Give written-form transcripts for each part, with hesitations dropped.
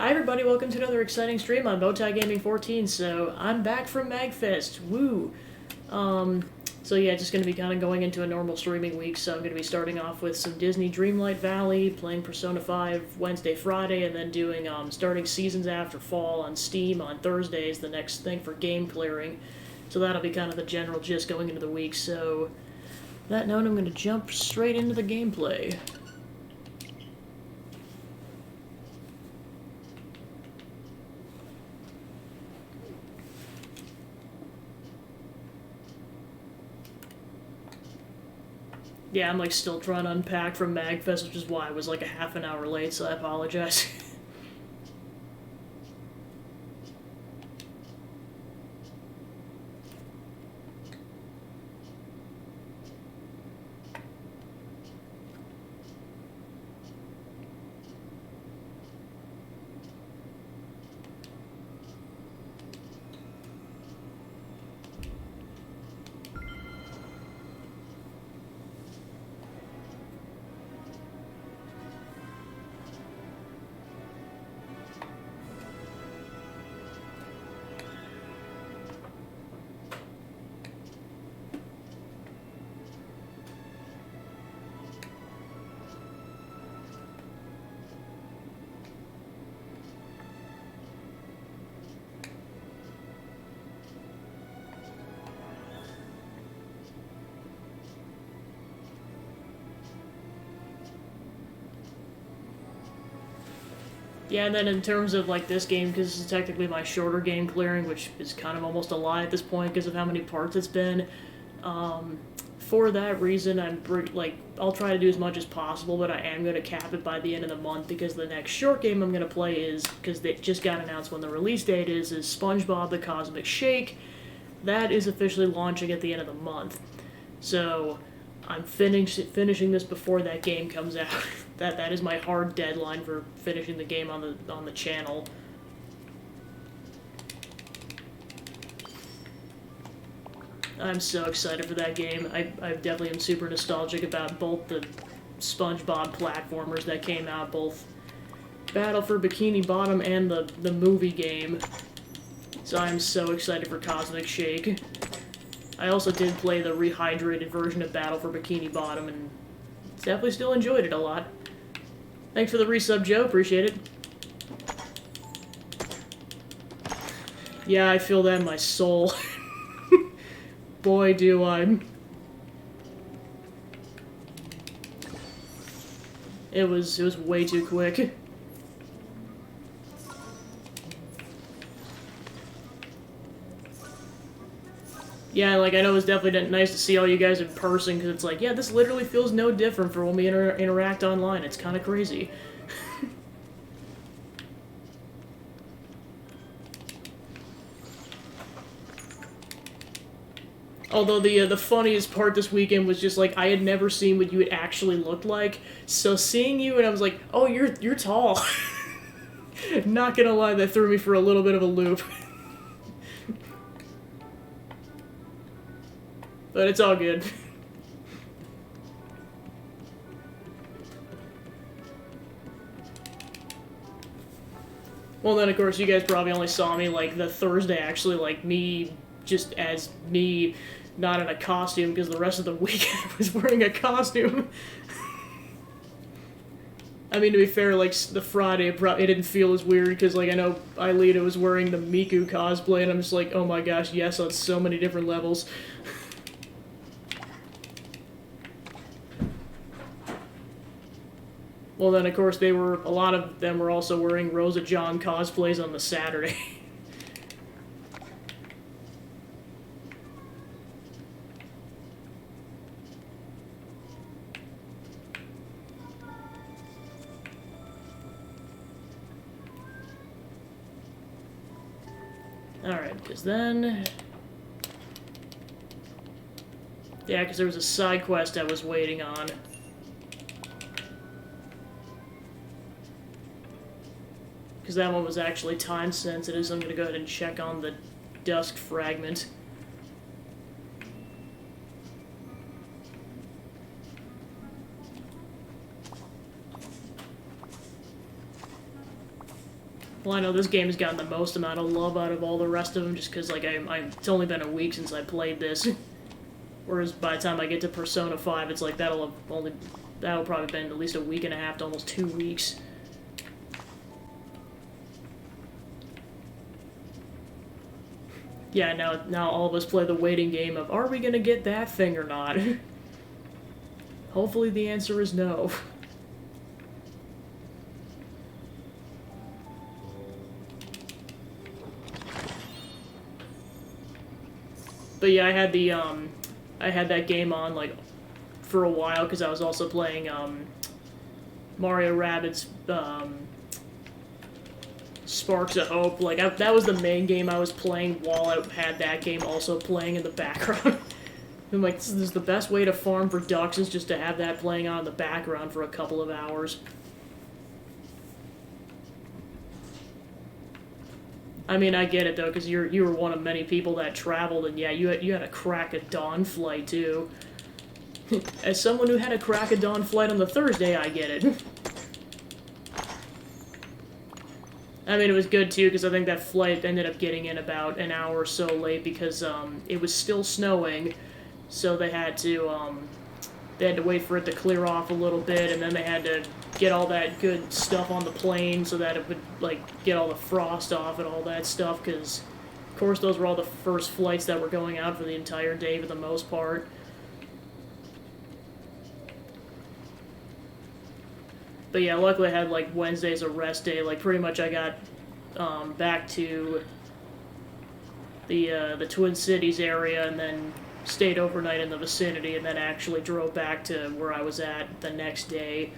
Hi everybody, welcome to another exciting stream on Bowtie Gaming 14. So I'm back from MagFest, woo! So yeah, just going to be kind of going into a normal streaming week, so I'm going to be starting off with some Disney Dreamlight Valley, playing Persona 5 Wednesday, Friday, and then doing, starting Seasons After Fall on Steam on Thursdays, the next thing for game clearing. So that'll be kind of the general gist going into the week, so that note, I'm going to jump straight into the gameplay. Yeah, I'm like still trying to unpack from MagFest, which is why I was like a half an hour late, so I apologize. Yeah, and then in terms of like this game, because this is technically my shorter game clearing, which is kind of almost a lie at this point because of how many parts it's been. For that reason, I'll try to do as much as possible, but I am going to cap it by the end of the month because the next short game I'm going to play is, because they just got announced when the release date is SpongeBob the Cosmic Shake. That is officially launching at the end of the month. So I'm finishing this before that game comes out. That is my hard deadline for finishing the game on the channel. I'm so excited for that game. I definitely am super nostalgic about both the SpongeBob platformers that came out, both Battle for Bikini Bottom and the movie game. So I'm so excited for Cosmic Shake. I also did play the rehydrated version of Battle for Bikini Bottom and definitely still enjoyed it a lot. Thanks for the resub, Joe. Appreciate it. Yeah, I feel that in my soul. Boy, do I. It was way too quick. Yeah, like, I know it's definitely nice to see all you guys in person, because it's like, yeah, this literally feels no different for when we interact online. It's kind of crazy. Although the funniest part this weekend was just, like, I had never seen what you had actually looked like, so seeing you, and I was like, oh, you're tall. Not gonna lie, that threw me for a little bit of a loop. But it's all good. Well, then, of course, you guys probably only saw me, like, the Thursday, actually, like, me, just as me, not in a costume, because the rest of the week I was wearing a costume. I mean, to be fair, like, the Friday, it didn't feel as weird, because, like, I know Aelita was wearing the Miku cosplay, and I'm just like, oh my gosh, yes, on so many different levels. Well, then, of course, a lot of them were also wearing Rosa John cosplays on the Saturday. Alright, because then... Yeah, because there was a side quest I was waiting on. Because that one was actually time sensitive, so I'm going to go ahead and check on the Dusk Fragment. Well, I know this game has gotten the most amount of love out of all the rest of them, just because, like, it's only been a week since I played this. Whereas by the time I get to Persona 5, it's like, that'll probably been at least a week and a half to almost 2 weeks. Yeah, now all of us play the waiting game of, are we gonna get that thing or not? Hopefully the answer is no. But yeah, I had that game on, like, for a while, because I was also playing, Mario Rabbids, Sparks of Hope. Like, that was the main game I was playing while I had that game also playing in the background. I'm like, this is the best way to farm for ducks, is just to have that playing on in the background for a couple of hours. I mean, I get it, though, because you were one of many people that traveled, and yeah, you had a crack at dawn flight, too. As someone who had a crack at dawn flight on the Thursday, I get it. I mean, it was good, too, because I think that flight ended up getting in about an hour or so late, because it was still snowing, so they had to wait for it to clear off a little bit, and then they had to get all that good stuff on the plane so that it would, like, get all the frost off and all that stuff, because, of course, those were all the first flights that were going out for the entire day for the most part. But yeah, luckily I had, like, Wednesday as a rest day. Like, pretty much I got back to the Twin Cities area and then stayed overnight in the vicinity and then actually drove back to where I was at the next day.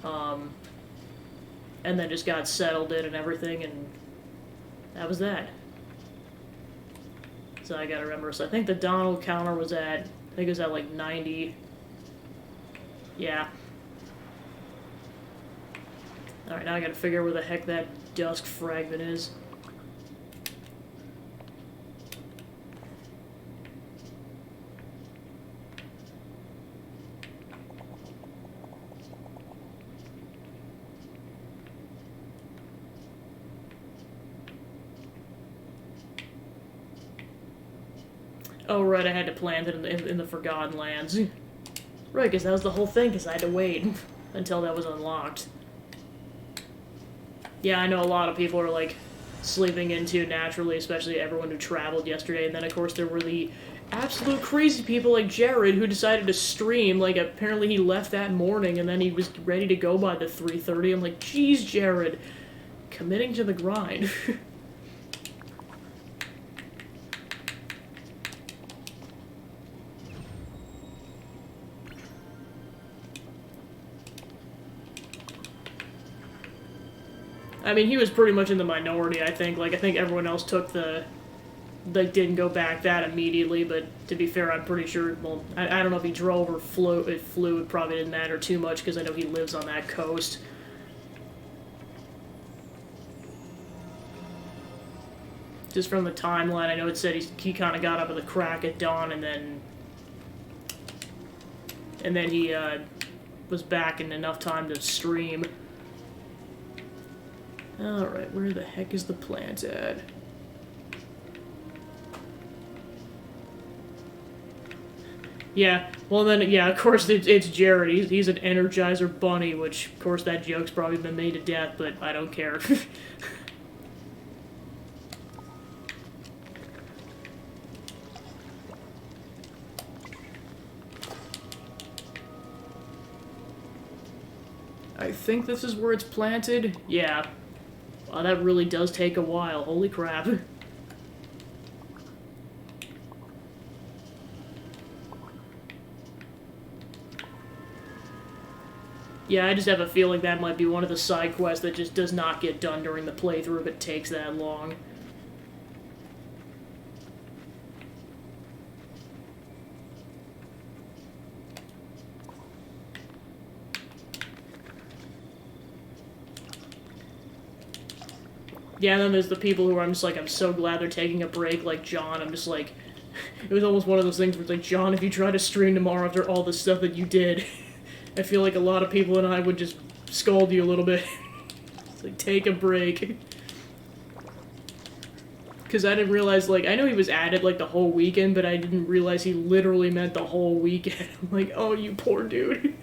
And then just got settled in and everything, and that was that. So I gotta remember, so I think the Donald counter was at, I think it was at like 90. Yeah. Alright, now I gotta figure out where the heck that dusk fragment is. Oh, right, I had to plant it in the Forgotten Lands. Right, because that was the whole thing, because I had to wait until that was unlocked. Yeah, I know a lot of people are, like, sleeping into naturally, especially everyone who traveled yesterday, and then, of course, there were the absolute crazy people like Jared who decided to stream. Like, apparently he left that morning, and then he was ready to go by the 3:30. I'm like, geez, Jared, committing to the grind. I mean, he was pretty much in the minority, I think. Like, I think everyone else took like, didn't go back that immediately, but to be fair, I'm pretty sure, well, I don't know if he drove or flew, it probably didn't matter too much, because I know he lives on that coast. Just from the timeline, I know it said he kind of got up at the crack at dawn, and then he, was back in enough time to stream. Alright, where the heck is the plant at? Yeah, well then, yeah, of course it's Jared. He's an Energizer Bunny, which, of course, that joke's probably been made to death, but I don't care. I think this is where it's planted. Yeah. Wow, that really does take a while. Holy crap. Yeah, I just have a feeling that might be one of the side quests that just does not get done during the playthrough if it takes that long. Yeah, and then there's the people who I'm just like, I'm so glad they're taking a break, like John. I'm just like, it was almost one of those things where it's like, John, if you try to stream tomorrow after all the stuff that you did, I feel like a lot of people and I would just scold you a little bit. like, take a break. Because I didn't realize, like, I know he was at it, like, the whole weekend, but I didn't realize he literally meant the whole weekend. I'm like, oh, you poor dude.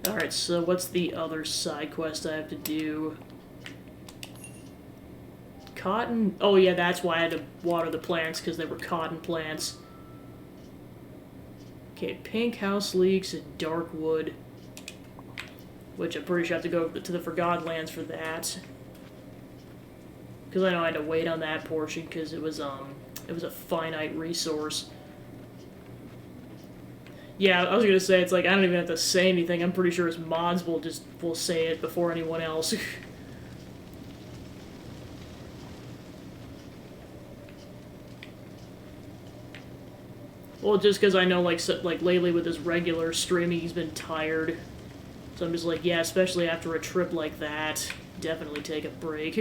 Alright, so what's the other side quest I have to do? Cotton? Oh yeah, that's why I had to water the plants, because they were cotton plants. Okay, pink house leeks and dark wood. Which I'm pretty sure I have to go to the Forgotten Lands for that. Because I know I had to wait on that portion, because it was a finite resource. Yeah, I was gonna say, it's like, I don't even have to say anything. I'm pretty sure his mods will say it before anyone else. Well, just because I know, like, lately with his regular streaming, he's been tired. So I'm just like, yeah, especially after a trip like that, definitely take a break.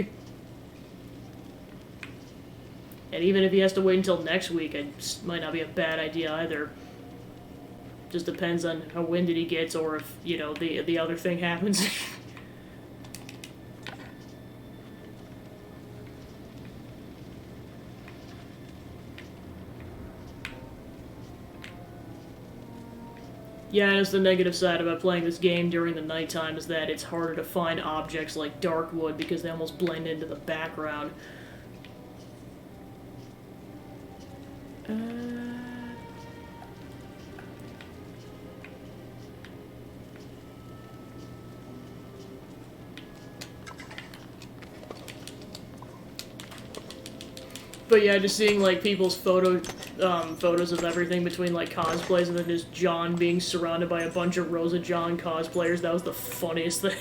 And even if he has to wait until next week, it might not be a bad idea either. Just depends on how winded he gets, or if, you know, the other thing happens. Yeah, and it's the negative side about playing this game during the nighttime is that it's harder to find objects like dark wood because they almost blend into the background. But yeah, just seeing, like, people's photos of everything between, like, cosplays, and then just John being surrounded by a bunch of Rosa John cosplayers, that was the funniest thing.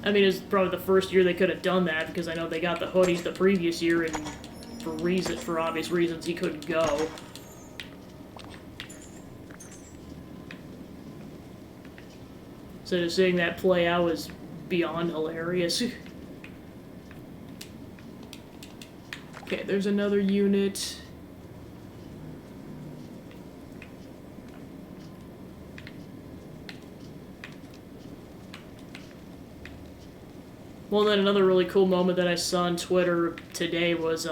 I mean, it was probably the first year they could have done that, because I know they got the hoodies the previous year, and for obvious reasons, he couldn't go. So just seeing that play out was beyond hilarious. Okay, there's another unit. Well, then another really cool moment that I saw on Twitter today was,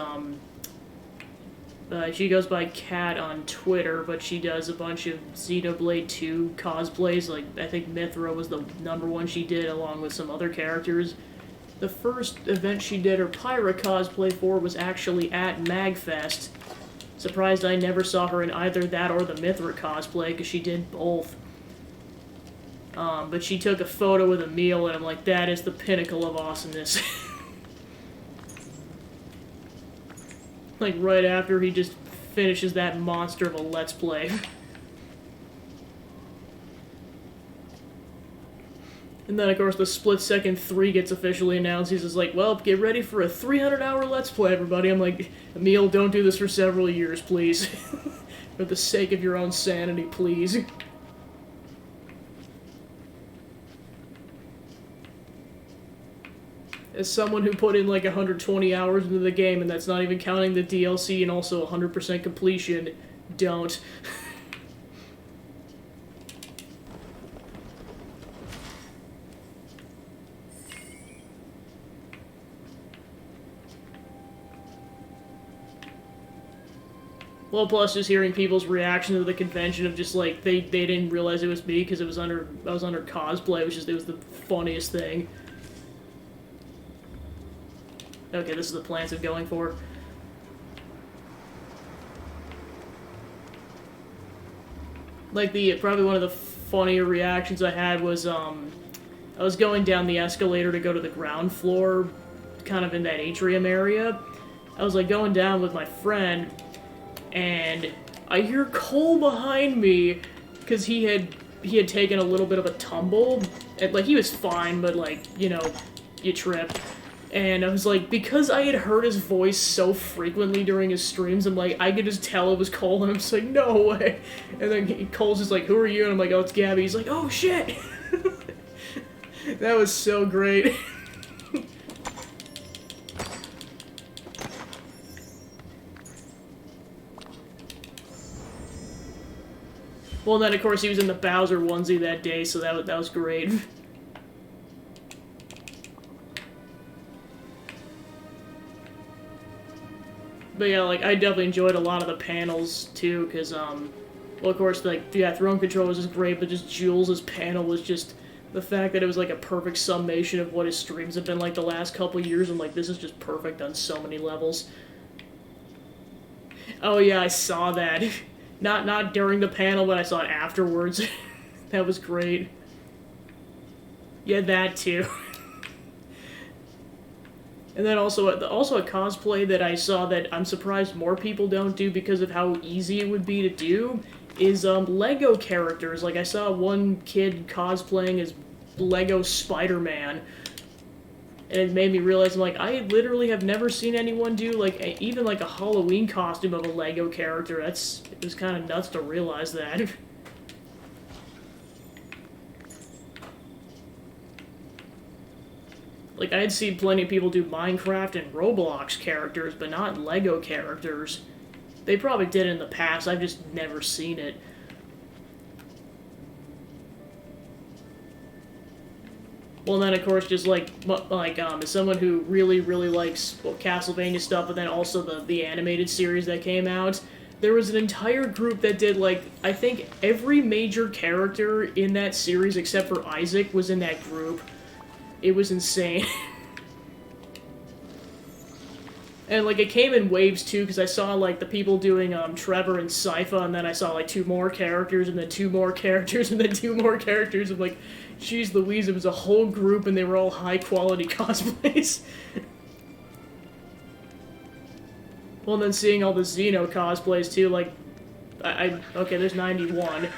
she goes by Kat on Twitter, but she does a bunch of Xenoblade 2 cosplays. Like, I think Mithra was the #1 she did, along with some other characters. The first event she did her Pyra cosplay for was actually at MagFest. Surprised I never saw her in either that or the Mithra cosplay, because she did both. But she took a photo with Emil, and I'm like, that is the pinnacle of awesomeness. Like, right after he just finishes that monster of a Let's Play. And then, of course, the Split Second 3 gets officially announced. He's just like, well, get ready for a 300-hour Let's Play, everybody. I'm like, Emil, don't do this for several years, please. For the sake of your own sanity, please. As someone who put in like 120 hours into the game, and that's not even counting the DLC and also 100% completion, don't. Well, plus just hearing people's reaction to the convention of just like, they didn't realize it was me because I was under cosplay, it was the funniest thing. Okay, this is the plans I'm going for. Like, probably one of the funnier reactions I had was, I was going down the escalator to go to the ground floor, kind of in that atrium area. I was, like, going down with my friend, and I hear Cole behind me, because he had taken a little bit of a tumble, and, like, he was fine, but, like, you know, you trip. And I was like, because I had heard his voice so frequently during his streams, I'm like, I could just tell it was Cole, and I'm just like, no way. And then Cole's just like, who are you? And I'm like, oh, it's Gabby. He's like, oh, shit. That was so great. Well, then, of course, he was in the Bowser onesie that day, so that was great. But yeah, like, I definitely enjoyed a lot of the panels, too, because, well, of course, like, yeah, Throne Control was just great, but just Jules' panel was just the fact that it was, like, a perfect summation of what his streams have been like the last couple years, and, like, this is just perfect on so many levels. Oh, yeah, I saw that. Not during the panel, but I saw it afterwards. That was great. Yeah, that, too. And then also a cosplay that I saw that I'm surprised more people don't do because of how easy it would be to do is Lego characters. Like, I saw one kid cosplaying as Lego Spider-Man, and it made me realize, I'm like, I literally have never seen anyone do, like, even like a Halloween costume of a Lego character. It was kind of nuts to realize that. Like, I had seen plenty of people do Minecraft and Roblox characters, but not Lego characters. They probably did it in the past, I've just never seen it. Well, then, of course, just, as someone who really, really likes, well, Castlevania stuff, but then also the animated series that came out, there was an entire group that did, like, I think every major character in that series except for Isaac was in that group. It was insane. And, like, it came in waves, too, because I saw, like, the people doing, Trevor and Sypha, and then I saw, like, 2 more characters, and then 2 more characters, and then 2 more characters, and, like, jeez Louise, it was a whole group, and they were all high-quality cosplays. Well, and then seeing all the Xeno cosplays, too, like, okay, there's 91.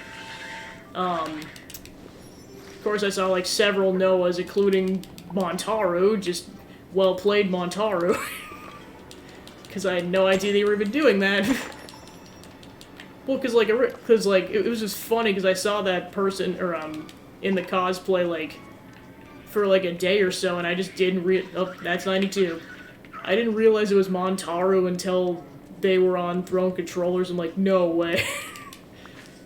Of course, I saw, like, several Noahs, including Montaru, just well-played Montaru. Because I had no idea they were even doing that. Well, because, like, it was just funny, because I saw that person, or, in the cosplay, like, for, like, a day or so, and I just didn't oh, that's 92. I didn't realize it was Montaru until they were on Throne controllers. I'm like, no way.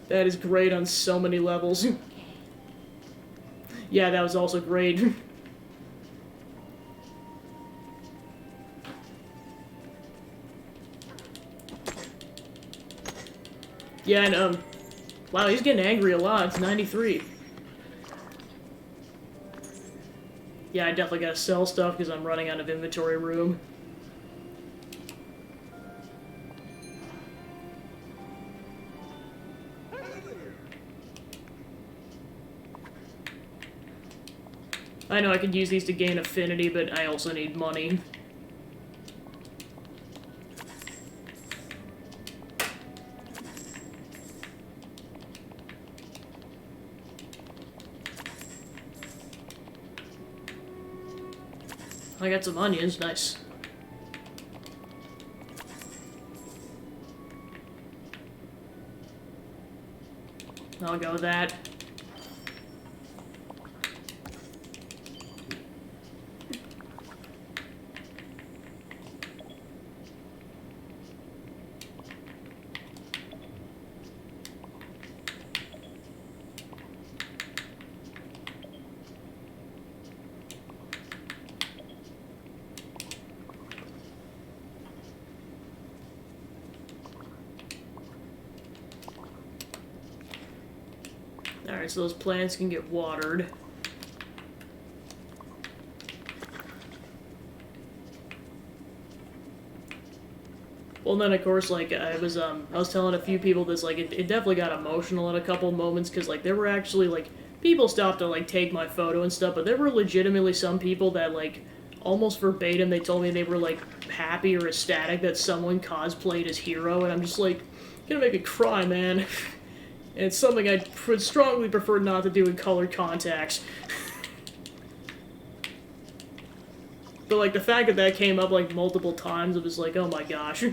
That is great on so many levels. Yeah, that was also great. Yeah, and, wow, he's getting angry a lot. It's 93. Yeah, I definitely gotta sell stuff because I'm running out of inventory room. I know I could use these to gain affinity, but I also need money. I got some onions, nice. I'll go with that. Alright, so those plants can get watered. Well, then, of course, like, I was telling a few people this, like, it definitely got emotional in a couple moments, because, like, there were actually, like, people stopped to, like, take my photo and stuff, but there were legitimately some people that, like, almost verbatim, they told me they were, like, happy or ecstatic that someone cosplayed as Hero, and I'm just like, you're gonna make me cry, man. And it's something I would strongly prefer not to do in colored contacts. But, like, the fact that that came up, like, multiple times, it was like, oh my gosh.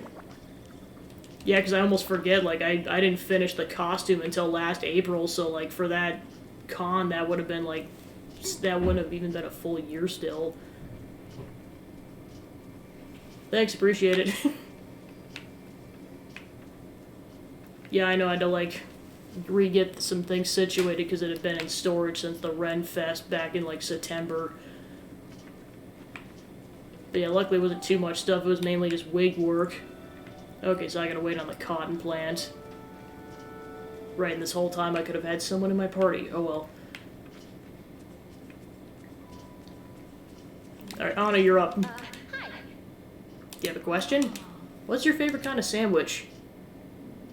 Yeah, because I almost forget, like, I didn't finish the costume until last April, so, like, for that con, that would have been, like, that wouldn't have even been a full year still. Thanks, appreciate it. Yeah, I know, I had to, like, re-get some things situated because it had been in storage since the Ren Fest back in like September. But yeah, luckily it wasn't too much stuff. It was mainly just wig work. Okay, so I gotta wait on the cotton plant. Right, and this whole time I could have had someone in my party. Oh well. Alright, Anna, you're up. Hi. Do you have a question? What's your favorite kind of sandwich?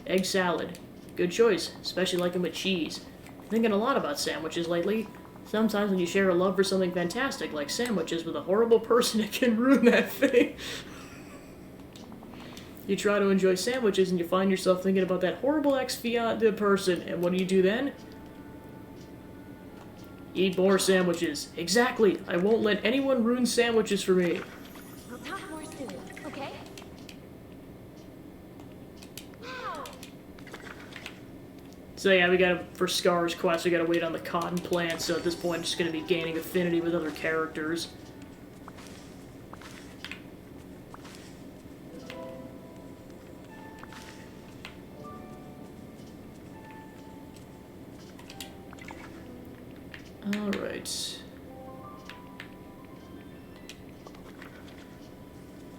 Egg salad. Good choice, especially like them with cheese. Thinking a lot about sandwiches lately. Sometimes when you share a love for something fantastic, like sandwiches, with a horrible person, it can ruin that thing. You try to enjoy sandwiches and you find yourself thinking about that horrible ex-fiancé person, and what do? Then? Eat more sandwiches. Exactly. I won't let anyone ruin sandwiches for me. We'll talk more soon, okay? Wow. So yeah, we gotta, for Scar's quest, we gotta wait on the cotton plant, so at this point I'm just gonna be gaining affinity with other characters. Alright.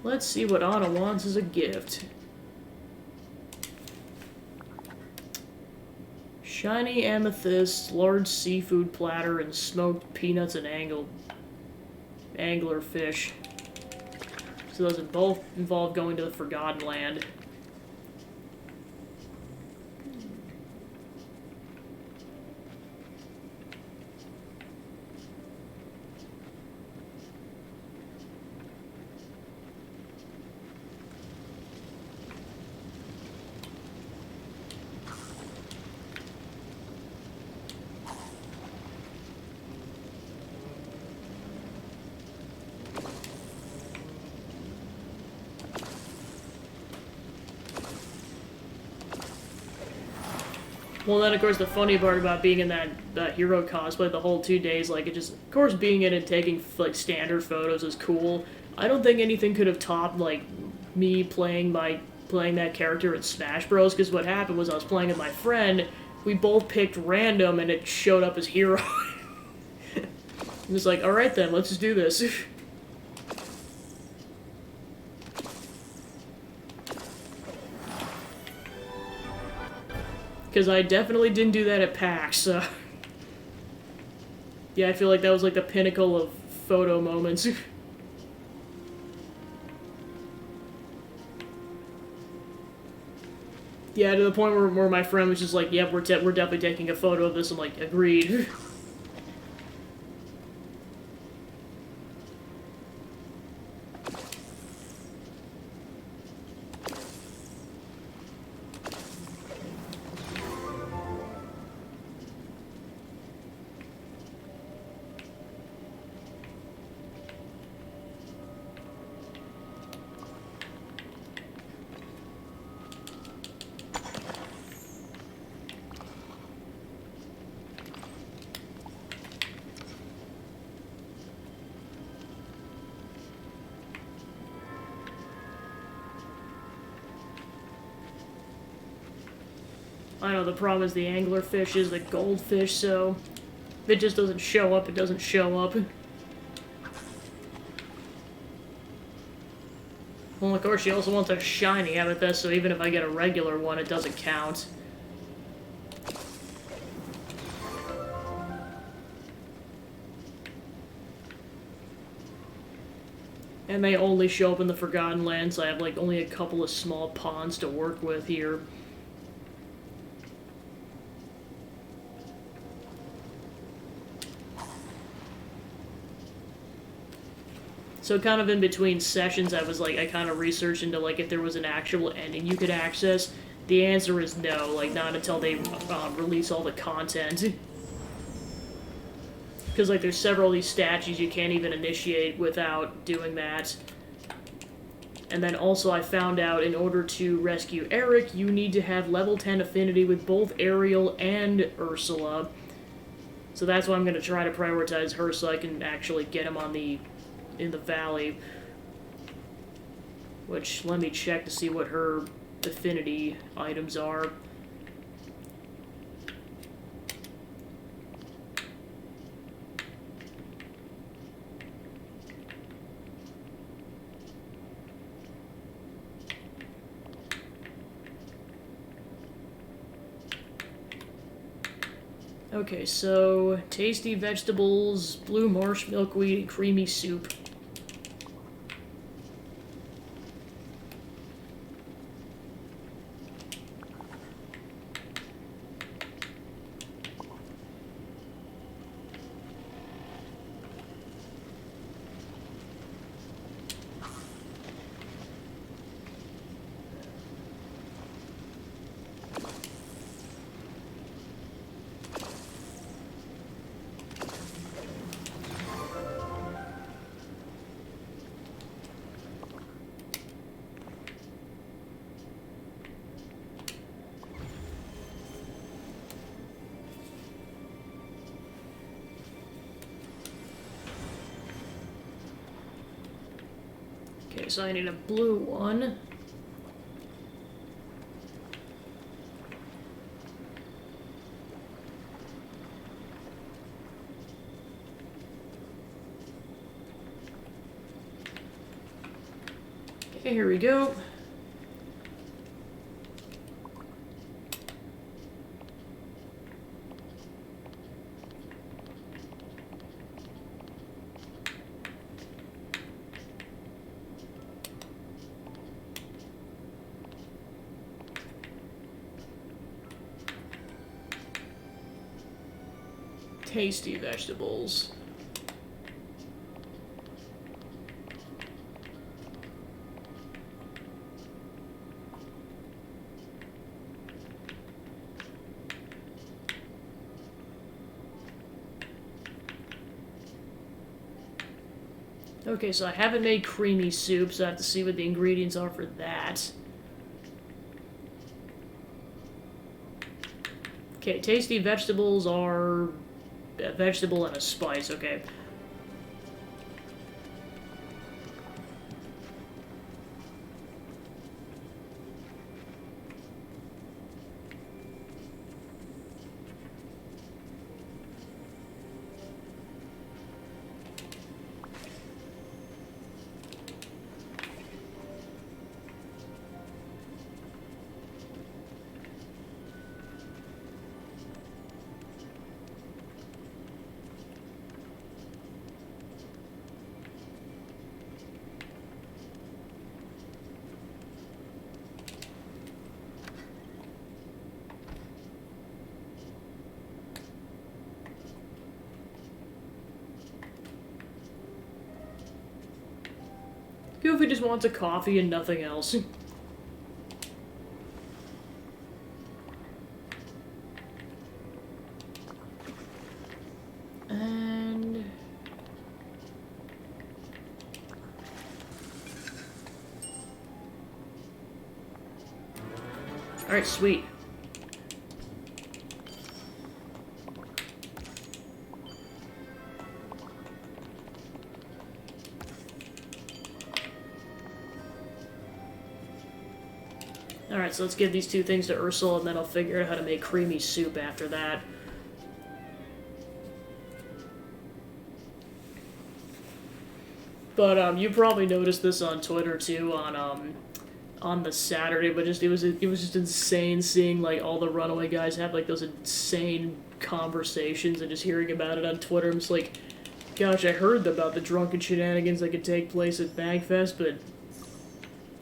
Let's see what Anna wants as a gift. Shiny amethyst, large seafood platter, and smoked peanuts and angler fish. So those both involve going to the Forgotten Land. Well, then, of course, the funny part about being in that hero cosplay the whole 2 days, like, it just, of course, being in and taking, like, standard photos is cool. I don't think anything could have topped, like, me playing that character in Smash Bros, because what happened was I was playing with my friend, we both picked random, and it showed up as hero. I'm just like, alright then, let's just do this. Because I definitely didn't do that at PAX, so... Yeah, I feel like that was like the pinnacle of photo moments. Yeah, to the point where my friend was just like, yep, we're definitely taking a photo of this. I'm like, agreed. I know the problem is the anglerfish is the goldfish, so if it just doesn't show up, it doesn't show up. Well, of course, she also wants a shiny amethyst, so even if I get a regular one, it doesn't count. And they only show up in the Forgotten Lands, so I have, like, only a couple of small ponds to work with here. So kind of in between sessions, I kind of researched into, like, if there was an actual ending you could access. The answer is no, like, not until they release all the content. Because, like, there's several of these statues you can't even initiate without doing that. And then also I found out in order to rescue Eric, you need to have level 10 affinity with both Ariel and Ursula. So that's why I'm going to try to prioritize her so I can actually get him on in the valley. Which, let me check to see what her affinity items are. Okay, so tasty vegetables, blue marsh milkweed, and creamy soup. Okay, so I need a blue one. Okay, here we go. Tasty vegetables. Okay, so I haven't made creamy soup, so I have to see what the ingredients are for that. Okay, tasty vegetables are a vegetable and a spice, okay. Goofy just wants a coffee and nothing else. And... Alright, sweet. Alright, so let's give these two things to Ursula, and then I'll figure out how to make creamy soup after that. But, you probably noticed this on Twitter, too, on the Saturday, but it was just insane seeing, like, all the Runaway guys have, like, those insane conversations and just hearing about it on Twitter. I'm just like, gosh, I heard about the drunken shenanigans that could take place at Magfest, but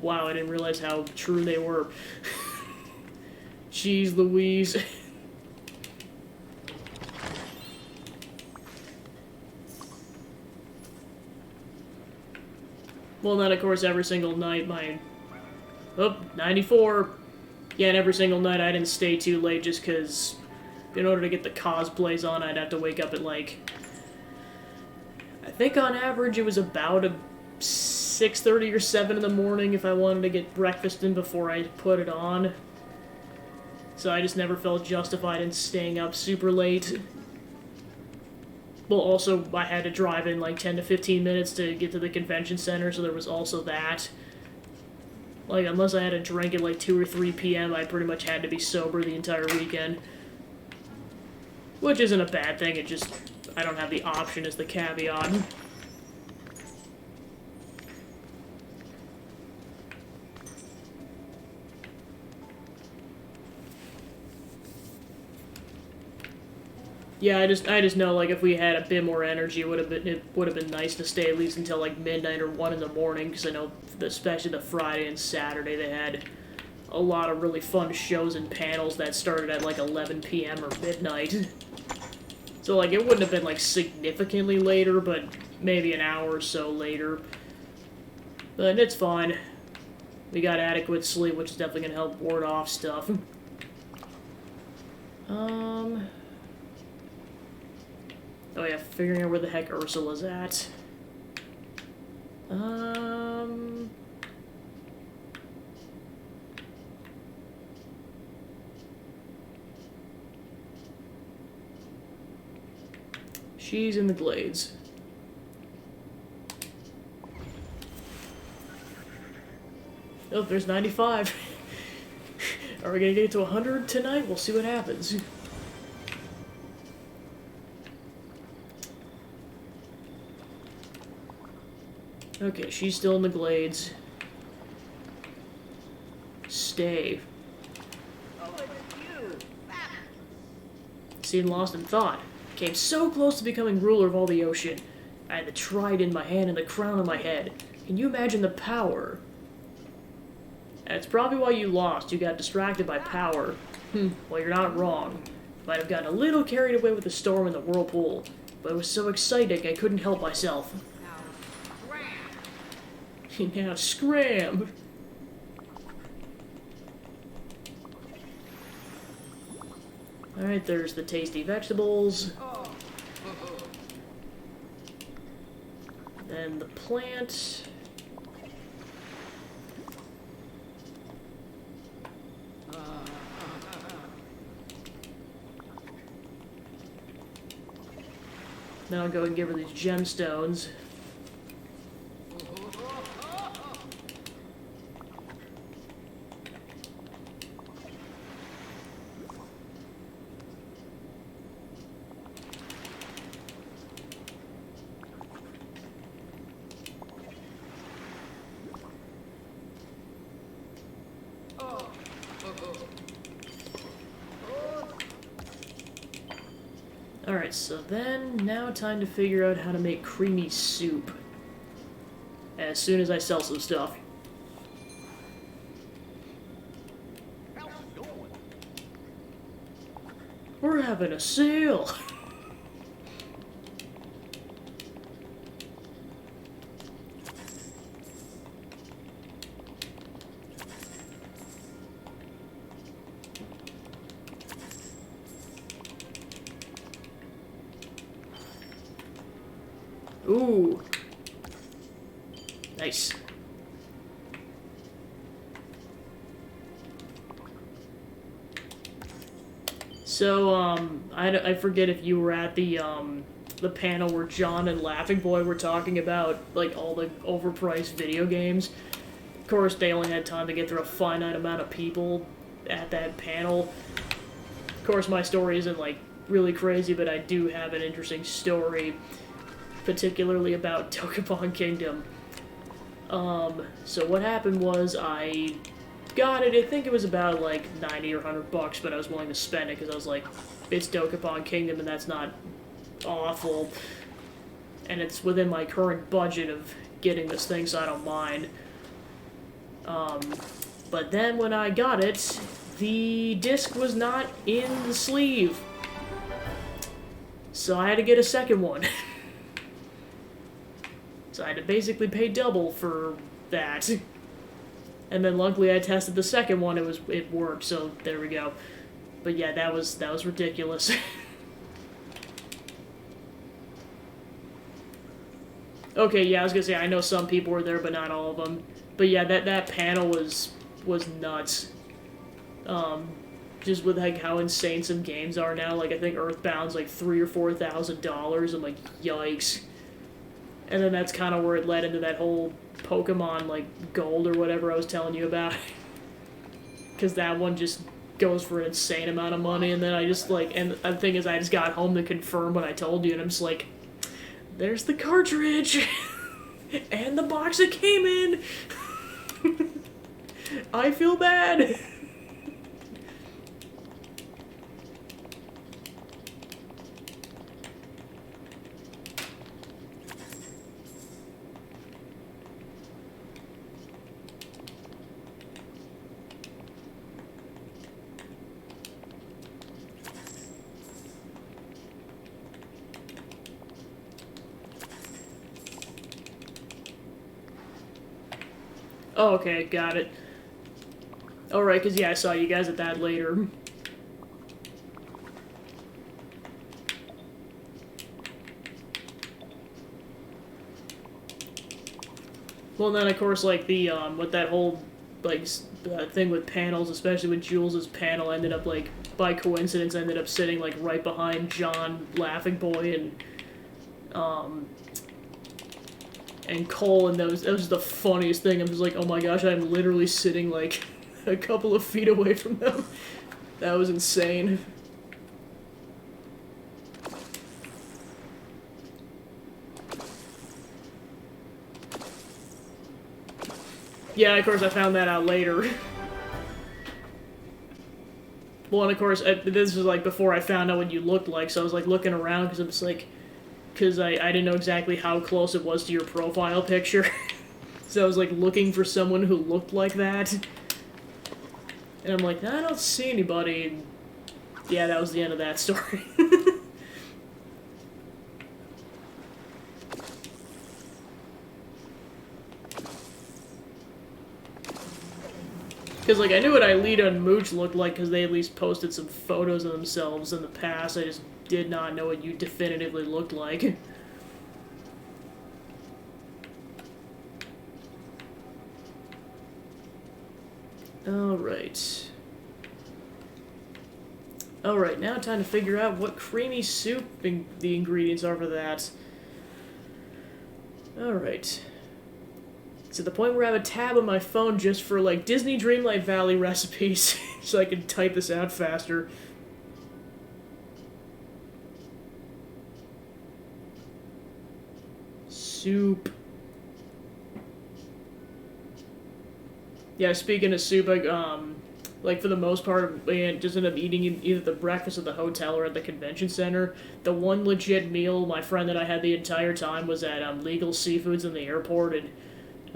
wow, I didn't realize how true they were. Jeez Louise. Well, then, of course, every single night, 94. Yeah, and every single night I didn't stay too late just because in order to get the cosplays on, I'd have to wake up at, like, I think on average it was about a 6:30 or 7 in the morning if I wanted to get breakfast in before I put it on. So I just never felt justified in staying up super late. Well, also, I had to drive in like 10 to 15 minutes to get to the convention center, so there was also that. Like, unless I had a drink at like 2 or 3 p.m., I pretty much had to be sober the entire weekend. Which isn't a bad thing, it just, I don't have the option as the caveat. Yeah, I just know, like, if we had a bit more energy, it would have been nice to stay at least until, like, midnight or 1 in the morning, because I know, especially the Friday and Saturday, they had a lot of really fun shows and panels that started at, like, 11 p.m. or midnight. So, like, it wouldn't have been, like, significantly later, but maybe an hour or so later. But it's fine. We got adequate sleep, which is definitely gonna help ward off stuff. Oh yeah, figuring out where the heck Ursula's at. She's in the glades. Oh, there's 95. Are we gonna get to 100 tonight? We'll see what happens. Okay, she's still in the glades. Stay. Oh, it's you. Seemed lost in thought. Came so close to becoming ruler of all the ocean. I had the trident in my hand and the crown on my head. Can you imagine the power? That's probably why you lost. You got distracted by power. Well, you're not wrong. Might have gotten a little carried away with the storm and the whirlpool. But it was so exciting I couldn't help myself. Now scram! Alright, there's the tasty vegetables. Then the plant. Now I'll go and give her these gemstones. Alright, so then, now time to figure out how to make creamy soup. As soon as I sell some stuff. We're having a sale! Ooh. Nice. So, I forget if you were at the panel where John and Laughing Boy were talking about, like, all the overpriced video games. Of course, they only had time to get through a finite amount of people at that panel. Of course, my story isn't, like, really crazy, but I do have an interesting story, particularly about Dokapon Kingdom. So what happened was I got it, I think it was about like 90 or 100 bucks, but I was willing to spend it because I was like, it's Dokapon Kingdom and that's not awful. And it's within my current budget of getting this thing, so I don't mind. But then when I got it, the disc was not in the sleeve. So I had to get a second one. So I had to basically pay double for that. And then luckily I tested the second one, it worked, so there we go. But yeah, that was ridiculous. Okay, yeah, I was gonna say, I know some people were there, but not all of them. But yeah, that panel was nuts. Just with like how insane some games are now. Like I think Earthbound's like $3,000 or $4,000. I'm like, yikes. And then that's kind of where it led into that whole Pokemon, like, Gold or whatever I was telling you about. Because that one just goes for an insane amount of money, and then I just, like, and the thing is, I just got home to confirm what I told you, and I'm just like, there's the cartridge! And the box it came in! I feel bad! Oh, okay, got it. Alright, because yeah, I saw you guys at that later. Well, and then of course, like, the, with that whole, like, thing with panels, especially with Jules's panel, ended up, like, by coincidence, ended up sitting, like, right behind John, Laughing Boy, and Cole, and that was the funniest thing. I'm just like, oh my gosh, I'm literally sitting, like, a couple of feet away from them. That was insane. Yeah, of course, I found that out later. Well, and of course, this was, like, before I found out what you looked like, so I was, like, looking around, because it was, like, because I didn't know exactly how close it was to your profile picture. So I was, like, looking for someone who looked like that. And I'm like, I don't see anybody. And yeah, that was the end of that story. Because, like, I knew what Aelita and Mooch looked like because they at least posted some photos of themselves in the past. I just did not know what you definitively looked like. Alright. Alright, now time to figure out what creamy soup the ingredients are for that. Alright. To the point where I have a tab on my phone just for, like, Disney Dreamlight Valley recipes, so I can type this out faster. Soup. Yeah, speaking of soup, like, for the most part, I just ended up eating either the breakfast at the hotel or at the convention center. The one legit meal my friend and I had the entire time was at, Legal Seafoods in the airport, and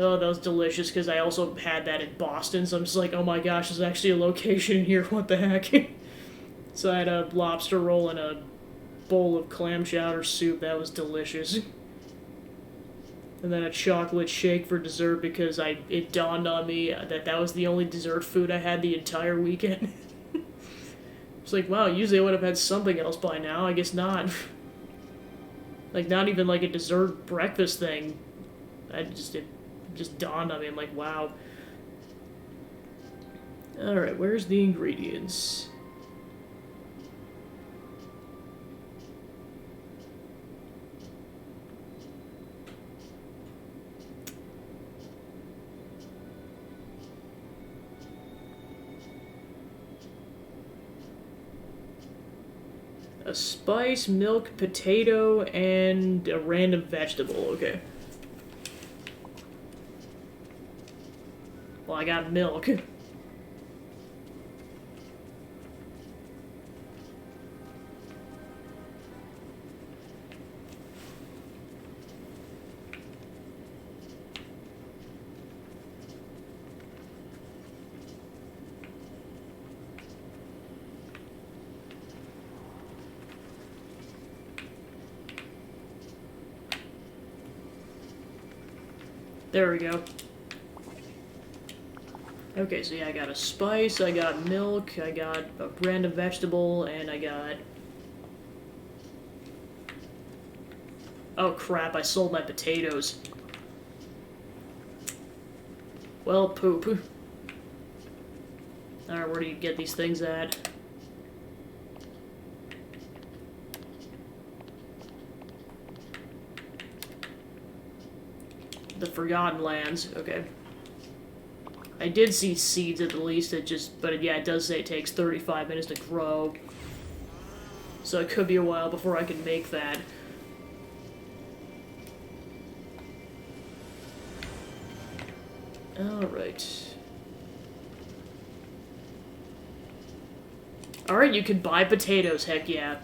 oh, that was delicious, because I also had that in Boston, so I'm just like, oh my gosh, there's actually a location in here, what the heck? So I had a lobster roll and a bowl of clam chowder soup, that was delicious. And then a chocolate shake for dessert, because it dawned on me that was the only dessert food I had the entire weekend. It's like, wow, usually I would have had something else by now, I guess not. Like, not even like a dessert breakfast thing. It just dawned on me. I'm like, wow. Alright, where's the ingredients? A spice, milk, potato, and a random vegetable. Okay. Well, I got milk. There we go. Okay, so yeah, I got a spice, I got milk, I got a random vegetable, and I got... Oh crap, I sold my potatoes. Well, poop. Alright, where do you get these things at? The Forgotten Lands, okay. I did see seeds at the least, but yeah, it does say it takes 35 minutes to grow. So it could be a while before I can make that. Alright. Alright, you can buy potatoes, heck yeah.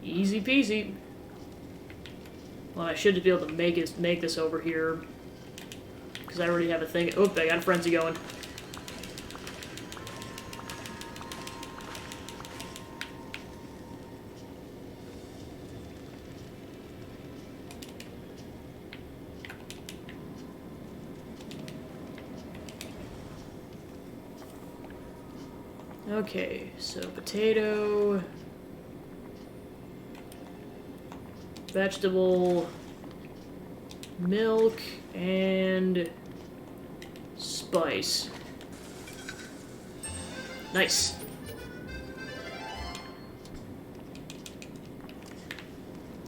Easy peasy. Well, I should be able to make this over here. Because I already have a thing. Oh, I got a frenzy going. Okay, so potato, vegetable, milk, and spice. Nice.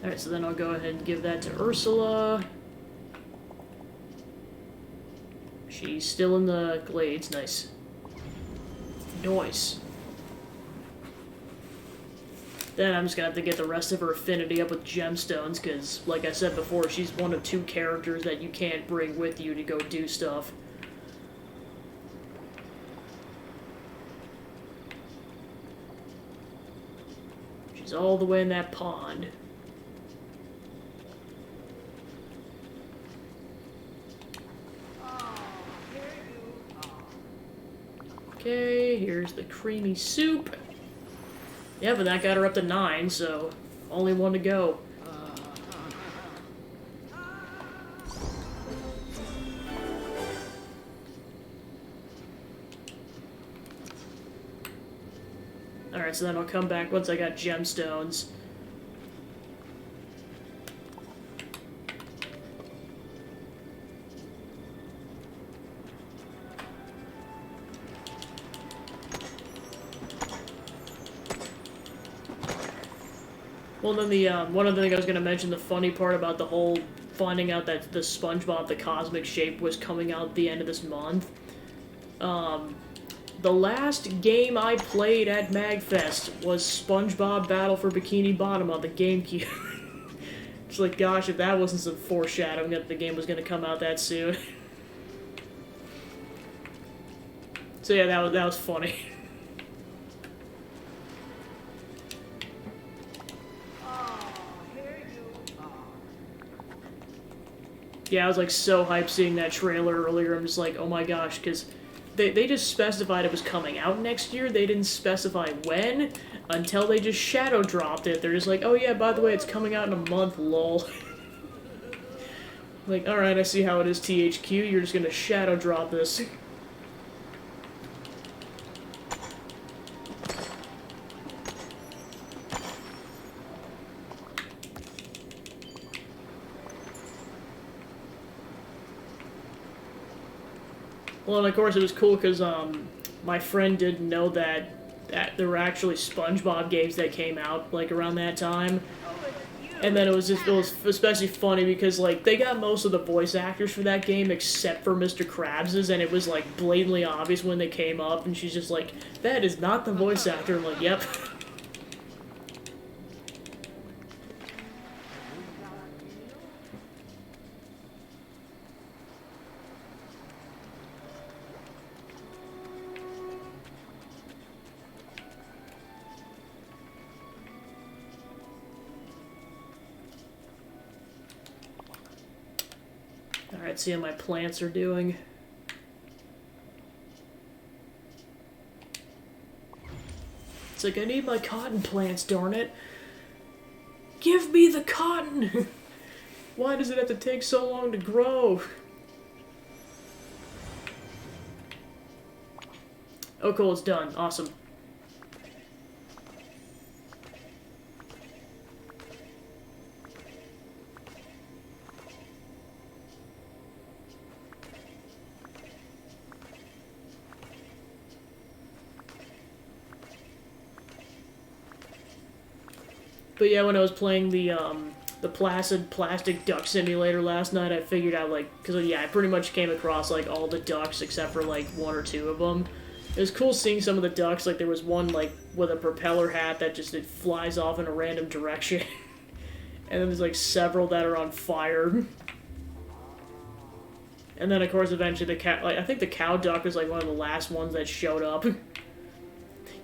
Alright, so then I'll go ahead and give that to Ursula. She's still in the glades. Nice. Nice. Then I'm just gonna have to get the rest of her affinity up with gemstones, because, like I said before, she's one of 2 characters that you can't bring with you to go do stuff. She's all the way in that pond. Okay, here's the creamy soup. Yeah, but that got her up to 9, so only 1 to go. Alright, so then I'll come back once I got gemstones. Well, then the, one other thing I was going to mention, the funny part about the whole finding out that the SpongeBob The Cosmic Shape was coming out at the end of this month. The last game I played at MagFest was SpongeBob Battle for Bikini Bottom on the GameCube. It's like, gosh, if that wasn't some foreshadowing that the game was going to come out that soon. So yeah, that was funny. Yeah, I was like so hyped seeing that trailer earlier. I'm just like, oh my gosh, because they just specified it was coming out next year. They didn't specify when until they just shadow dropped it. They're just like, oh yeah, by the way, it's coming out in a month, lol. Like, alright, I see how it is, THQ. You're just gonna shadow drop this. Well, and of course it was cool because my friend didn't know that there were actually SpongeBob games that came out like around that time, and then it was especially funny because like they got most of the voice actors for that game except for Mr. Krabs's, and it was like blatantly obvious when they came up, and she's just like, "That is not the voice actor." I'm like, "Yep." Alright, see how my plants are doing. It's like, I need my cotton plants, darn it. Give me the cotton! Why does it have to take so long to grow? Oh cool, it's done. Awesome. But yeah, when I was playing the Placid Plastic Duck Simulator last night, I figured out, like, because, yeah, I pretty much came across, like, all the ducks except for, like, 1 or 2 of them. It was cool seeing some of the ducks, like, there was one, like, with a propeller hat that just, it flies off in a random direction. And then there's, like, several that are on fire. And then, of course, eventually the cow, like, I think the cow duck was, like, one of the last ones that showed up.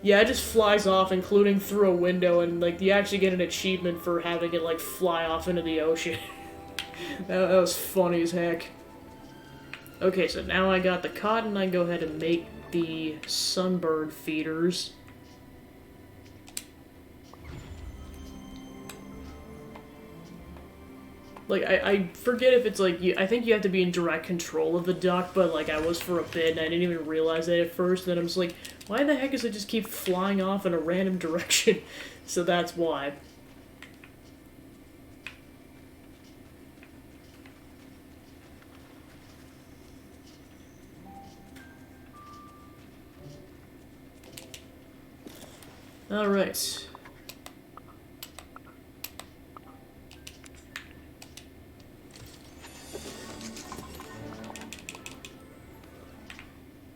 Yeah, it just flies off, including through a window, and, like, you actually get an achievement for having it, like, fly off into the ocean. that was funny as heck. Okay, so now I got the cotton, I go ahead and make the sunbird feeders. Like, I forget if it's, like, I think you have to be in direct control of the duck, but, like, I was for a bit, and I didn't even realize that at first, and then I'm just like, Why the heck does it just keep flying off in a random direction? So that's why. Alright.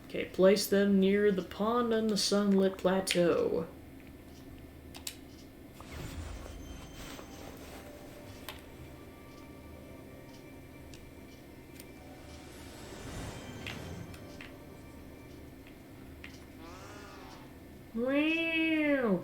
Okay, place them near the pond on the sunlit plateau. Wow.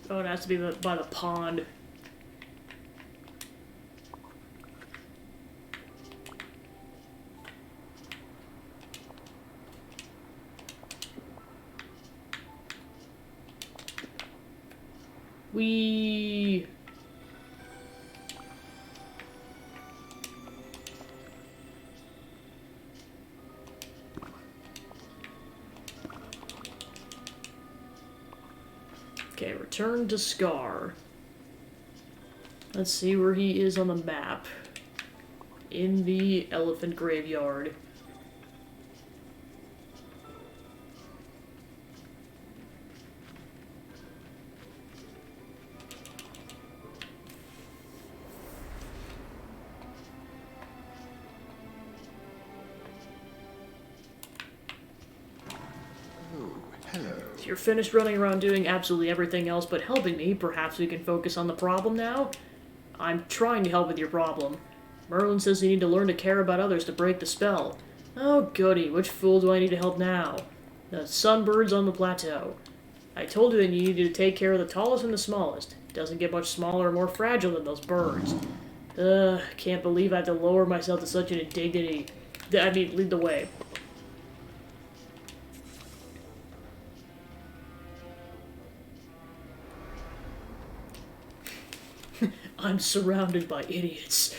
Oh, it has to be by the pond. We. Okay, return to Scar. Let's see where he is on the map. In the elephant graveyard. If you're finished running around doing absolutely everything else but helping me, perhaps we can focus on the problem now? I'm trying to help with your problem. Merlin says you need to learn to care about others to break the spell. Oh goody, which fool do I need to help now? The sunbirds on the plateau. I told you that you needed to take care of the tallest and the smallest. It doesn't get much smaller or more fragile than those birds. Can't believe I have to lower myself to such an indignity. I mean, lead the way. I'm surrounded by idiots.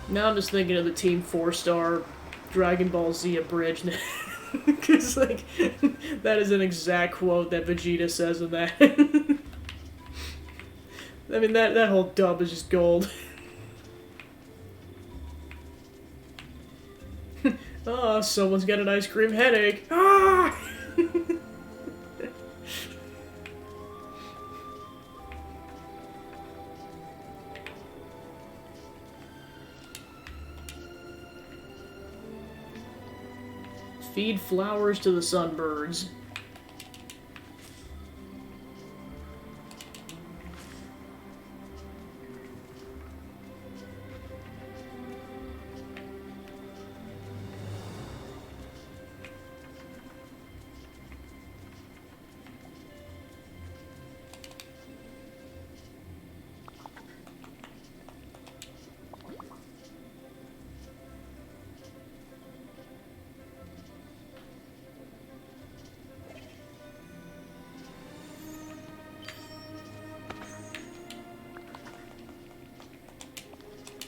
Now I'm just thinking of the Team 4-star Dragon Ball Z abridged. Because, like, that is an exact quote that Vegeta says in that. I mean, that whole dub is just gold. Oh, someone's got an ice cream headache. Ah! Feed flowers to the sunbirds.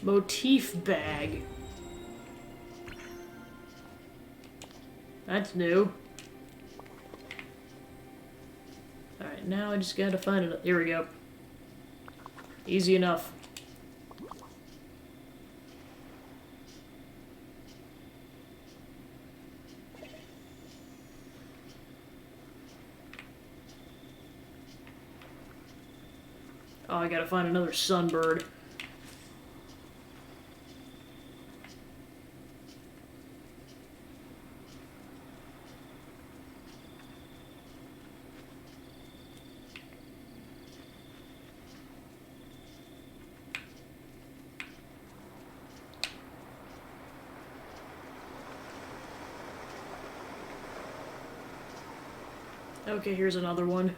Motif bag. That's new. Alright, now I just gotta find it. Here we go. Easy enough. Oh, I gotta find another sunbird. Okay, here's another one.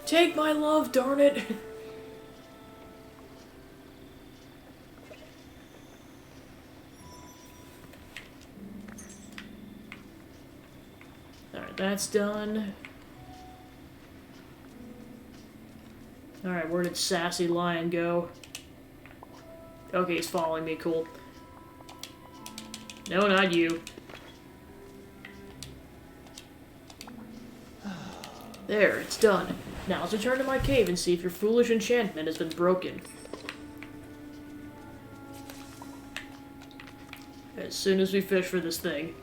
Take my love, darn it! Alright, that's done. Alright, where did Sassy Lion go? Okay, he's following me, cool. No, not you. There, it's done. Now let's return to my cave and see if your foolish enchantment has been broken. As soon as we fish for this thing.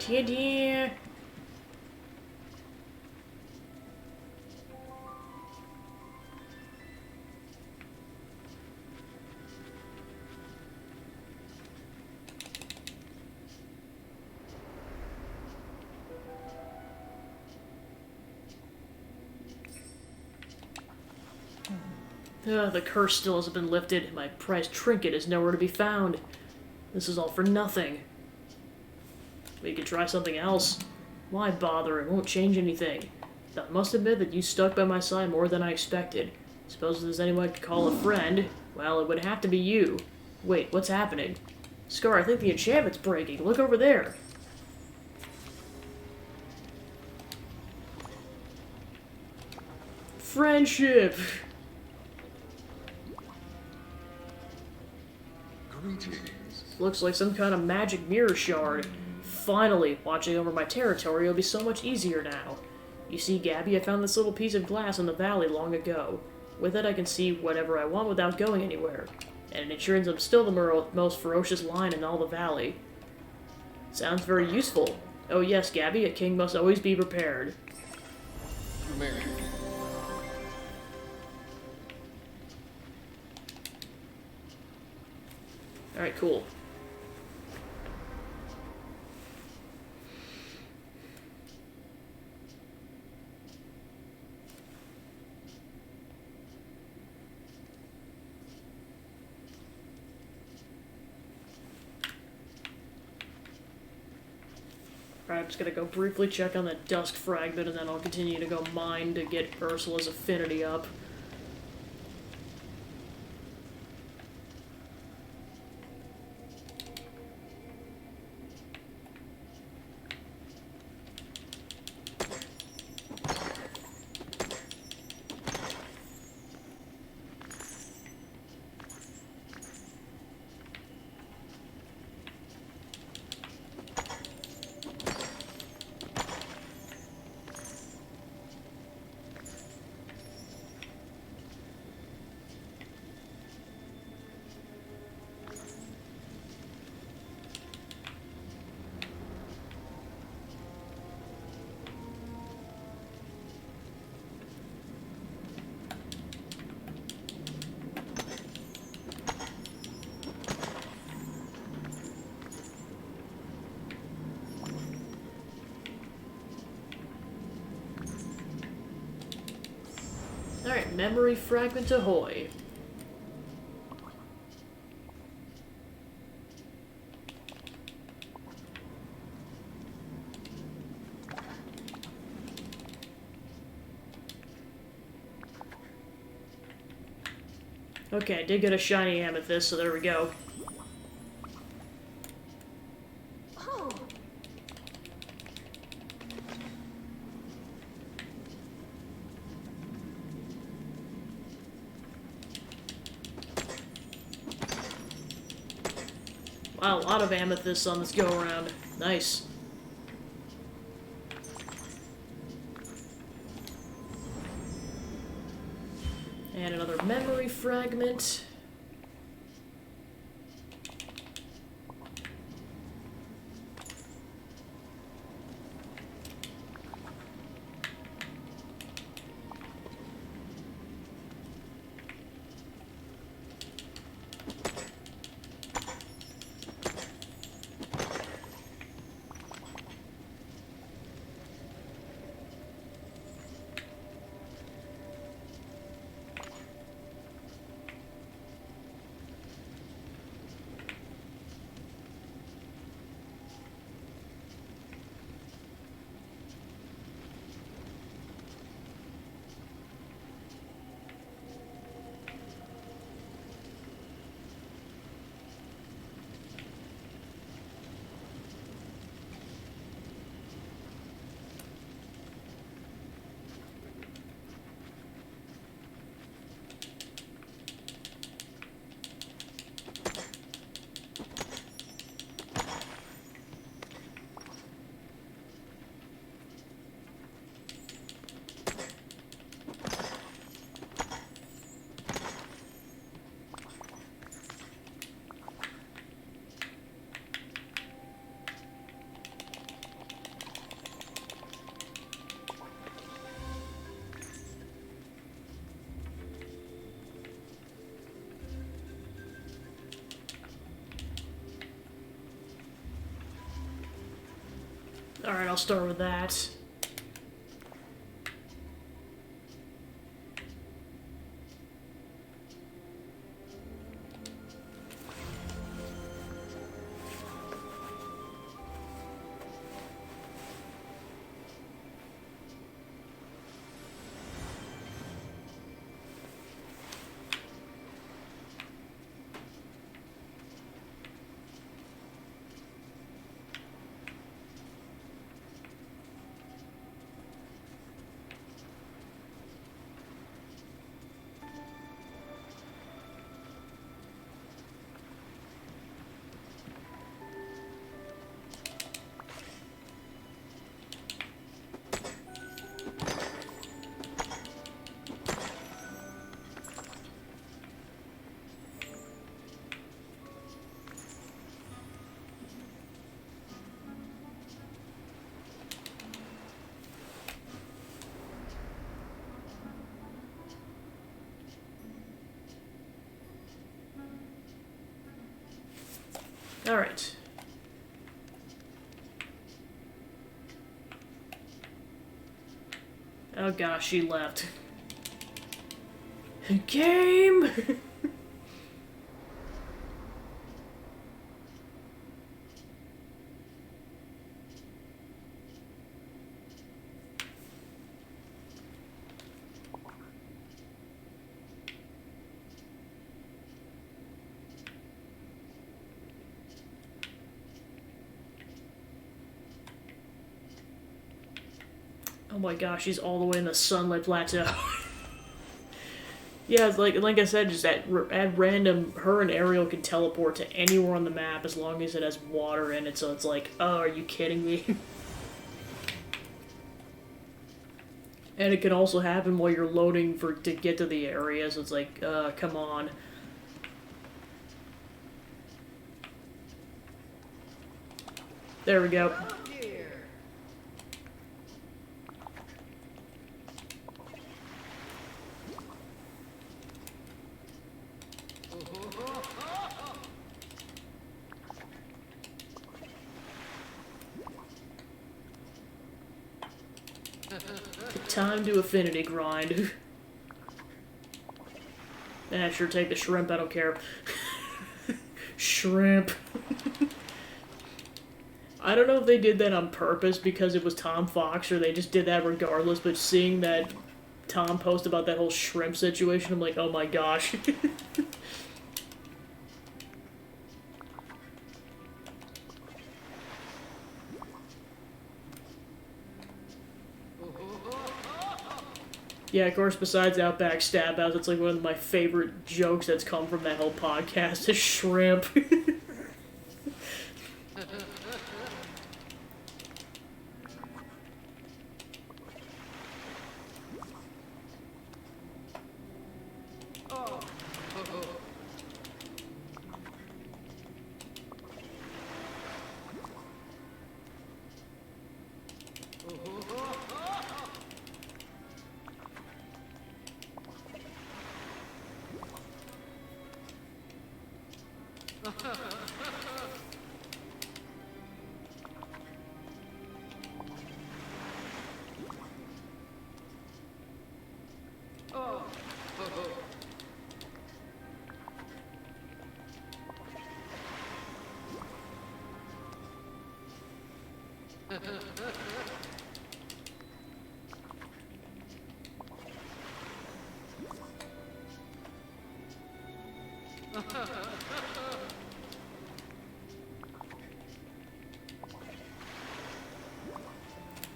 Ta-da! The curse still hasn't been lifted. My prized trinket is nowhere to be found. This is all for nothing. We could try something else. Why bother? It won't change anything. Though I must admit that you stuck by my side more than I expected. Suppose if there's anyone I could call a friend, well, it would have to be you. Wait, what's happening? Scar, I think the enchantment's breaking. Look over there. Friendship! Greetings. Looks like some kind of magic mirror shard. Finally, watching over my territory will be so much easier now. You see, Gabby, I found this little piece of glass in the valley long ago. With it, I can see whatever I want without going anywhere. And it ensures I'm still the most ferocious lion in all the valley. Sounds very useful. Oh yes, Gabby, a king must always be prepared. Humanity. Alright, cool. Alright, I'm just gonna go briefly check on the Dusk Fragment, and then I'll continue to go mine to get Ursula's affinity up. Alright, memory fragment ahoy. Okay, I did get a shiny amethyst, so there we go. Oh, Wow, a lot of amethysts on this go-around. Nice. And another memory fragment. Alright, I'll start with that. Alright. Oh gosh, she left. Game! Oh my gosh, she's all the way in the Sunlit Plateau. Yeah, it's like I said, just at random, her and Ariel can teleport to anywhere on the map as long as it has water in it, so it's like, oh, are you kidding me? And it can also happen while you're loading to get to the area, so it's like, come on. There we go. Time to affinity grind. Eh, sure, take the shrimp, I don't care. Shrimp. I don't know if they did that on purpose because it was Tom Fox or they just did that regardless, but seeing that Tom post about that whole shrimp situation, I'm like, oh my gosh. Yeah, of course, besides Outback Stab House, it's like one of my favorite jokes that's come from that whole podcast is shrimp.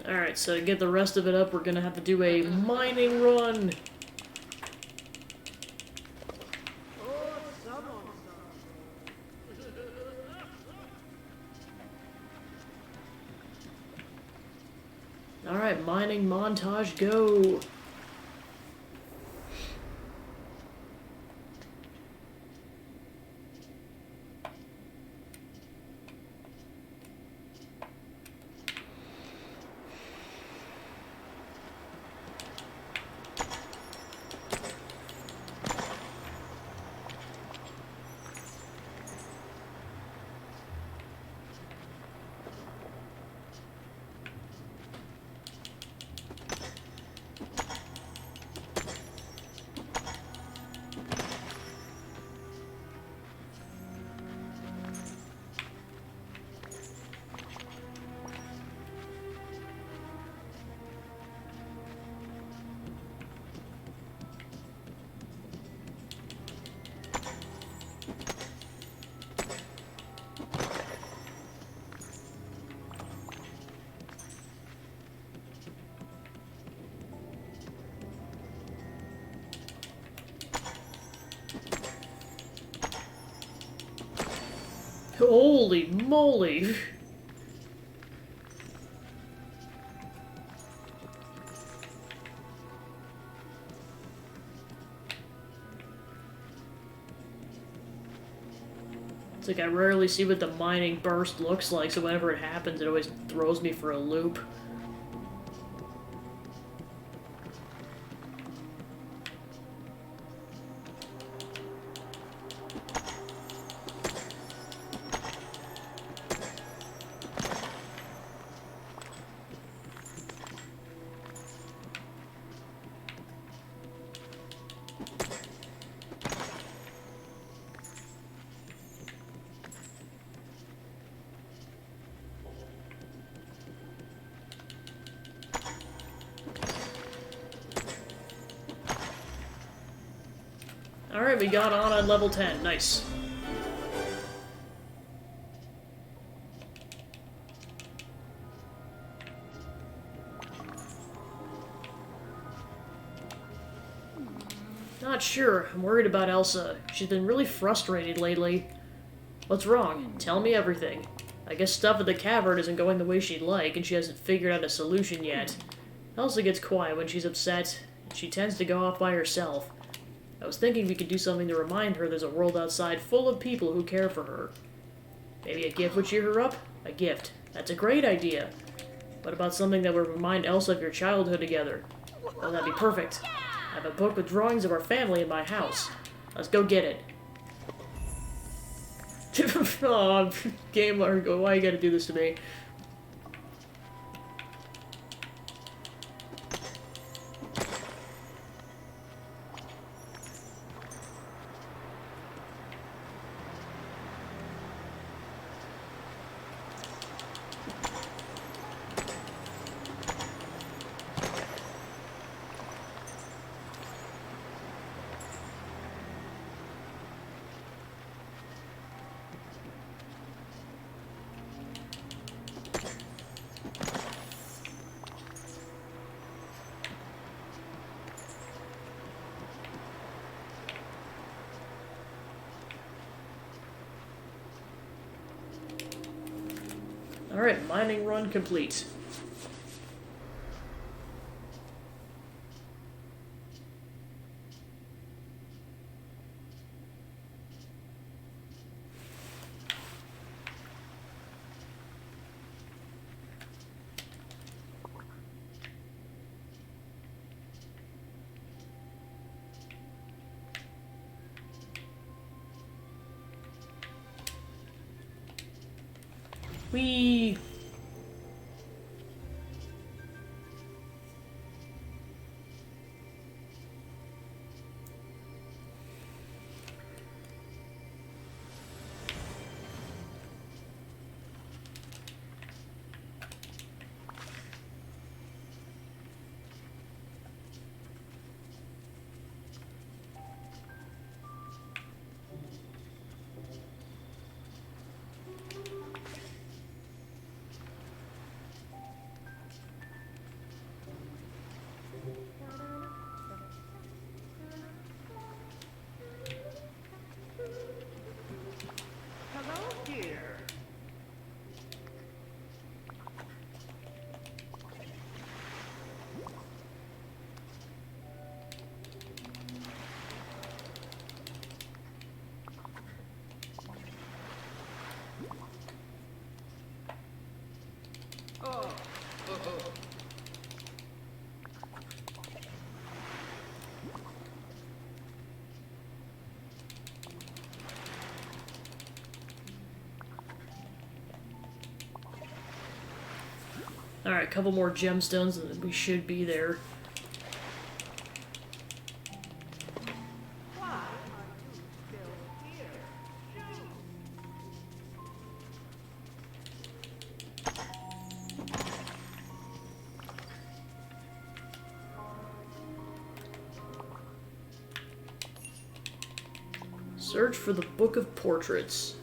Alright, so to get the rest of it up, we're gonna have to do a mining run. Alright, mining montage, go! Holy moly! It's like I rarely see what the mining burst looks like, so whenever it happens, it always throws me for a loop. Alright, we got on level 10. Nice. Not sure. I'm worried about Elsa. She's been really frustrated lately. What's wrong? Tell me everything. I guess stuff at the cavern isn't going the way she'd like, and she hasn't figured out a solution yet. Elsa gets quiet when she's upset, and she tends to go off by herself. I was thinking we could do something to remind her there's a world outside full of people who care for her. Maybe a gift would cheer her up? A gift. That's a great idea. What about something that would remind Elsa of your childhood together? Oh, that'd be perfect. I have a book with drawings of our family in my house. Let's go get it. Aw, game, why you gotta do this to me? Alright, mining run complete. Whee! Hello, dear. Oh. Alright, a couple more gemstones and then we should be there. Why are you still here? Shoo! Search for the Book of Portraits.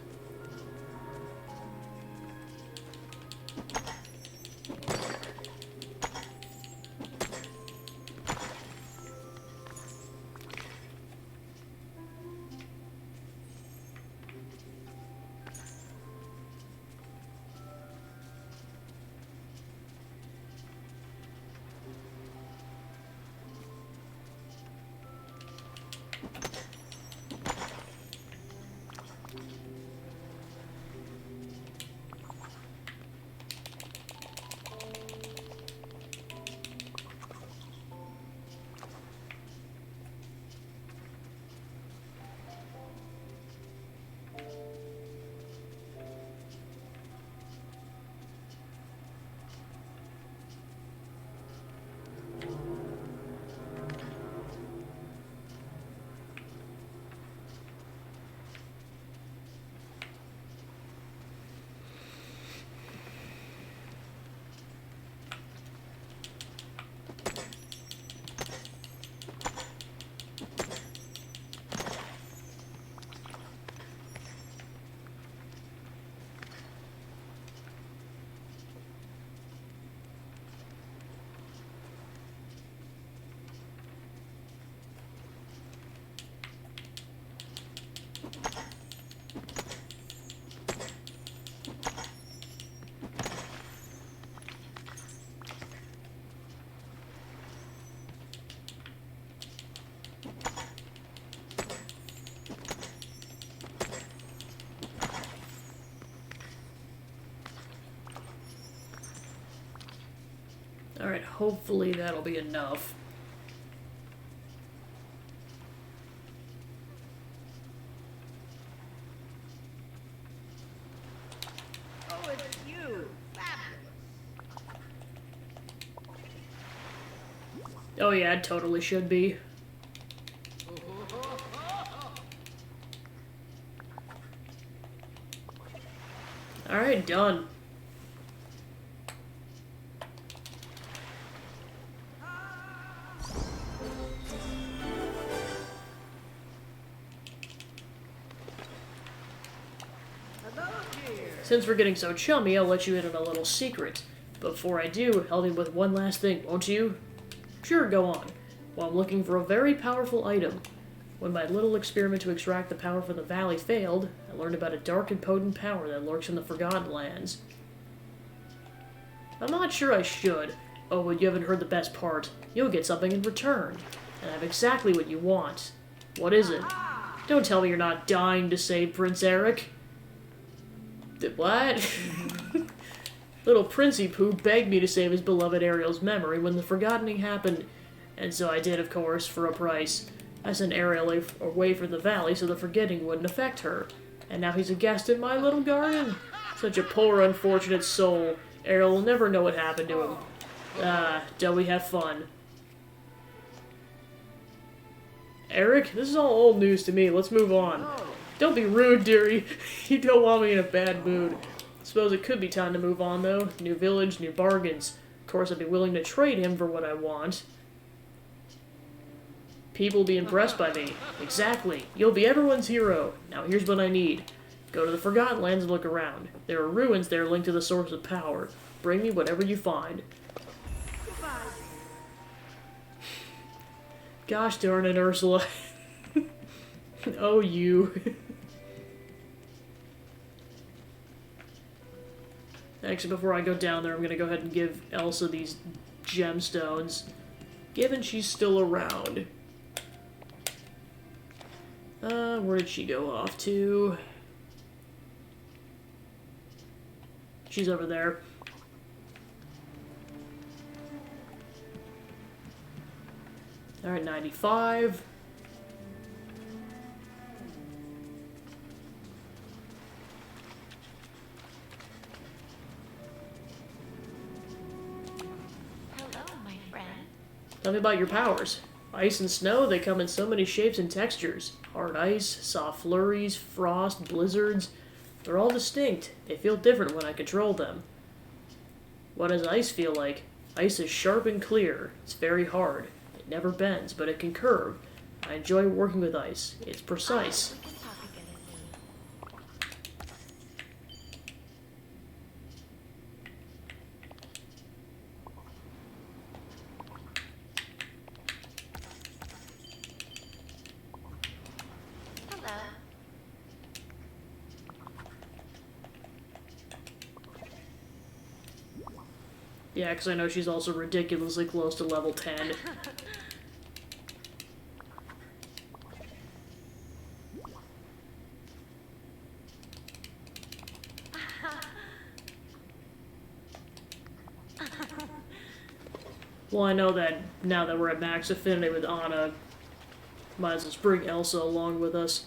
Alright, hopefully that'll be enough. Oh, it's you. Fabulous. Oh yeah, it totally should be. Alright, done. Hello, dear. Since we're getting so chummy, I'll let you in on a little secret. But before I do, help me with one last thing, won't you? Sure, go on. Well, I'm looking for a very powerful item. When my little experiment to extract the power from the valley failed, I learned about a dark and potent power that lurks in the Forgotten Lands. I'm not sure I should. Oh, but you haven't heard the best part. You'll get something in return. And I have exactly what you want. What is it? Don't tell me you're not dying to save Prince Eric. What? Little Princey Pooh begged me to save his beloved Ariel's memory when the forgottening happened, and so I did, of course, for a price. I sent Ariel away from the valley so the forgetting wouldn't affect her, and now he's a guest in my little garden. Such a poor, unfortunate soul. Ariel will never know what happened to him. Ah, don't we have fun. Eric, this is all old news to me. Let's move on. Don't be rude, dearie. You don't want me in a bad mood. Suppose it could be time to move on, though. New village, new bargains. Of course, I'd be willing to trade him for what I want. People will be impressed by me. Exactly. You'll be everyone's hero. Now here's what I need. Go to the Forgotten Lands and look around. There are ruins there linked to the source of power. Bring me whatever you find. Goodbye. Gosh darn it, Ursula. Oh, you. Actually, before I go down there, I'm going to go ahead and give Elsa these gemstones, given she's still around. Where did she go off to? She's over there. Alright, 95. Hello, my friend. Tell me about your powers. Ice and snow, they come in so many shapes and textures. Hard ice, soft flurries, frost, blizzards. They're all distinct. They feel different when I control them. What does ice feel like? Ice is sharp and clear. It's very hard. It never bends, but it can curve. I enjoy working with ice. It's precise. We can talk again soon. Hello. Yeah, because I know she's also ridiculously close to level 10. Well, I know that now that we're at max affinity with Anna, might as well bring Elsa along with us.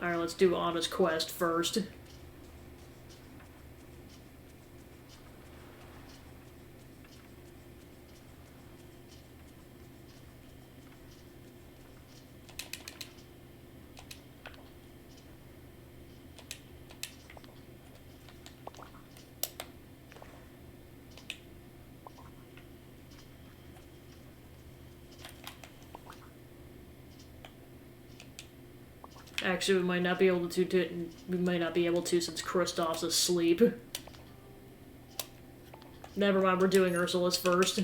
Alright, let's do Anna's quest first. Actually, we might not be able to since Kristoff's asleep. Never mind, we're doing Ursula's first.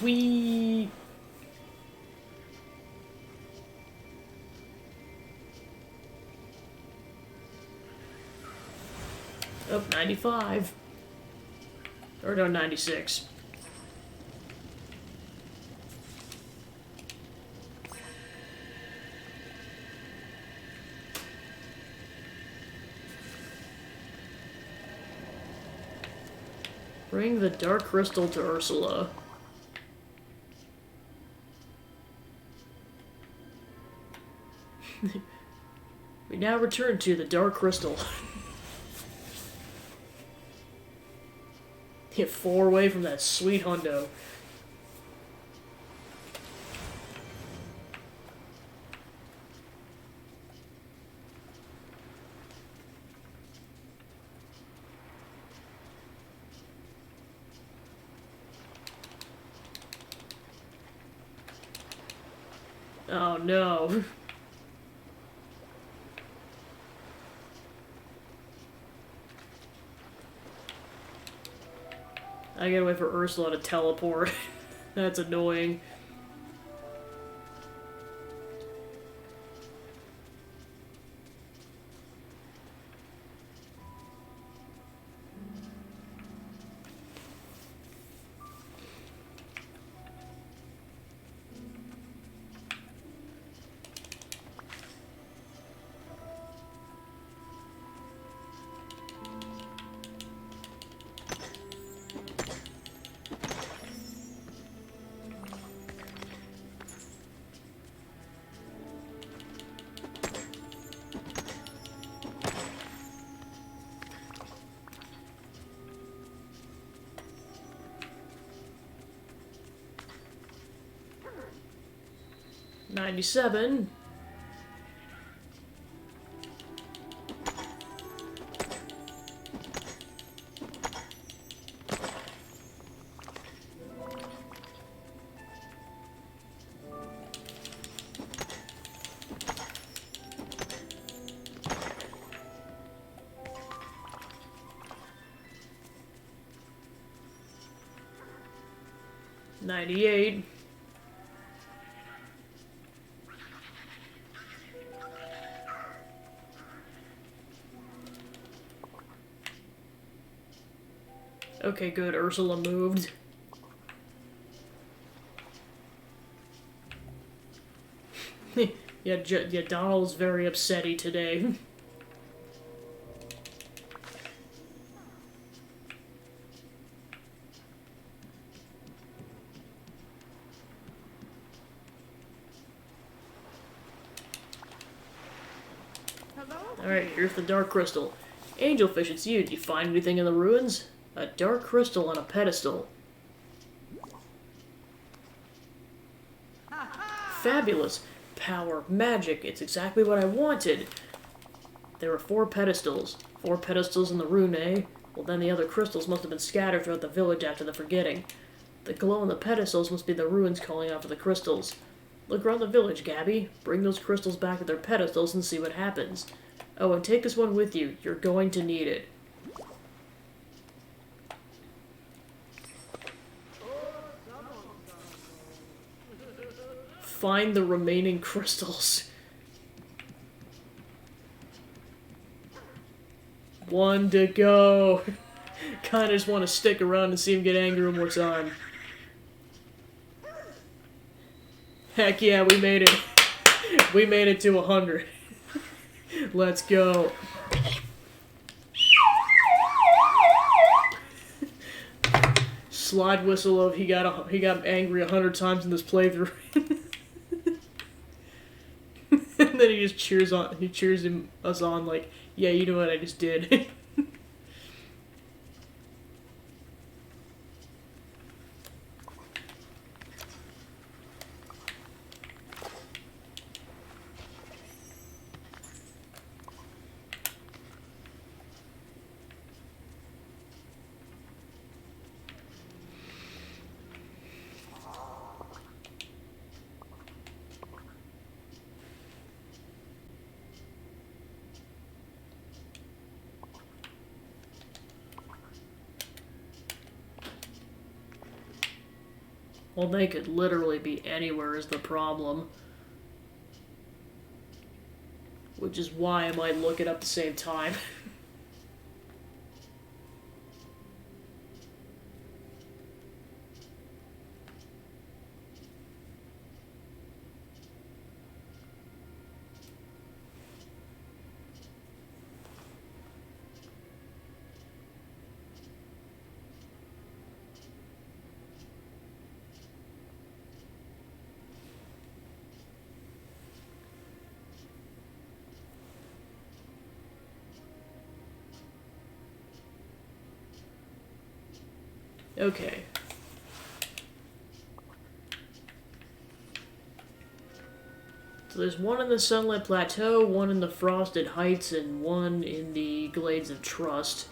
We. Oh, 95. Or no, 96. Bring the Dark Crystal to Ursula. We now return to the Dark Crystal. Hit 4 away from that sweet hundo. Oh no. I gotta wait for Ursula to teleport. That's annoying. $97. $98. Okay, good. Ursula moved. Yeah, Donald's very upsetty today. Hello? Alright, here's the Dark Crystal. Angelfish, it's you. Did you find anything in the ruins? A Dark Crystal on a pedestal. Fabulous. Power, magic. It's exactly what I wanted. There were 4 pedestals. 4 pedestals in the rune, eh? Well, then the other crystals must have been scattered throughout the village after the forgetting. The glow on the pedestals must be the ruins calling out for the crystals. Look around the village, Gabby. Bring those crystals back to their pedestals and see what happens. Oh, and take this one with you. You're going to need it. Find the remaining crystals. 1 to go. Kinda just want to stick around and see him get angry one more time. Heck yeah, we made it. We made it to 100. Let's go. Slide whistle of he got angry 100 times in this playthrough. And then he just cheers us on like, yeah, you know what I just did. Well, they could literally be anywhere is the problem. Which is why I might look it up at the same time. Okay. So there's one in the Sunlit Plateau, one in the Frosted Heights, and one in the Glades of Trust.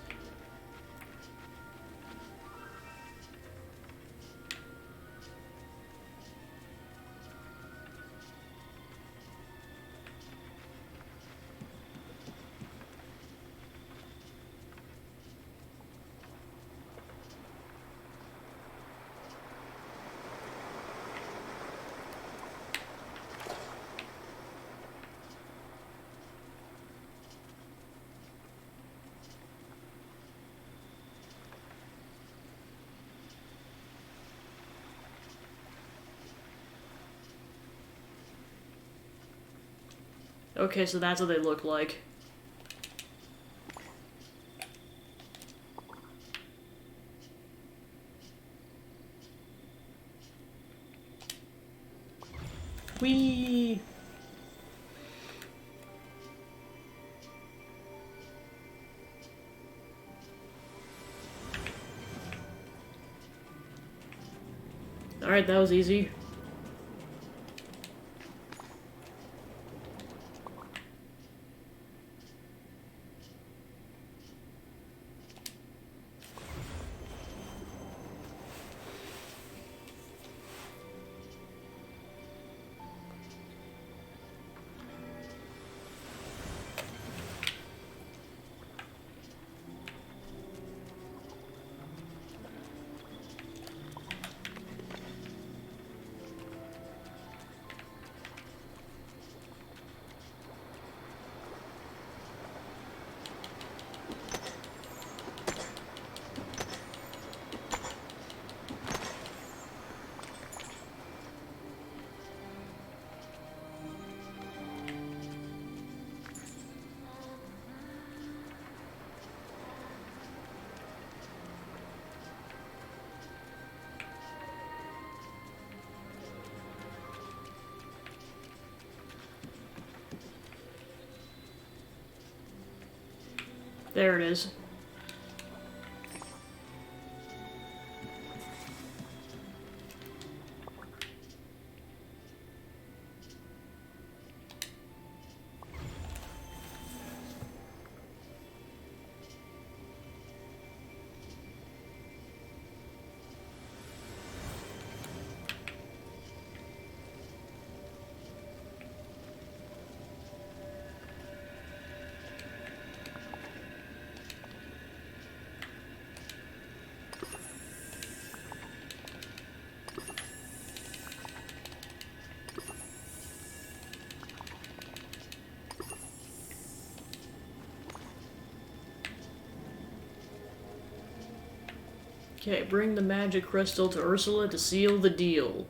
Okay, so that's what they look like. Whee! Alright, that was easy. There it is. Okay, bring the magic crystal to Ursula to seal the deal.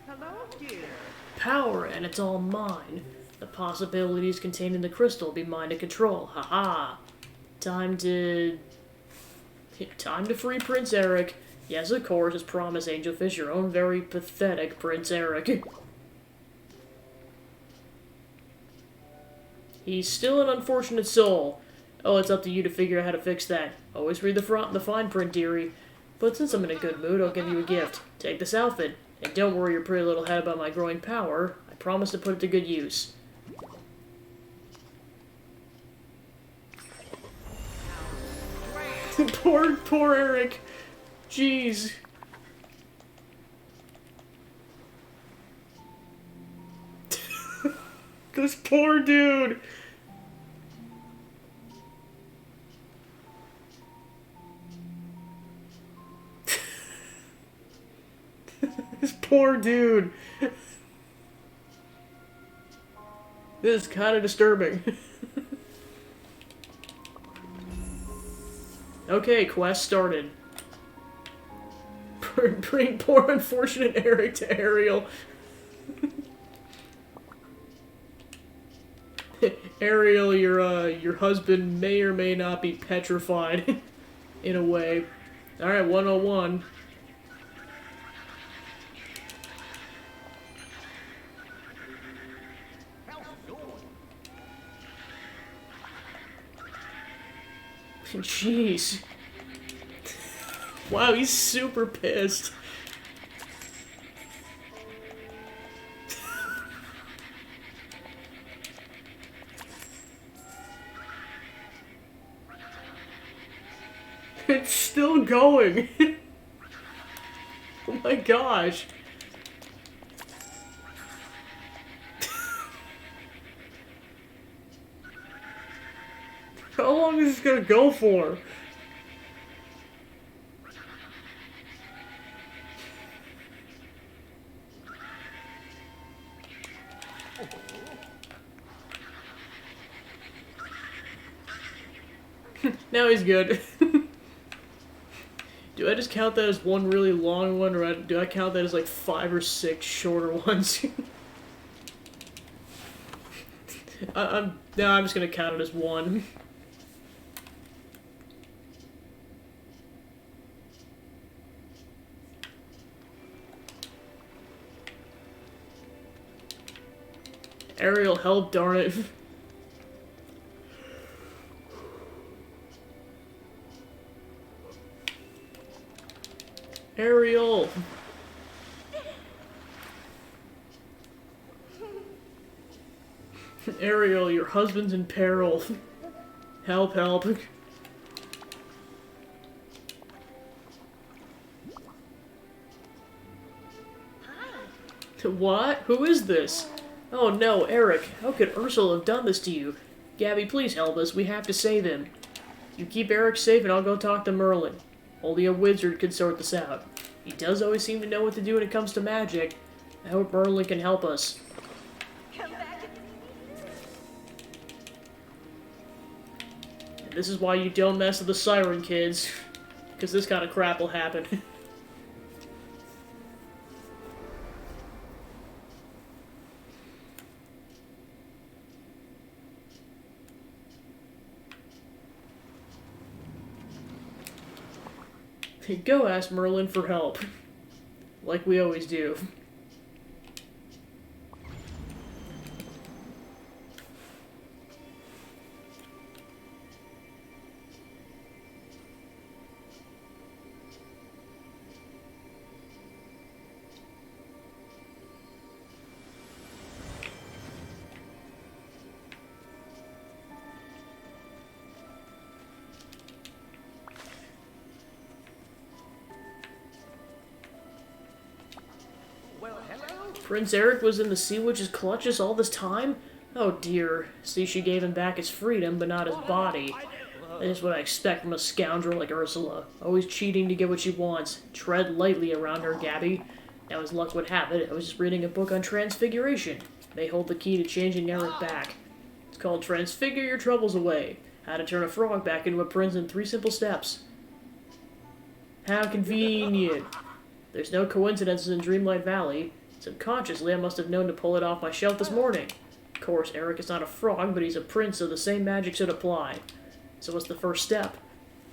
Hello, dear. Power, and it's all mine. The possibilities contained in the crystal be mine to control. Haha. Time to Time to free Prince Eric. Yes, of course, as promised, Angelfish, your own very pathetic Prince Eric. He's still an unfortunate soul. Oh, it's up to you to figure out how to fix that. Always read the fine print, dearie. But since I'm in a good mood, I'll give you a gift. Take this outfit. And don't worry your pretty little head about my growing power. I promise to put it to good use. poor Eric. Jeez. This poor dude. This poor dude. This is kind of disturbing. Okay, quest started. Bring poor unfortunate Eric to Ariel. Ariel, your husband may or may not be petrified, in a way. Alright, 101. Jeez. Wow, he's super pissed. It's still going. Oh my gosh. How long is this gonna go for? Now he's good. Do I just count that as one really long one, or do I count that as like 5 or 6 shorter ones? I'm just gonna count it as one. Ariel, help, darn it. Ariel! Ariel, your husband's in peril. Help, help. What? Who is this? Oh no, Eric, how could Ursula have done this to you? Gabby, please help us. We have to save him. You keep Eric safe and I'll go talk to Merlin. Only a wizard can sort this out. He does always seem to know what to do when it comes to magic. I hope Merlin can help us. And this is why you don't mess with the siren, kids. Because this kind of crap will happen. Go ask Merlin for help. Like we always do. Prince Eric was in the Sea Witch's clutches all this time? Oh dear. See, she gave him back his freedom, but not his body. That is what I expect from a scoundrel like Ursula. Always cheating to get what she wants. Tread lightly around her, Gabby. Now as luck would have it, I was just reading a book on transfiguration. They hold the key to changing Eric back. It's called Transfigure Your Troubles Away. How to turn a frog back into a prince in 3 simple steps. How convenient. There's no coincidences in Dreamlight Valley. Subconsciously, I must have known to pull it off my shelf this morning. Of course, Eric is not a frog, but he's a prince, so the same magic should apply. So what's the first step?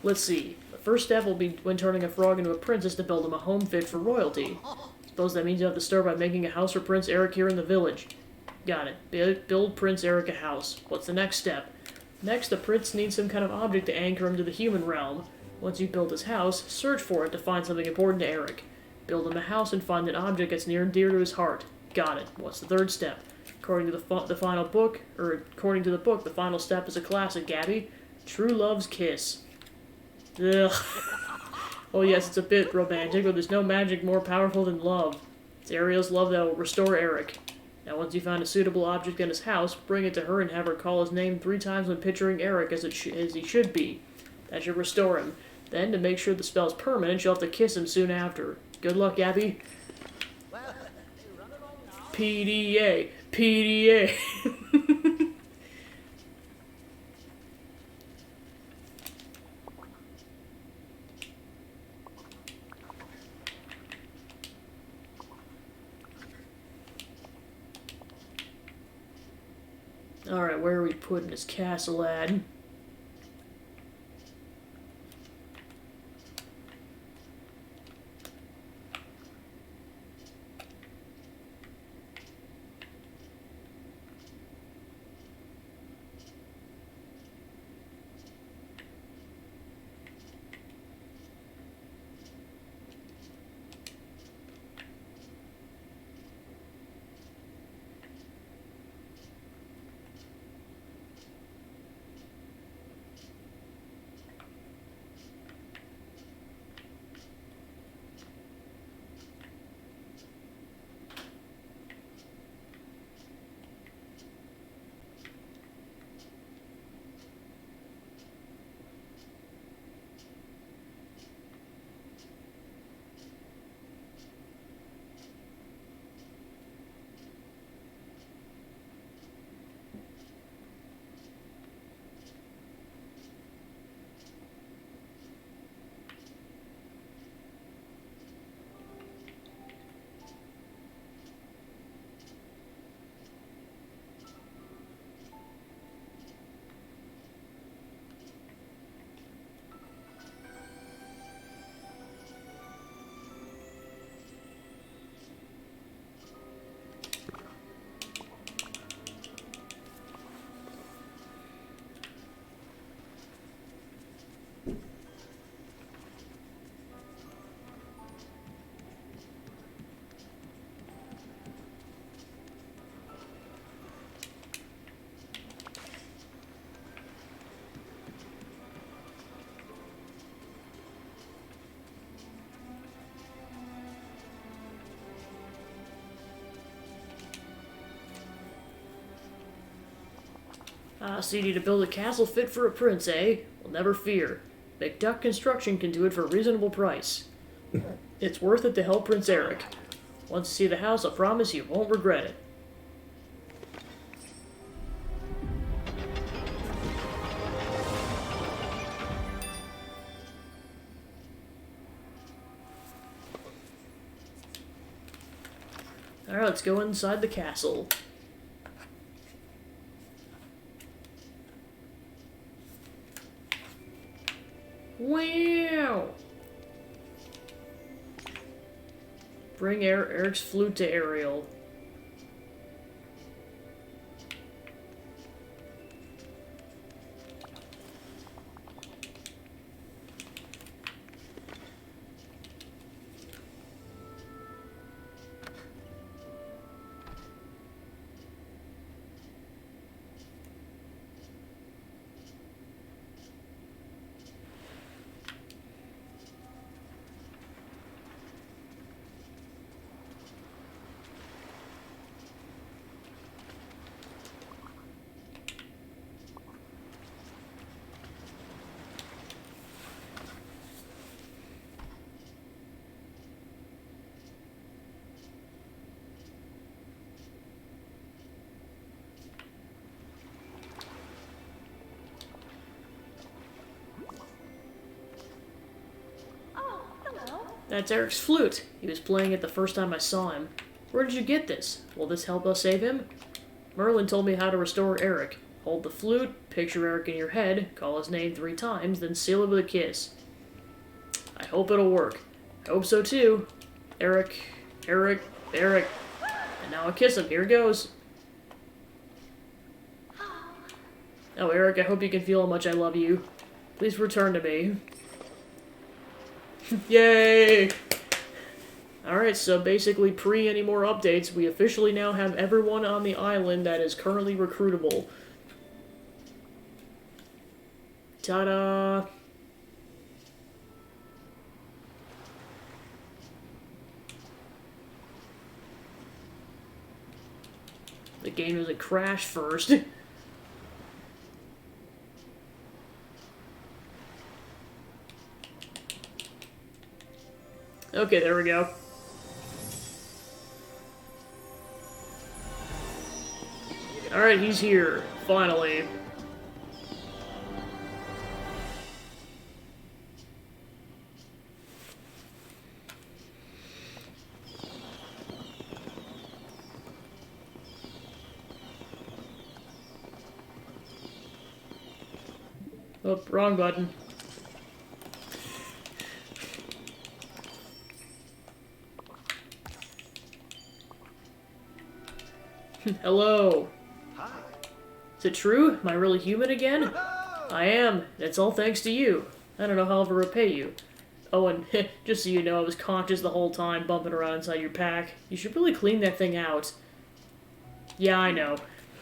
Let's see. The first step will be when turning a frog into a princess to build him a home fit for royalty. Suppose that means you have to start by making a house for Prince Eric here in the village. Got it. Build Prince Eric a house. What's the next step? Next, the prince needs some kind of object to anchor him to the human realm. Once you've built his house, search for it to find something important to Eric. Build him a house and find an object that's near and dear to his heart. Got it. What's the third step? According to the final book, the final step is a classic, Gabby. True love's kiss. Ugh. Oh yes, it's a bit romantic, but there's no magic more powerful than love. It's Ariel's love that will restore Eric. Now once you find a suitable object in his house, bring it to her and have her call his name 3 times when picturing Eric as he should be. That should restore him. Then, to make sure the spell's permanent, you'll have to kiss him soon after. Good luck, Abby. PDA. PDA. Alright, where are we putting this castle at? So you need to build a castle fit for a prince, eh? Well, never fear. McDuck Construction can do it for a reasonable price. It's worth it to help Prince Eric. Once you see the house, I promise you won't regret it. Alright, let's go inside the castle. Wow! Bring Eric's flute to Ariel. That's Eric's flute. He was playing it the first time I saw him. Where did you get this? Will this help us save him? Merlin told me how to restore Eric. Hold the flute, picture Eric in your head, call his name 3 times, then seal it with a kiss. hope it'll work. Hope so too. Eric, Eric, Eric. And now I'll kiss him. Here goes. Oh, Eric, I hope you can feel how much I love you. Please return to me. Yay! Alright, so basically pre any more updates, we officially now have everyone on the island that is currently recruitable. Ta-da! The game doesn't crash first. Okay, there we go. Alright, he's here. Finally. Oh, wrong button. Hello. Hi. Is it true? Am I really human again? I am. And it's all thanks to you. I don't know how I'll ever repay you. Oh, and just so you know, I was conscious the whole time, bumping around inside your pack. You should really clean that thing out. Yeah, I know.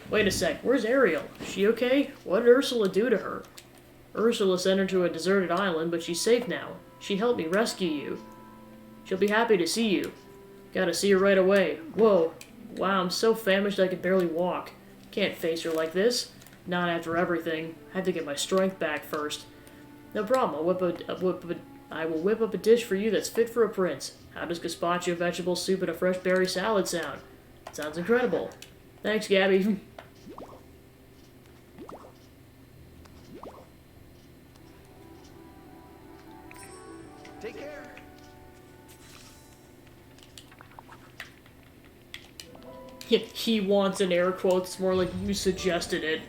Wait a sec, where's Ariel? Is she okay? What did Ursula do to her? Ursula sent her to a deserted island, but she's safe now. She helped me rescue you. She'll be happy to see you. Gotta see her right away. Whoa. Wow, I'm so famished I can barely walk. Can't face her like this. Not after everything. I have to get my strength back first. No problem. I will whip up a dish for you that's fit for a prince. How does gazpacho vegetable soup and a fresh berry salad sound? Sounds incredible. Thanks, Gabby. Take care. He wants an air quotes. It's more like you suggested it.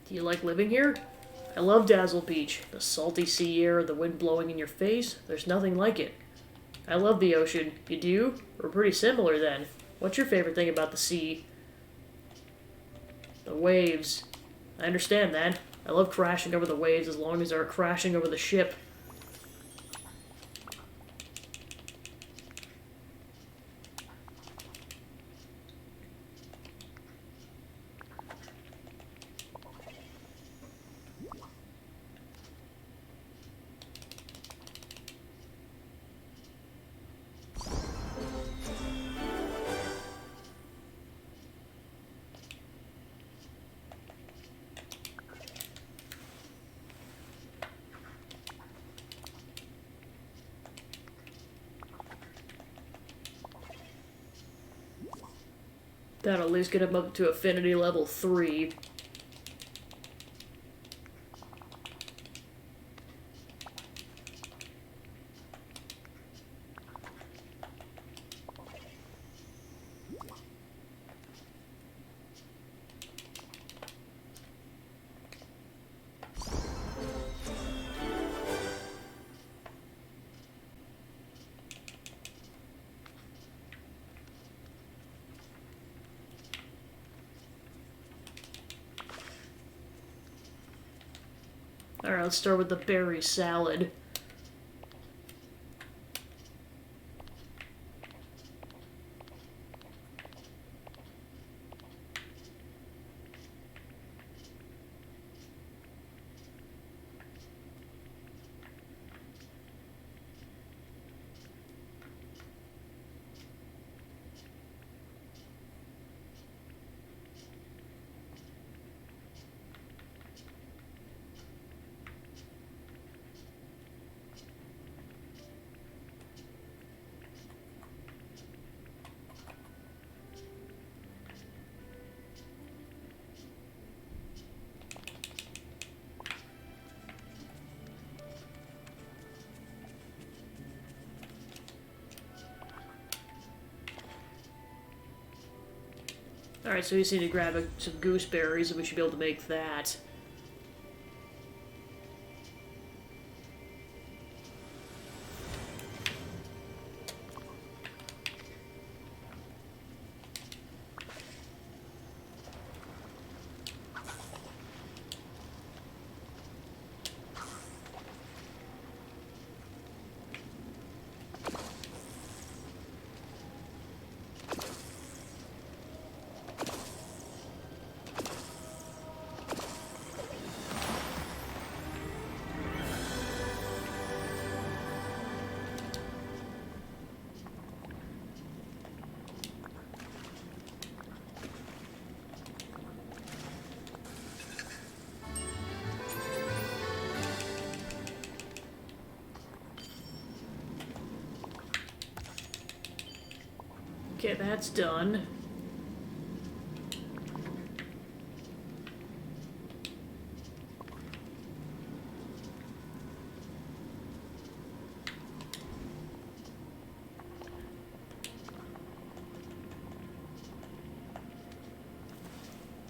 Do you like living here? I love Dazzle Beach. The salty sea air, the wind blowing in your face. There's nothing like it. I love the ocean. You do? We're pretty similar then. What's your favorite thing about the sea? The waves. I understand that. I love crashing over the waves as long as they're crashing over the ship. That'll at least get him up to affinity level 3. Alright, let's start with the berry salad. Alright, so we just need to grab some gooseberries and we should be able to make that. Okay, that's done.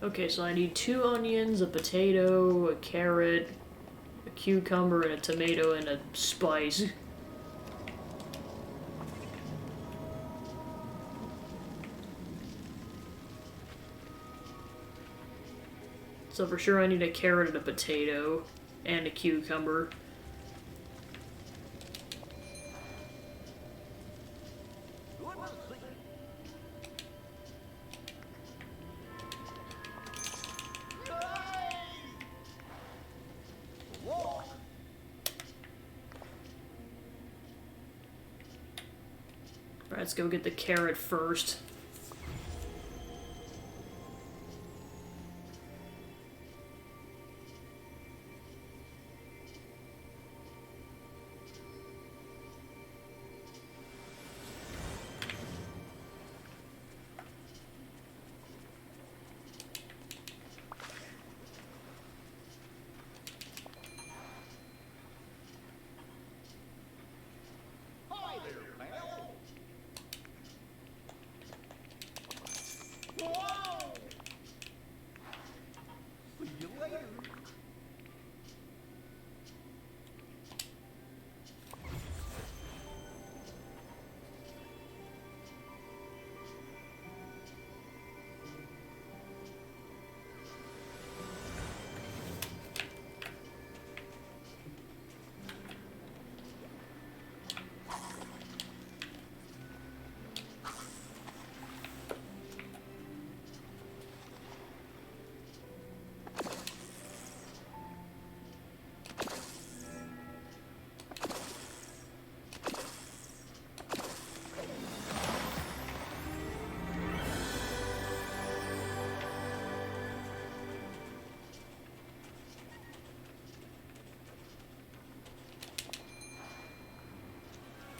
Okay, so I need 2 onions, a potato, a carrot, a cucumber, and a tomato, and a spice. So for sure I need a carrot and a potato, and a cucumber. Alright, let's go get the carrot first. Hi there, pal. Whoa! See you later.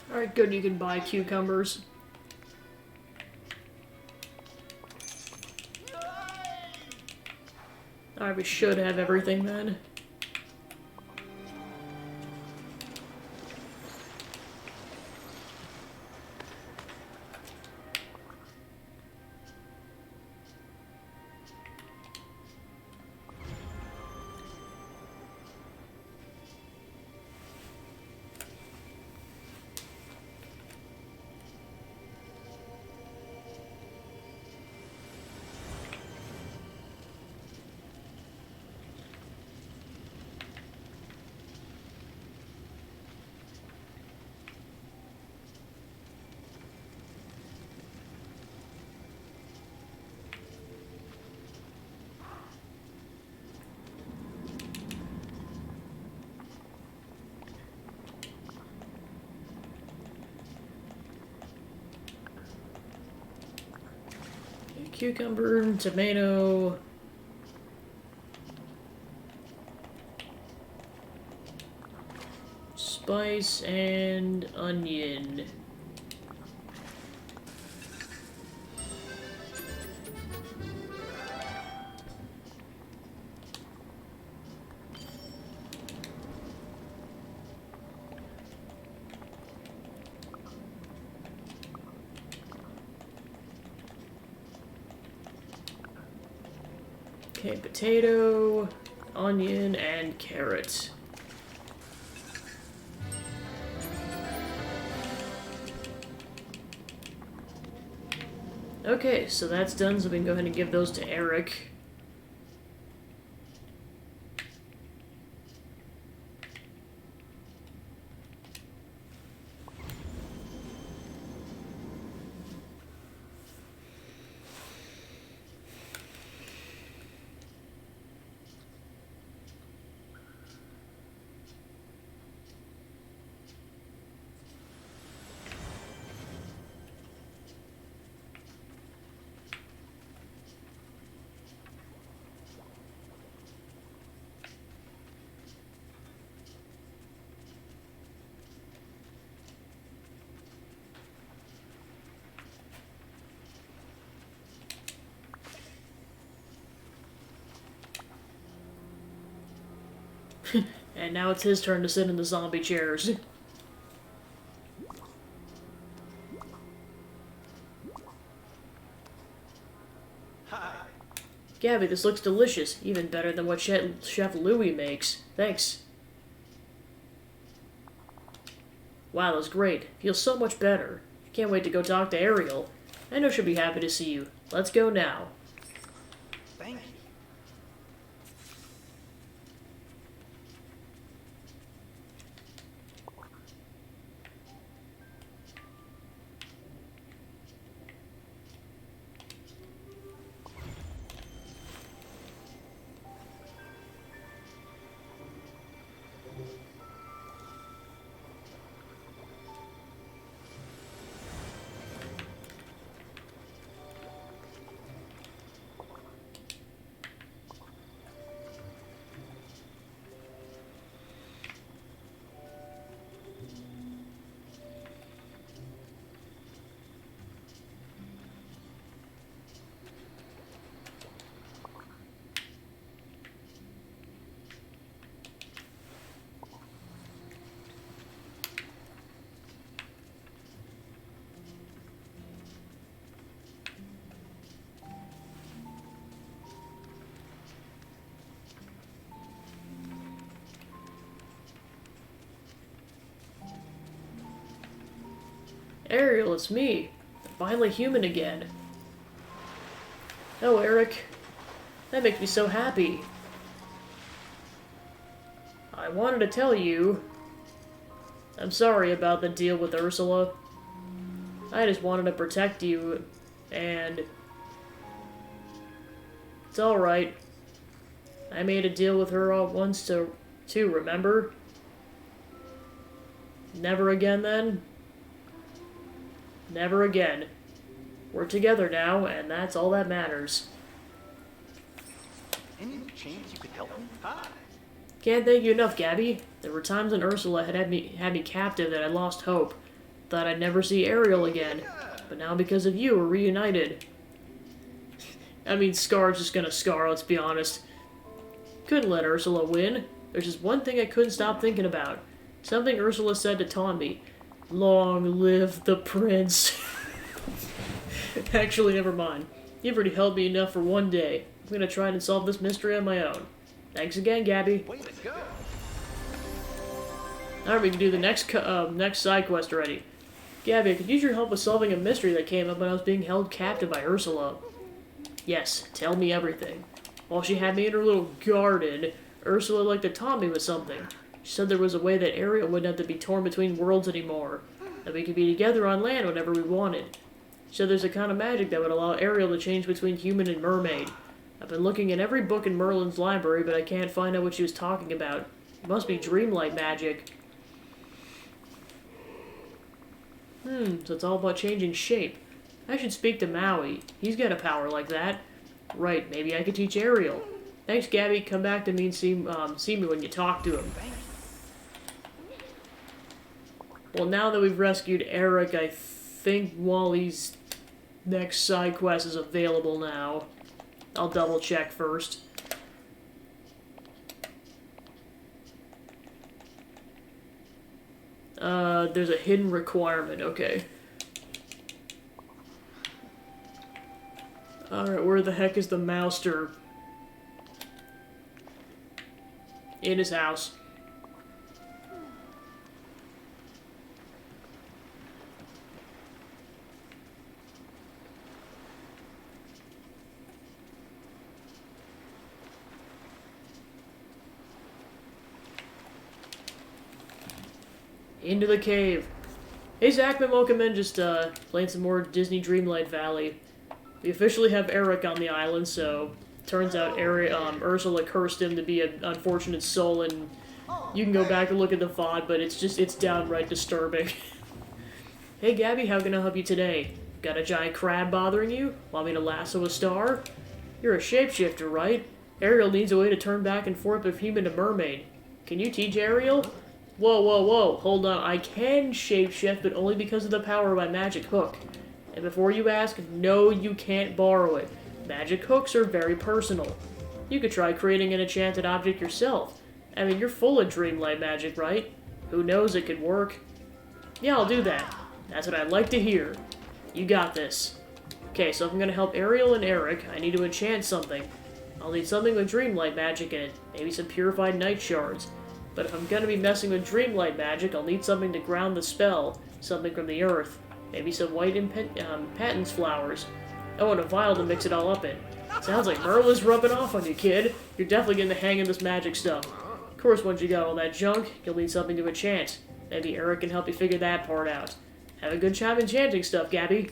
Alright, good, you can buy cucumbers. Alright, we should have everything then. Cucumber, tomato. Spice and onion. Okay, potato, onion, and carrot. Okay, so that's done, so we can go ahead and give those to Eric. And now it's his turn to sit in the zombie chairs. Hi. Gabby, this looks delicious. Even better than what Chef Louie makes. Thanks. Wow, that was great. Feels so much better. Can't wait to go talk to Ariel. I know she'll be happy to see you. Let's go now. Thank you. Ariel, it's me. I'm finally human again. Oh, Eric. That makes me so happy. I wanted to tell you... I'm sorry about the deal with Ursula. I just wanted to protect you, and... It's alright. I made a deal with her once too, remember? Never again, then? Never again. We're together now, and that's all that matters. Any chance you could help me? Hi. Can't thank you enough, Gabby. There were times when Ursula had me captive that I lost hope. Thought I'd never see Ariel again. But now because of you, we're reunited. I mean, Scar's just gonna scar, let's be honest. Couldn't let Ursula win. There's just one thing I couldn't stop thinking about. Something Ursula said to taunt me. Long live the prince. Actually, never mind. You've already helped me enough for one day. I'm gonna try and solve this mystery on my own. Thanks again, Gabby. Way to go. Alright, we can do the next side quest already. Gabby, I could use your help with solving a mystery that came up when I was being held captive by Ursula. Yes, tell me everything. While she had me in her little garden, Ursula liked to taunt me with something. She said there was a way that Ariel wouldn't have to be torn between worlds anymore. That we could be together on land whenever we wanted. She said there's a kind of magic that would allow Ariel to change between human and mermaid. I've been looking in every book in Merlin's library, but I can't find out what she was talking about. It must be Dreamlight magic. So it's all about changing shape. I should speak to Maui. He's got a power like that. Right, maybe I could teach Ariel. Thanks, Gabby. Come back to me and see me when you talk to him. Well, now that we've rescued Eric, I think Wally's next side quest is available now. I'll double check first. There's a hidden requirement, okay. Alright, where the heck is the Mouster? In his house. Into the cave. Hey Zachman, welcome in. Just playing some more Disney Dreamlight Valley. We officially have Eric on the island, so turns out Ursula cursed him to be an unfortunate soul, and you can go back and look at the VOD, but it's downright disturbing. Hey Gabby, how can I help you today? Got a giant crab bothering you? Want me to lasso a star? You're a shapeshifter, right? Ariel needs a way to turn back and forth from human to mermaid. Can you teach Ariel? Whoa, whoa, whoa, hold on. I can shapeshift, but only because of the power of my magic hook. And before you ask, no, you can't borrow it. Magic hooks are very personal. You could try creating an enchanted object yourself. I mean, you're full of dreamlight magic, right? Who knows, it could work. Yeah, I'll do that. That's what I'd like to hear. You got this. Okay, so if I'm gonna help Ariel and Eric, I need to enchant something. I'll need something with dreamlight magic in it. Maybe some purified night shards. But if I'm gonna be messing with dreamlight magic, I'll need something to ground the spell. Something from the earth. Maybe some white patens flowers. Oh, and a vial to mix it all up in. Sounds like Merla's rubbing off on you, kid. You're definitely getting the hang of this magic stuff. Of course, once you got all that junk, you'll need something to enchant. Maybe Eric can help you figure that part out. Have a good time enchanting stuff, Gabby.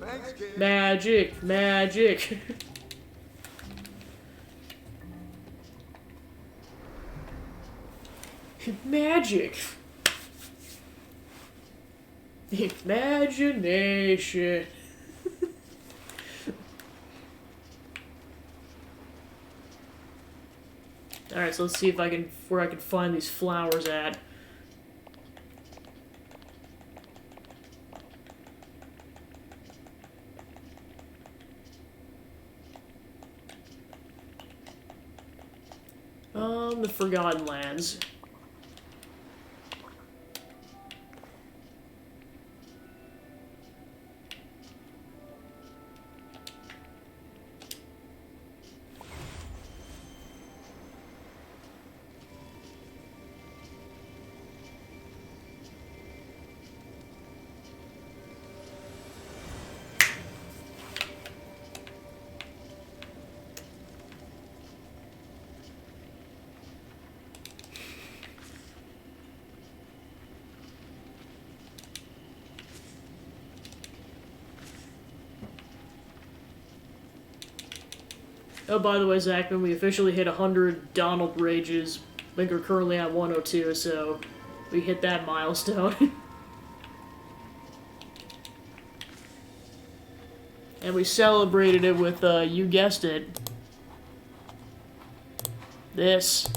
Thanks, kid. Magic, magic. Magic. Imagination. Alright, so let's see if where I can find these flowers at. The Forgotten Lands. Oh, by the way, Zachman, we officially hit 100 Donald Rages. I think we're currently at 102, so we hit that milestone. And we celebrated it with, you guessed it, this.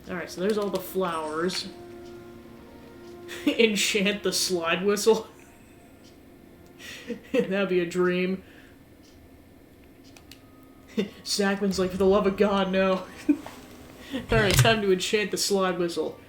Alright, so there's all the flowers. Enchant the slide whistle. That'd be a dream. Zachman's like, for the love of God, no. Alright, time to enchant the slide whistle.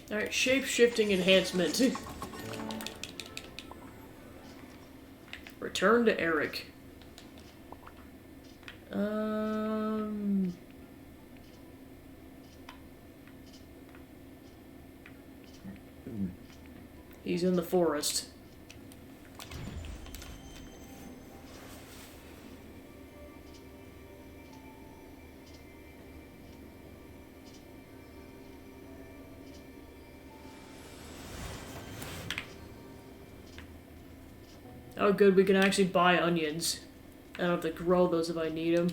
Alright, shape-shifting enhancement. Return to Eric. He's in the forest. Oh good, we can actually buy onions. I don't have to grow those if I need them.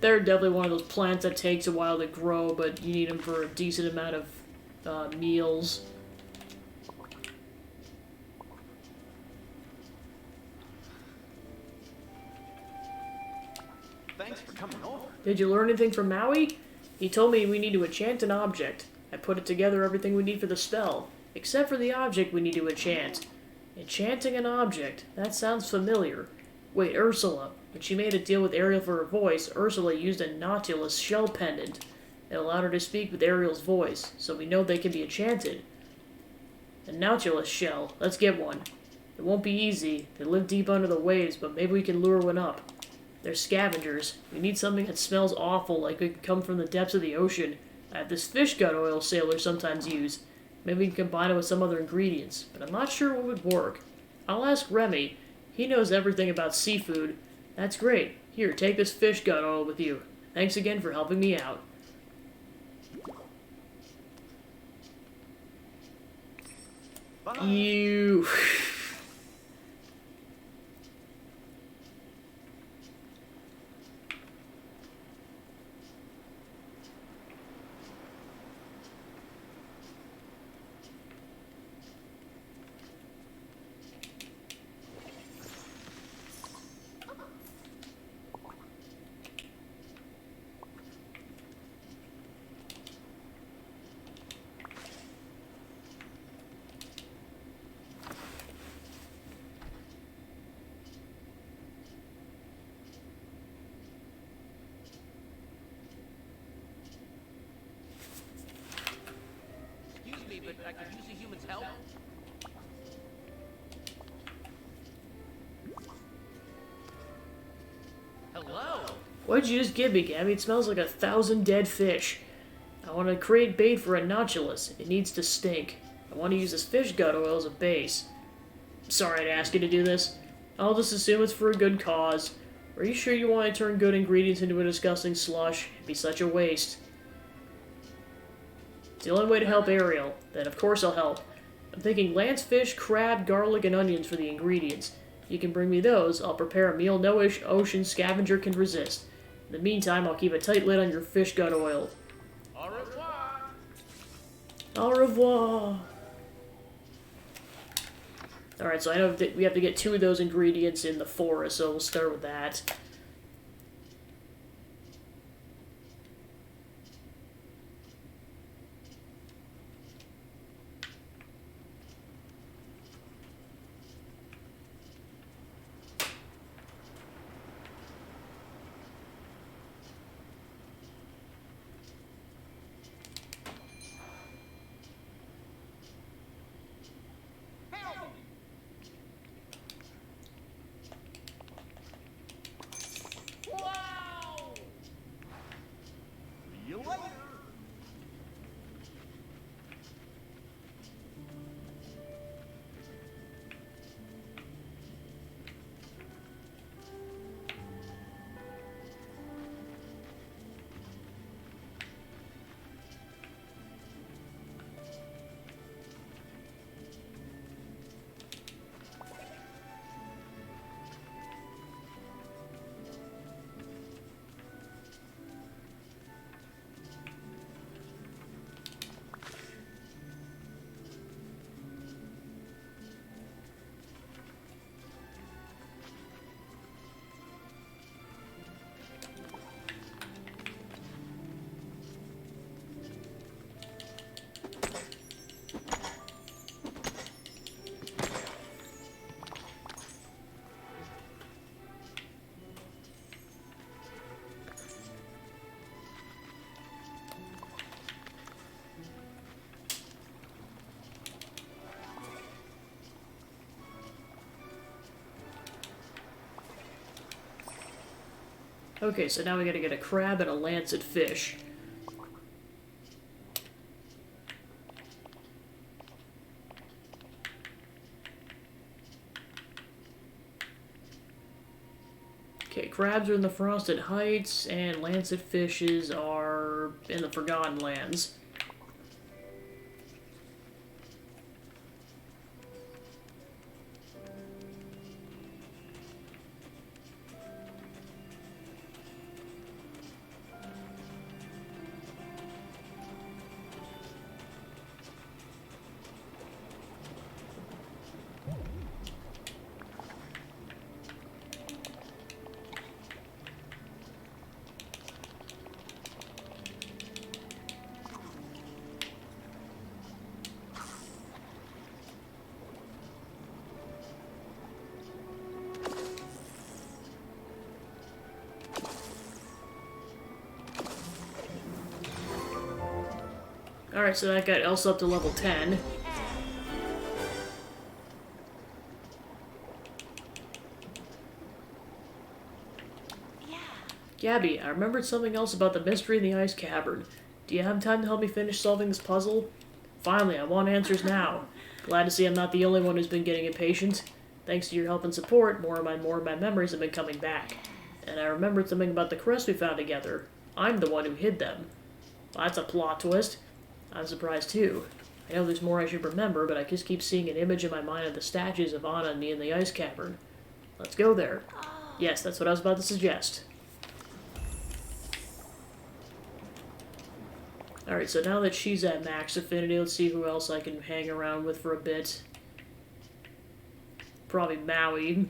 They're definitely one of those plants that takes a while to grow, but you need them for a decent amount of meals. Thanks for coming over. Did you learn anything from Maui? He told me we need to enchant an object. I put it together everything we need for the spell, except for the object we need to enchant. Enchanting an object. That sounds familiar. Wait, Ursula. When she made a deal with Ariel for her voice, Ursula used a Nautilus shell pendant. It allowed her to speak with Ariel's voice, so we know they can be enchanted. A Nautilus shell. Let's get one. It won't be easy. They live deep under the waves, but maybe we can lure one up. They're scavengers. We need something that smells awful, like it could come from the depths of the ocean. I have this fish gut oil sailors sometimes use. Maybe we can combine it with some other ingredients, but I'm not sure what would work. I'll ask Remy. He knows everything about seafood. That's great. Here, take this fish gut oil with you. Thanks again for helping me out. Bye. You... Excuse me, but I could use a human's help. Hello? What did you just give me, Gabby? It smells like 1,000 dead fish. I want to create bait for a Nautilus. It needs to stink. I want to use this fish gut oil as a base. Sorry I'd ask you to do this. I'll just assume it's for a good cause. Are you sure you want to turn good ingredients into a disgusting slush? It'd be such a waste. It's the only way to help Ariel. Then of course I'll help. I'm thinking lance fish, crab, garlic, and onions for the ingredients. If you can bring me those, I'll prepare a meal no ocean scavenger can resist. In the meantime, I'll keep a tight lid on your fish gut oil. Au revoir. Au revoir. Alright, so I know that we have to get 2 of those ingredients in the forest, so we'll start with that. Wow! See you later. Okay, so now we gotta get a crab and a lancet fish. Okay, crabs are in the Frosted Heights, and lancet fishes are in the Forgotten Lands. Alright, so that got Elsa up to level 10. Yeah. Gabby, I remembered something else about the mystery in the ice cavern. Do you have time to help me finish solving this puzzle? Finally, I want answers now. Glad to see I'm not the only one who's been getting impatient. Thanks to your help and support, more of my memories have been coming back. And I remembered something about the crests we found together. I'm the one who hid them. Well, that's a plot twist. I'm surprised too. I know there's more I should remember, but I just keep seeing an image in my mind of the statues of Anna and me in the ice cavern. Let's go there. Yes, that's what I was about to suggest. Alright, so now that she's at max affinity, let's see who else I can hang around with for a bit. Probably Maui.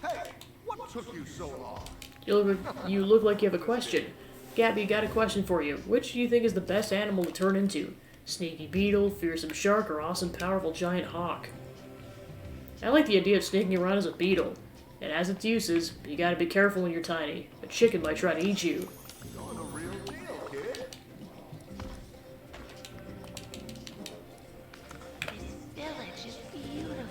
Hey, what took you so long? You look like you have a question. Gabby, got a question for you. Which do you think is the best animal to turn into? Sneaky beetle, fearsome shark, or awesome powerful giant hawk? I like the idea of sneaking around as a beetle. It has its uses, but you gotta be careful when you're tiny. A chicken might try to eat you. You're the real deal, kid. This village is beautiful.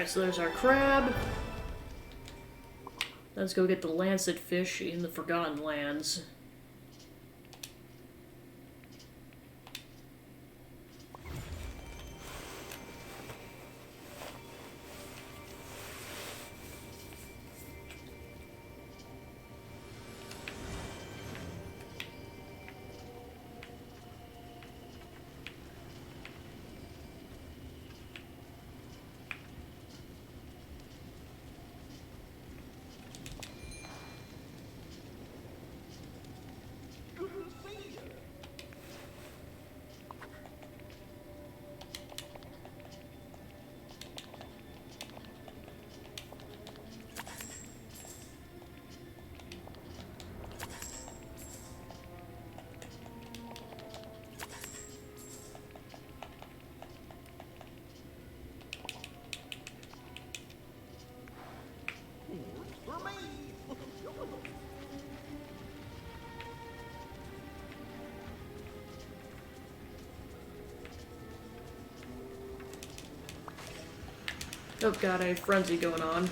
Alright, so there's our crab. Let's go get the lancet fish in the Forgotten Lands. For me. Oh god, I have frenzy going on.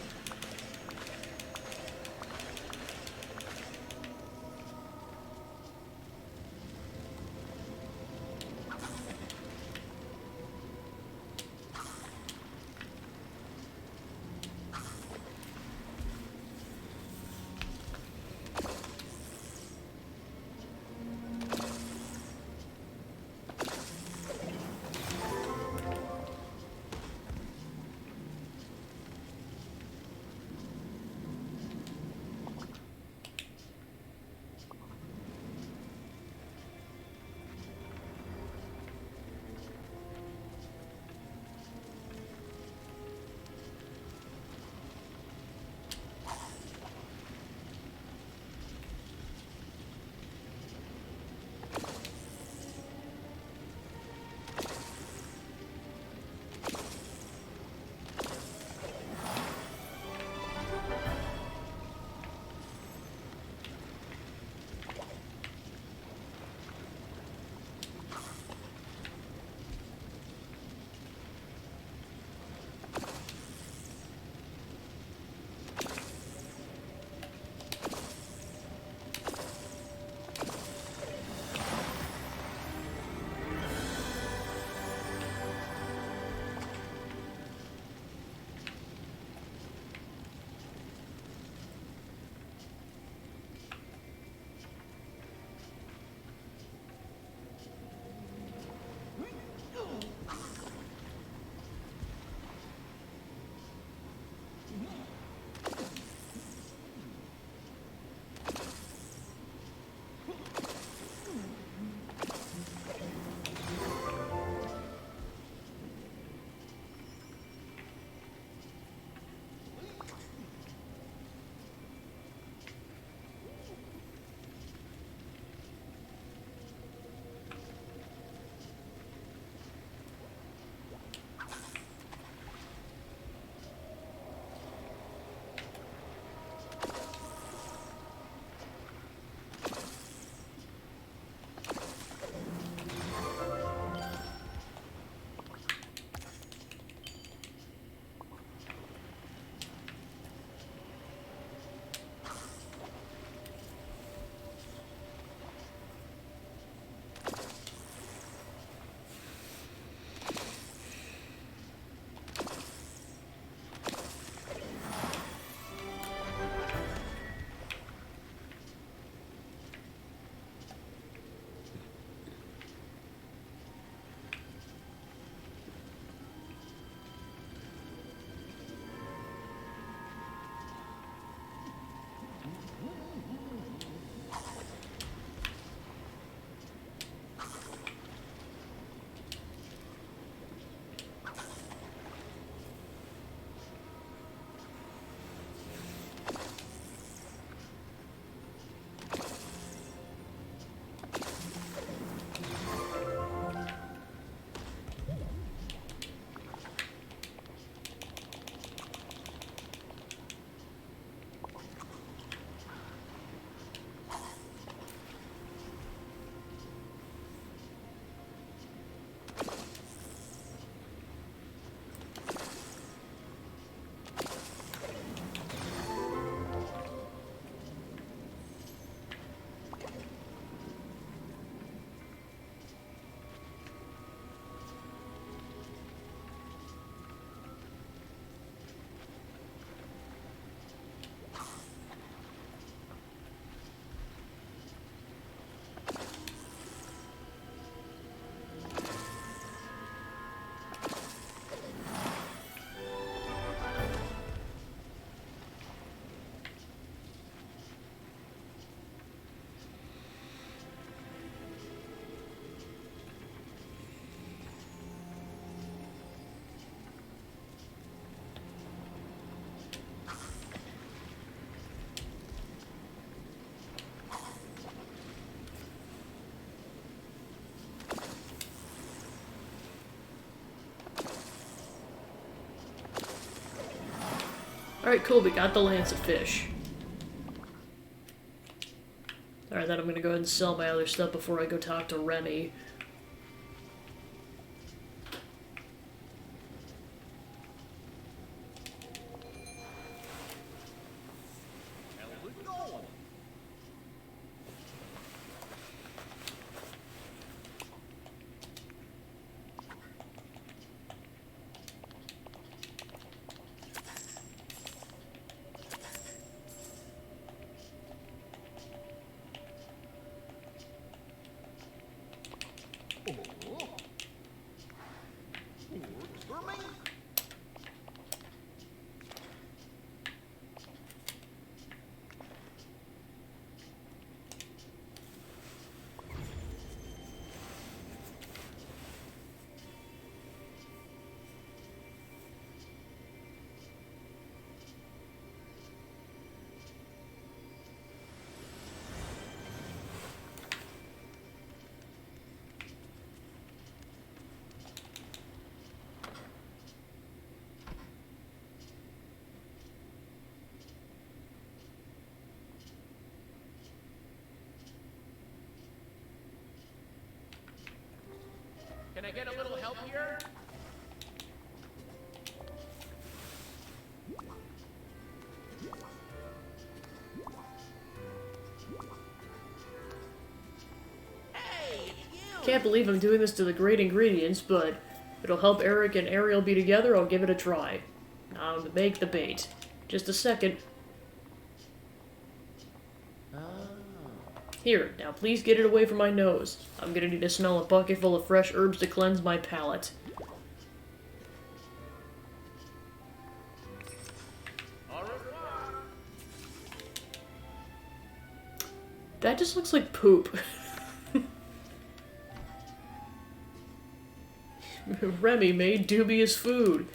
Alright, cool, we got the lancet fish. Alright, then I'm gonna go ahead and sell my other stuff before I go talk to Remy. How's it going? Works for me. Can I get a little help here? Hey, you! Can't believe I'm doing this to the great ingredients, but it'll help Eric and Ariel be together, I'll give it a try. Now to make the bait. Just a second. Here, now please get it away from my nose. I'm gonna need to smell a bucket full of fresh herbs to cleanse my palate. Au revoir. That just looks like poop. Remy made dubious food.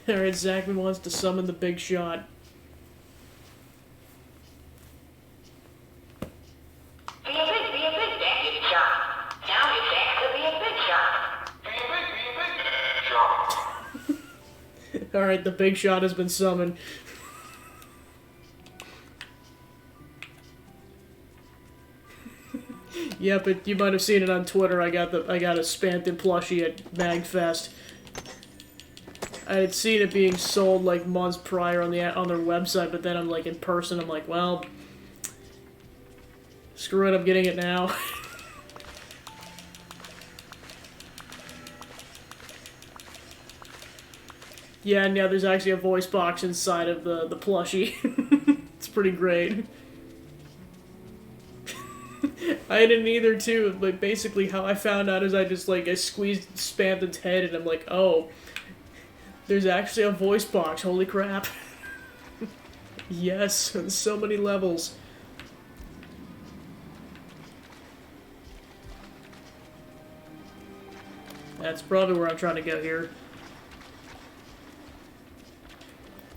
Alright, Zachary wants to summon the big shot. Be a big big shot. Now it's Zach to be a big shot. Be a big shot. Alright, the big shot has been summoned. Yeah, but you might have seen it on Twitter. I got a Spamton plushie at MagFest. I had seen it being sold like months prior on their website, but then I'm like in person. I'm like, well, screw it. I'm getting it now. Yeah, and yeah, there's actually a voice box inside of the plushie. It's pretty great. I didn't either too, but basically how I found out is I squeezed Spamton's head and I'm like, oh, there's actually a voice box, holy crap. Yes, on so many levels. That's probably where I'm trying to go here.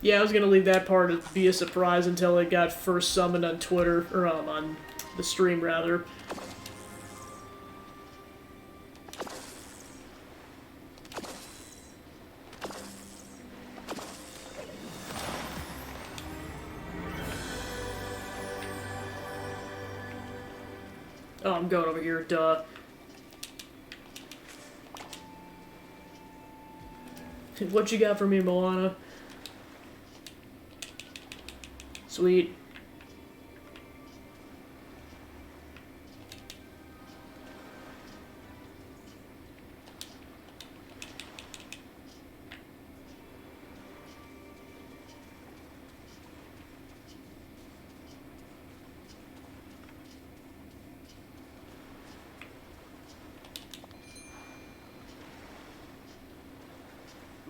Yeah, I was gonna leave that part to be a surprise until it got first summoned on Twitter, or on the stream rather. Oh, I'm going over here, duh. What you got for me, Moana? Sweet.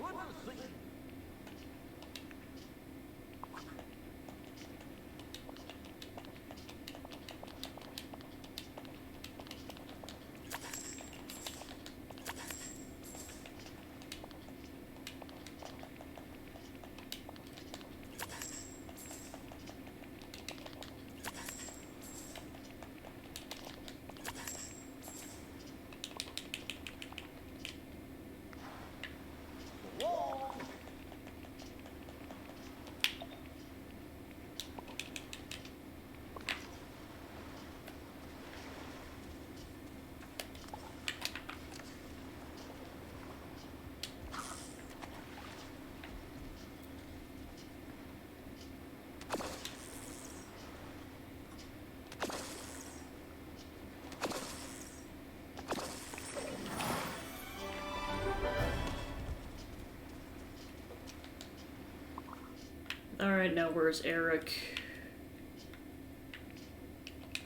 Good to see you. Alright, now where's Eric?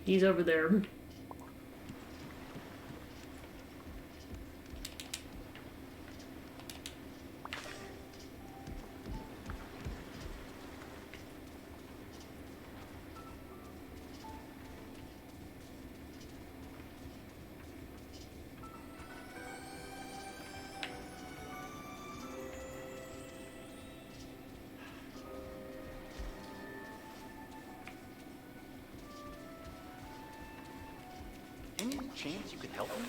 He's over there. Any chance you could help me?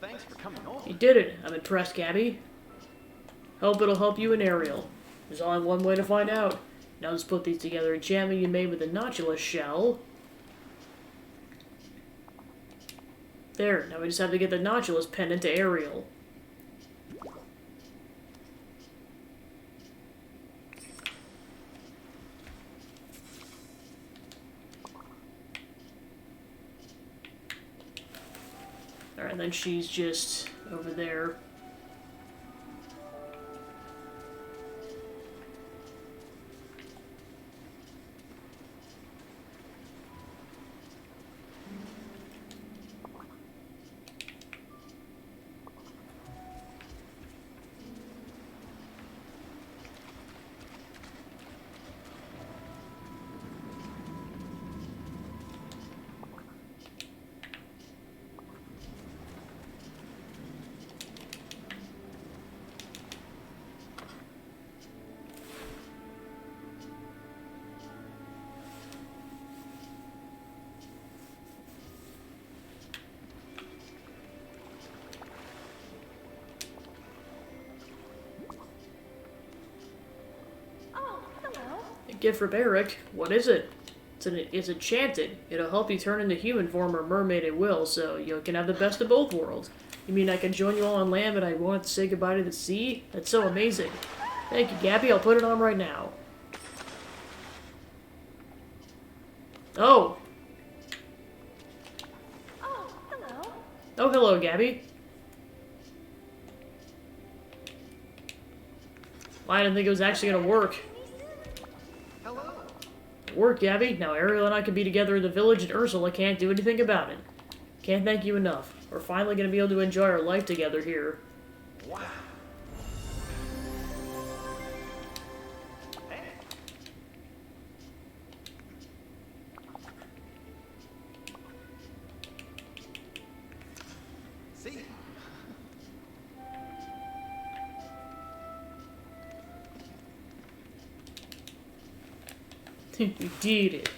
Thanks for coming over. You did it. I'm impressed, Gabby. Hope it'll help you and Ariel. There's only one way to find out. Now let's put these together. Enchantment you made with the Notulus shell. There. Now we just have to get the Notulus pendant to Ariel. Alright, and then she's just over there. Oh, hello. A gift from Eric. What is it? It's enchanted. It'll help you turn into human form or mermaid at will, so you can have the best of both worlds. You mean I can join you all on land, but I won't say goodbye to the sea? That's so amazing. Thank you, Gabby. I'll put it on right now. Oh. Oh, hello. Oh, hello, Gabby. Well, I didn't think it was actually gonna work. Hello. Work, Gabby. Now Ariel and I can be together in the village, and Ursula can't do anything about it. Can't thank you enough. We're finally gonna be able to enjoy our life together here. Wow. Hey. See? You did it.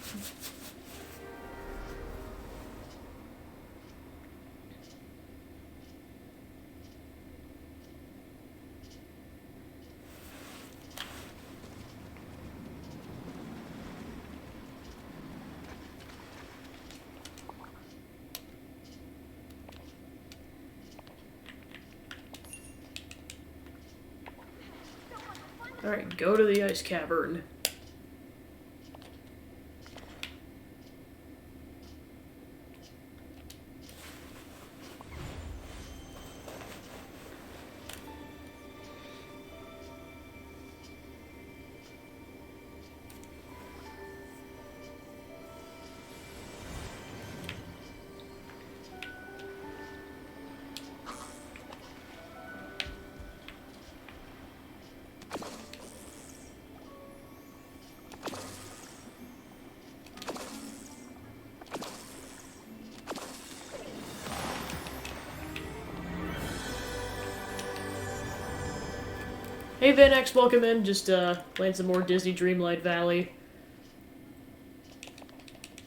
Alright, go to the ice cavern. Hey Vanex, welcome in. Just playing some more Disney Dreamlight Valley.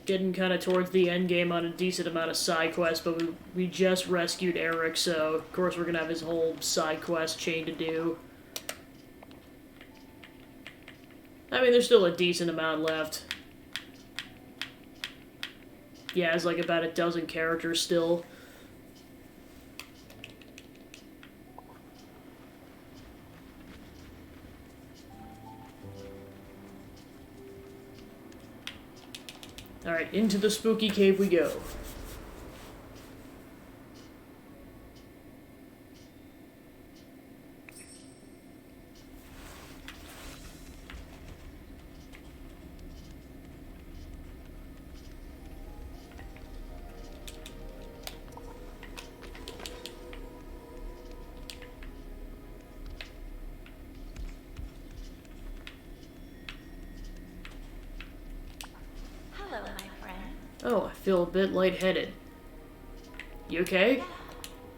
Getting kind of towards the end game on a decent amount of side quests, but we just rescued Eric, so of course we're gonna have his whole side quest chain to do. I mean, there's still a decent amount left. Yeah, it's like about a dozen characters still. Alright, into the spooky cave we go. feel a bit lightheaded. You okay?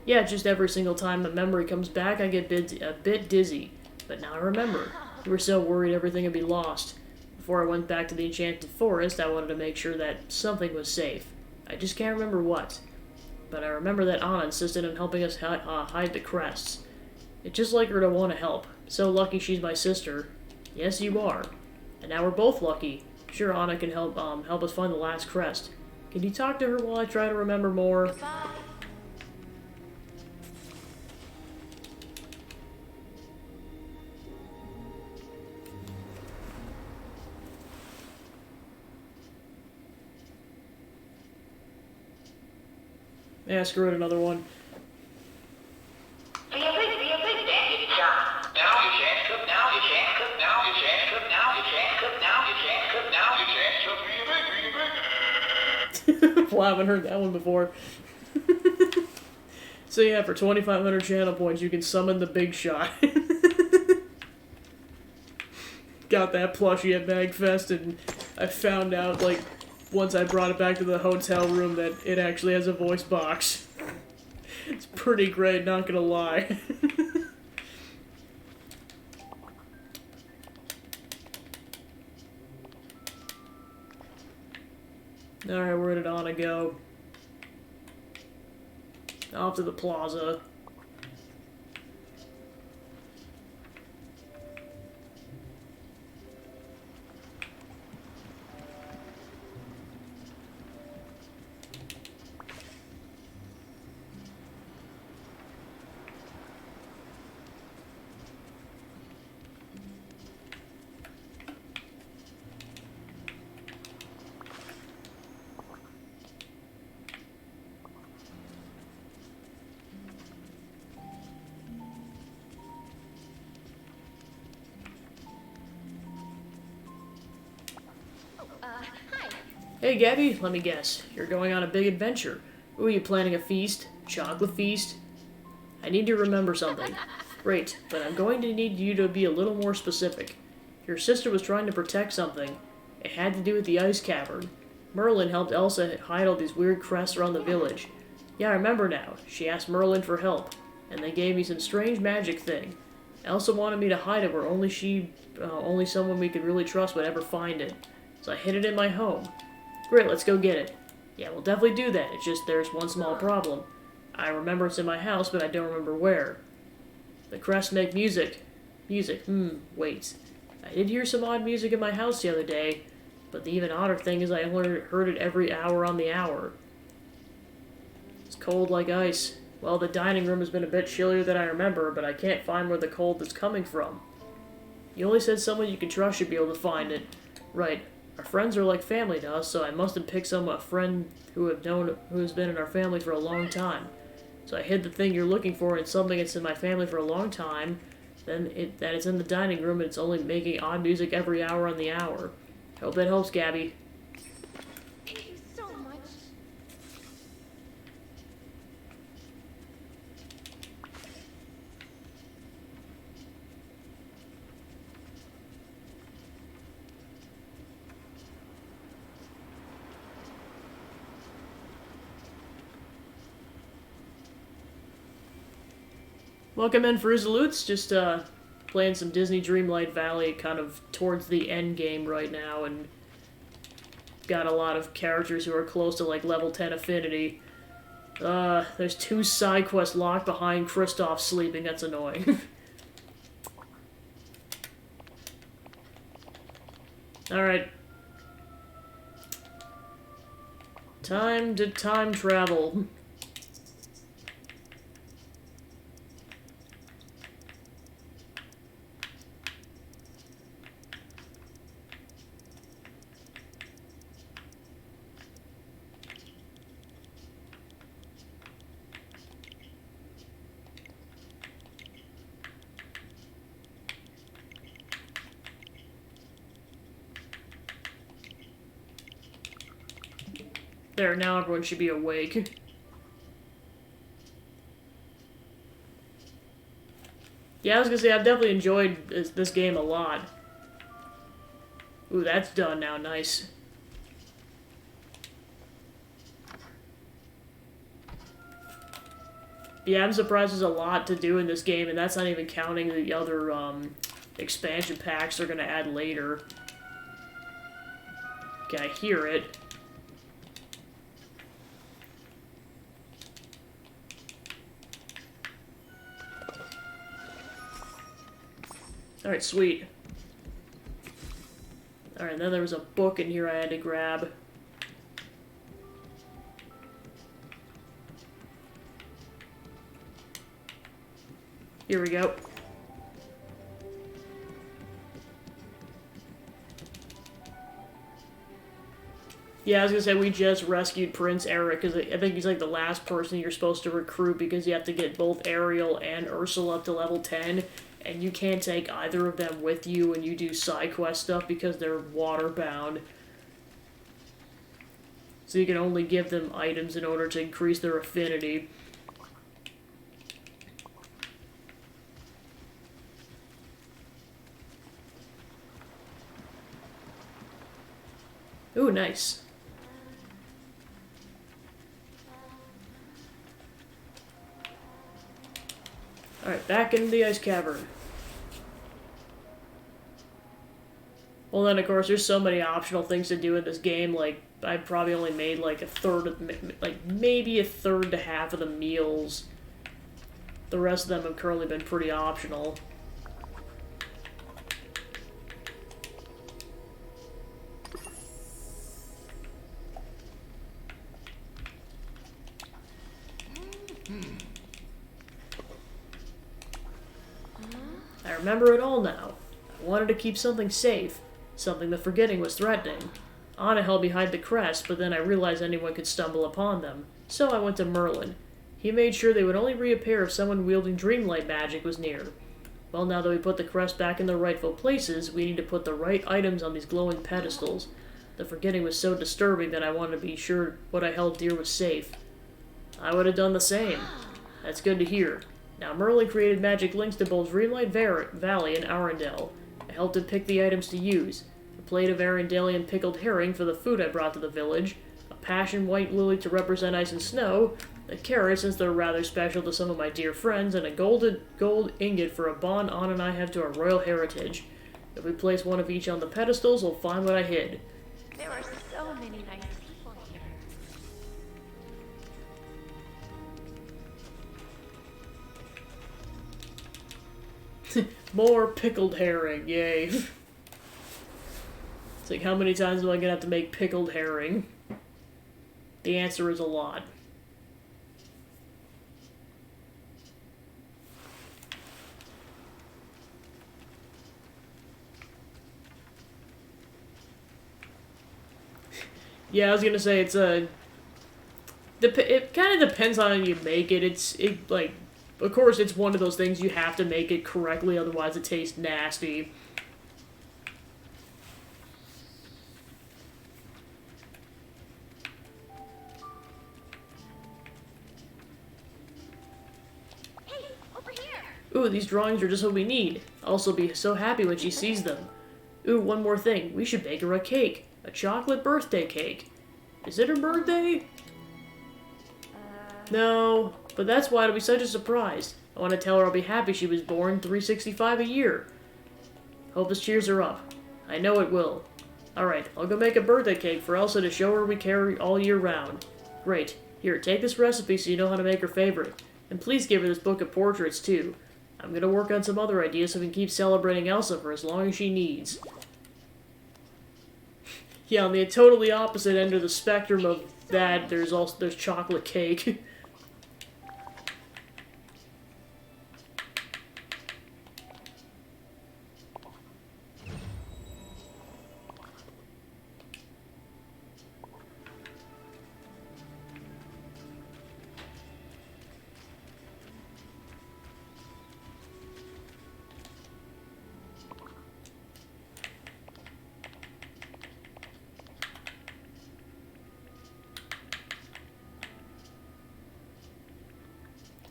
Yeah, just every single time a memory comes back, I get a bit dizzy. But now I remember. You were so worried everything would be lost. Before I went back to the Enchanted Forest, I wanted to make sure that something was safe. I just can't remember what. But I remember that Anna insisted on helping us hide the crests. It's just like her to want to help. So lucky she's my sister. Yes, you are. And now we're both lucky. Sure, Anna can help us find the last crest. Can you talk to her while I try to remember more? Yeah, screw it, another one. Be a big daddy shot. Now you can't cook, now you can't cook, now you can't cook, now you can't cook, now you can't cook, now you can't cook, be a big. Wow, I haven't heard that one before. So yeah, for 2,500 channel points, you can summon the Big Shot. Got that plushie at MagFest, and I found out, like, once I brought it back to the hotel room that it actually has a voice box. It's pretty great, not gonna lie. Alright, where did Anna go? Off to the plaza. Hi. Hey Gabby, let me guess. You're going on a big adventure. Ooh, you planning a feast? Chocolate feast? I need to remember something. Great, but I'm going to need you to be a little more specific. Your sister was trying to protect something. It had to do with the ice cavern. Merlin helped Elsa hide all these weird crests around the village. Yeah, I remember now. She asked Merlin for help, and they gave me some strange magic thing. Elsa wanted me to hide it where only someone we could really trust would ever find it. So I hid it in my home. Great, let's go get it. Yeah, we'll definitely do that. It's just there's one small problem. I remember it's in my house, but I don't remember where. The crests make music. Music, wait. I did hear some odd music in my house the other day, but the even odder thing is I only heard it every hour on the hour. It's cold like ice. Well, the dining room has been a bit chillier than I remember, but I can't find where the cold is coming from. You only said someone you can trust should be able to find it. Right. Our friends are like family to us, so I must have picked a friend who has been in our family for a long time. So I hid the thing you're looking for in something that's in my family for a long time, that it's in the dining room and it's only making odd music every hour on the hour. Hope that helps, Gabby. Thank you so much. Welcome in, Frusaloots. Just playing some Disney Dreamlight Valley kind of towards the end game right now, and got a lot of characters who are close to like level 10 affinity. There's 2 side quests locked behind Kristoff sleeping. That's annoying. Alright. Time to time travel. There, now everyone should be awake. Yeah, I was gonna say, I've definitely enjoyed this game a lot. Ooh, that's done now, nice. Yeah, I'm surprised there's a lot to do in this game, and that's not even counting the other expansion packs they're gonna add later. Okay, I hear it. Alright, sweet. Alright, then there was a book in here I had to grab. Here we go. Yeah, I was gonna say we just rescued Prince Eric, because I think he's like the last person you're supposed to recruit, because you have to get both Ariel and Ursula up to level 10, and you can't take either of them with you when you do side quest stuff because they're water-bound. So you can only give them items in order to increase their affinity. Ooh, nice. Alright, back in the ice cavern. Well then, of course, there's so many optional things to do in this game, like, I probably only made like a third of, like, maybe a third to half of the meals. The rest of them have currently been pretty optional. I remember it all now. I wanted to keep something safe, something the forgetting was threatening. Anna held behind the crest, but then I realized anyone could stumble upon them. So I went to Merlin. He made sure they would only reappear if someone wielding Dreamlight magic was near. Well, now that we put the crest back in their rightful places, we need to put the right items on these glowing pedestals. The forgetting was so disturbing that I wanted to be sure what I held dear was safe. I would have done the same. That's good to hear. Now, Merlin created magic links to both Dreamlight Valley and Arendelle. I helped him pick the items to use. A plate of Arendelian pickled herring for the food I brought to the village, a passion white lily to represent ice and snow, a carrot since they're rather special to some of my dear friends, and a gold ingot for a bond Anna and I have to our royal heritage. If we place one of each on the pedestals, we'll find what I hid. There are so many nice people here. More pickled herring, yay. It's like, how many times am I gonna have to make pickled herring? The answer is a lot. Yeah, I was gonna say, it's a... It kind of depends on how you make it. Like, of course, it's one of those things you have to make it correctly, otherwise it tastes nasty. Hey, over here! Ooh, these drawings are just what we need. I'll also be so happy when she sees them. Ooh, one more thing. We should bake her a cake. A chocolate birthday cake. Is it her birthday? No, but that's why it'll be such a surprise. I want to tell her I'll be happy she was born 365 a year. Hope this cheers her up. I know it will. Alright, I'll go make a birthday cake for Elsa to show her we care all year round. Great. Here, take this recipe so you know how to make her favorite. And please give her this book of portraits, too. I'm gonna work on some other ideas so we can keep celebrating Elsa for as long as she needs. Yeah, on the totally opposite end of the spectrum of that, there's chocolate cake.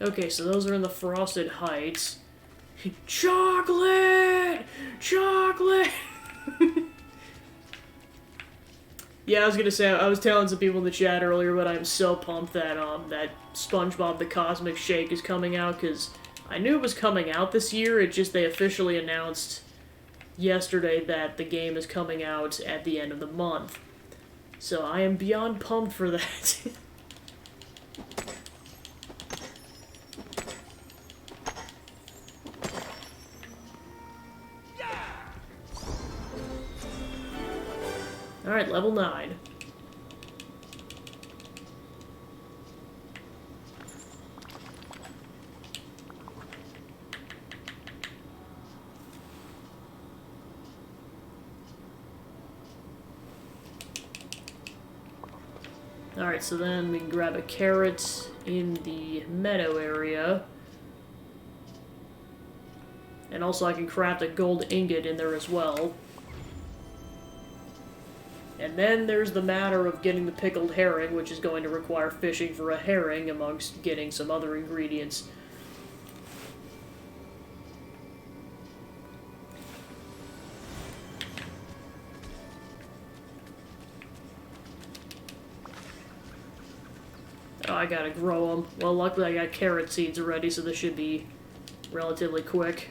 Okay, so those are in the Frosted Heights. Chocolate! Chocolate! Yeah, I was gonna say, I was telling some people in the chat earlier, but I'm so pumped that, that SpongeBob the Cosmic Shake is coming out, because I knew it was coming out this year, it just, they officially announced yesterday that the game is coming out at the end of the month. So I am beyond pumped for that. Alright, level 9. Alright, so then we can grab a carrot in the meadow area. And also I can craft a gold ingot in there as well. And then there's the matter of getting the pickled herring, which is going to require fishing for a herring amongst getting some other ingredients. Oh, I gotta grow them. Well, luckily I got carrot seeds already, so this should be relatively quick.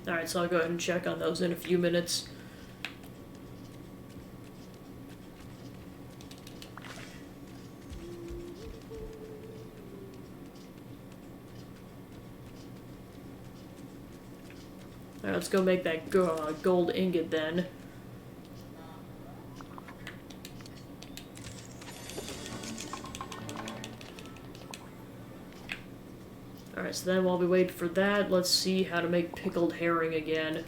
Alright, so I'll go ahead and check on those in a few minutes. Alright, let's go make that gold ingot then. Alright, so then while we wait for that, let's see how to make pickled herring again.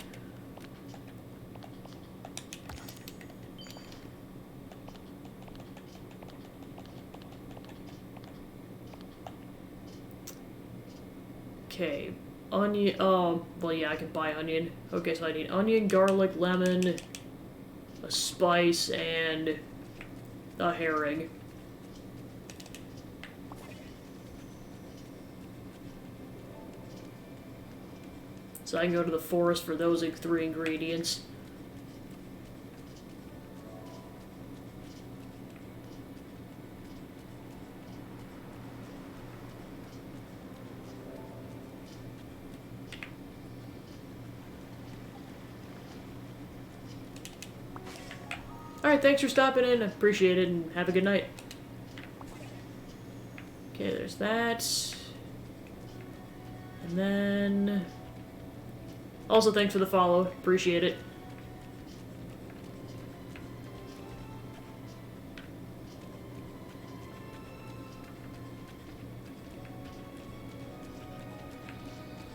Okay, onion, well yeah, I can buy onion. Okay, so I need onion, garlic, lemon, a spice, and a herring. So I can go to the forest for those 3 ingredients. Alright, thanks for stopping in. I appreciate it, and have a good night. Okay, there's that. And then... Also, thanks for the follow. Appreciate it.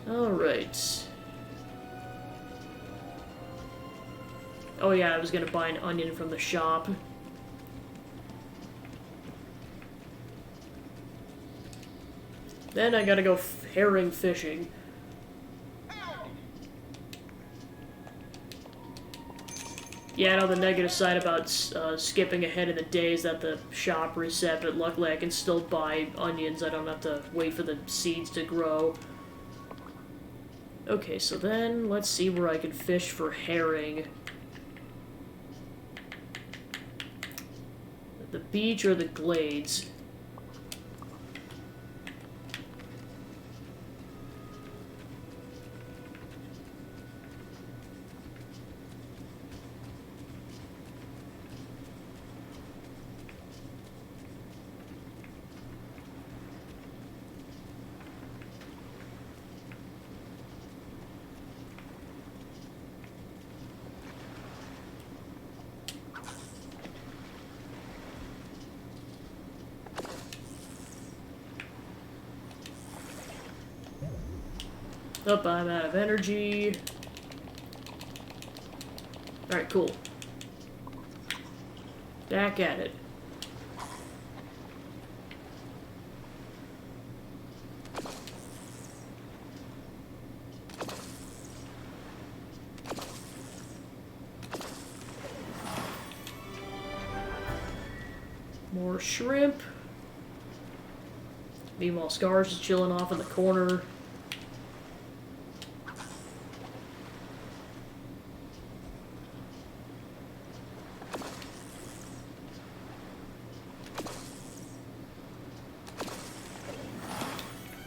Alright. Oh yeah, I was gonna buy an onion from the shop. Then I gotta go herring fishing. Yeah, I know the negative side about skipping ahead in the day is that the shop reset, but luckily I can still buy onions. I don't have to wait for the seeds to grow. Okay, so then let's see where I can fish for herring. The beach or the glades? Oh, I'm out of energy. Alright, cool. Back at it. More shrimp. Meanwhile, Scar's just chilling off in the corner.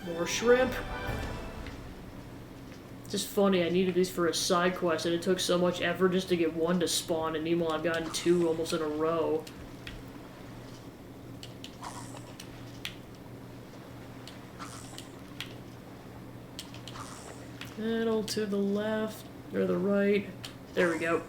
More shrimp. It's just funny, I needed these for a side quest, and it took so much effort just to get one to spawn, and meanwhile I've gotten two almost in a row. Middle to the left, or the right. There we go.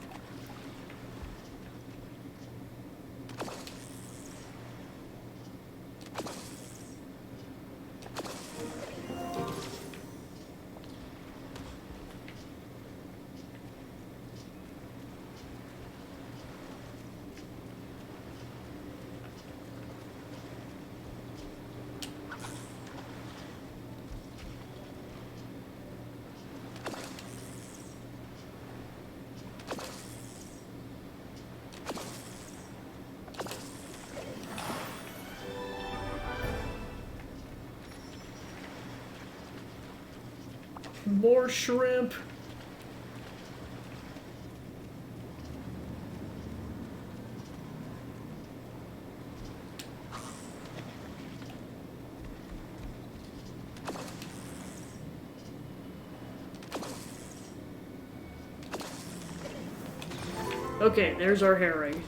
More shrimp. Okay, there's our herring.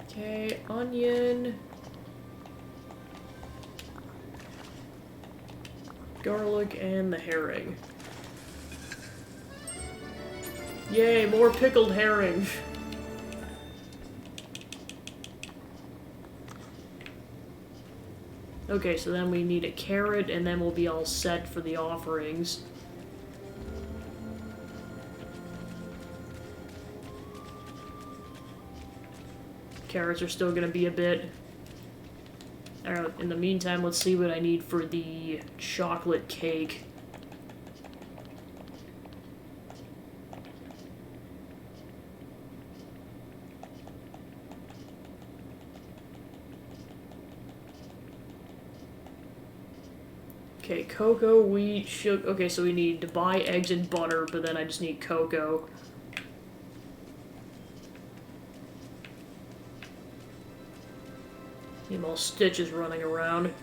Okay, onion. Garlic and the herring. Yay, more pickled herring. Okay, so then we need a carrot, and then we'll be all set for the offerings. Carrots are still gonna be a bit. Alright, in the meantime, let's see what I need for the chocolate cake. Okay, cocoa, wheat, sugar. Okay, so we need to buy eggs and butter, but then I just need cocoa. Meanwhile, Stitch is running around.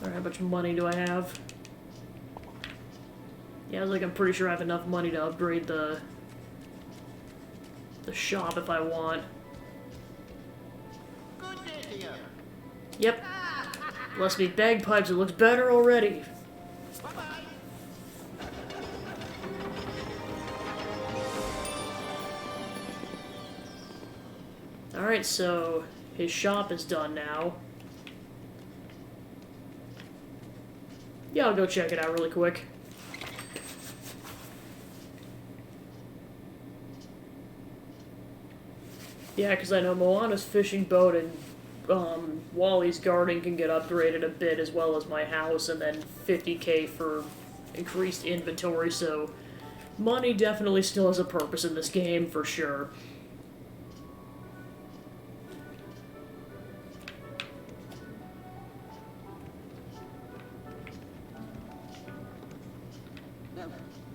Alright, how much money do I have? Yeah, I was like, I'm pretty sure I have enough money to upgrade the shop if I want. Yep. Bless me bagpipes, it looks better already. Alright, so his shop is done now. Yeah, I'll go check it out really quick. Yeah, because I know Moana's fishing boat and Wally's garden can get upgraded a bit, as well as my house, and then 50k for increased inventory, so money definitely still has a purpose in this game, for sure.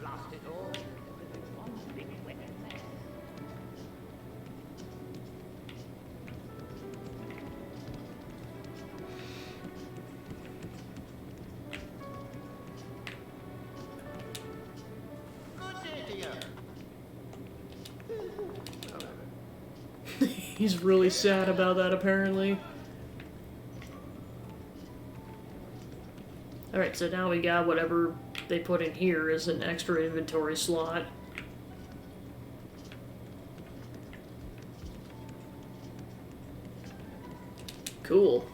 Lost it all. One big wet mess. He's really sad about that, apparently. Alright, so now we got whatever they put in here as an extra inventory slot. Cool.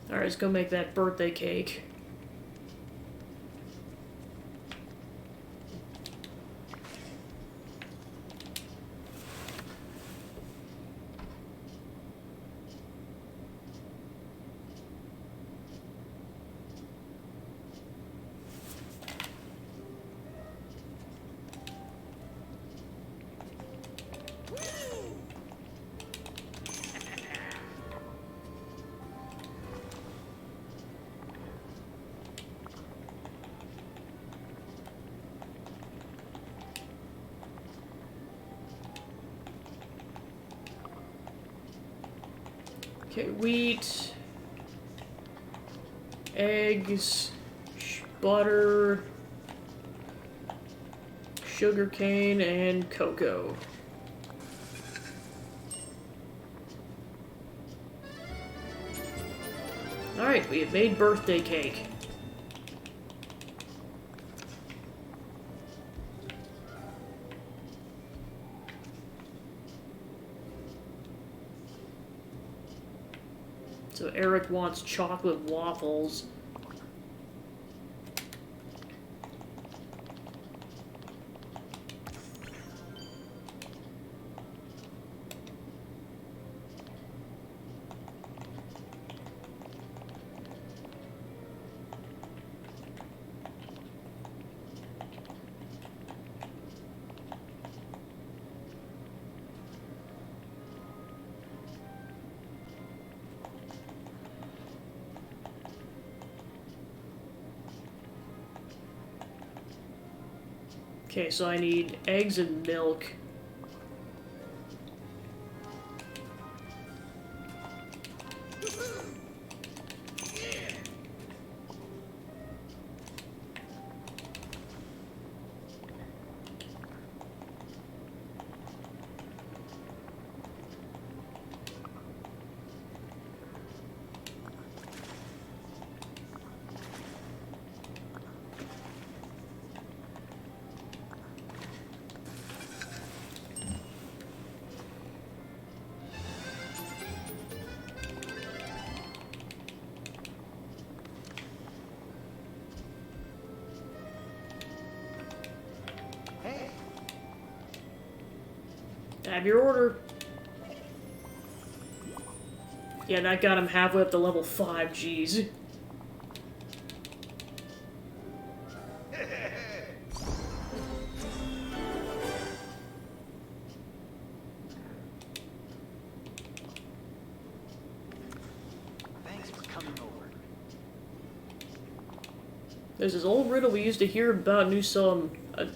Alright, let's go make that birthday cake. Okay, wheat, eggs, butter, sugarcane, and cocoa. Alright, we have made birthday cake. So Eric wants chocolate waffles. Okay, so I need eggs and milk. Have your order. Yeah, that got him halfway up to level 5, jeez. Thanks for coming over. There's this old riddle we used to hear about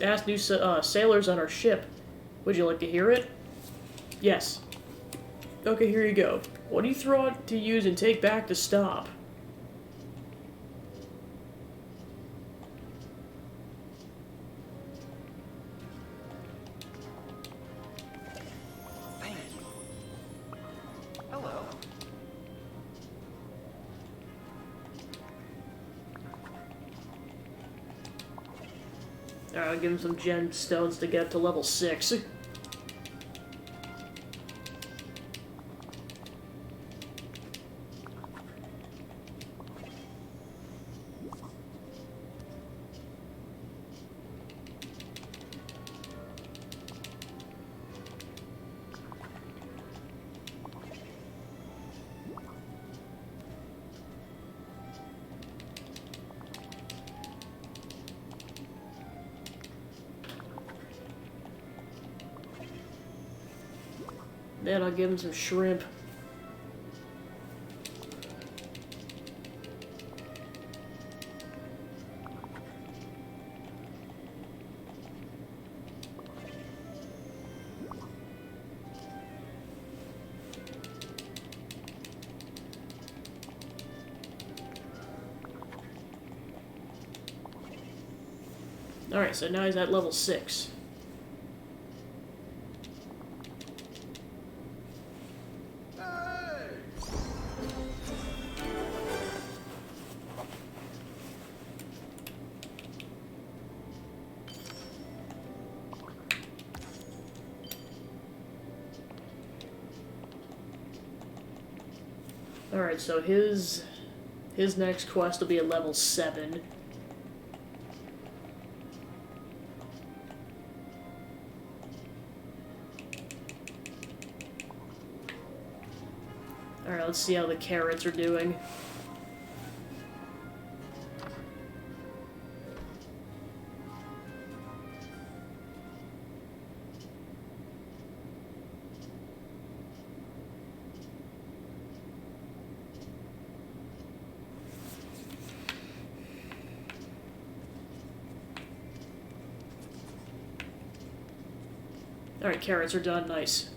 ask new sailors on our ship. Would you like to hear it? Yes. Okay, here you go. What do you throw out to use and take back to stop? Thank you. Hello. Alright, I'll give him some gemstones to get up to level 6. Then I'll give him some shrimp. Alright, so now he's at level 6. Alright, so his next quest will be at level 7. Alright, let's see how the carrots are doing. Alright, carrots are done. Nice.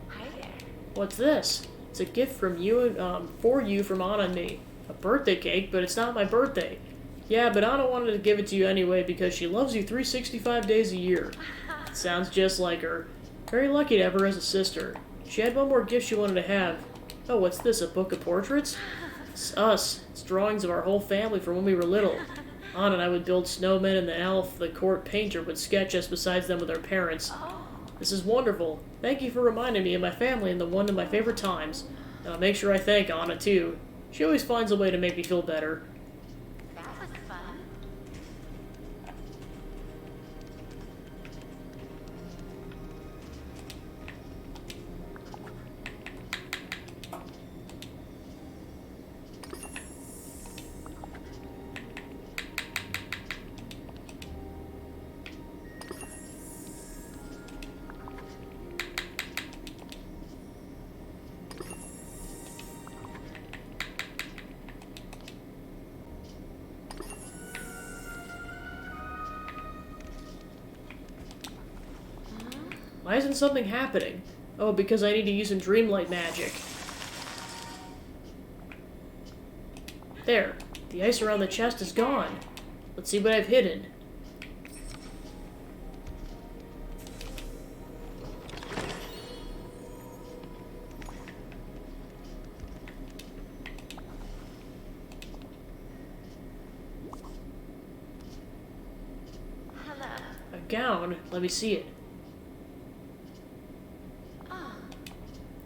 Hi there. What's this? It's a gift from you, for you from Anna and me. A birthday cake, but it's not my birthday. Yeah, but Anna wanted to give it to you anyway because she loves you 365 days a year. Sounds just like her. Very lucky to have her as a sister. She had one more gift she wanted to have. Oh, what's this, a book of portraits? It's us. It's drawings of our whole family from when we were little. Anna and I would build snowmen, and the elf, the court painter, would sketch us besides them with our parents. This is wonderful. Thank you for reminding me of my family and the one of my favorite times. And I'll make sure I thank Anna, too. She always finds a way to make me feel better. That was fun. Why isn't something happening? Oh, because I need to use some Dreamlight magic. There. The ice around the chest is gone. Let's see what I've hidden. Hello. A gown. Let me see it. Oh,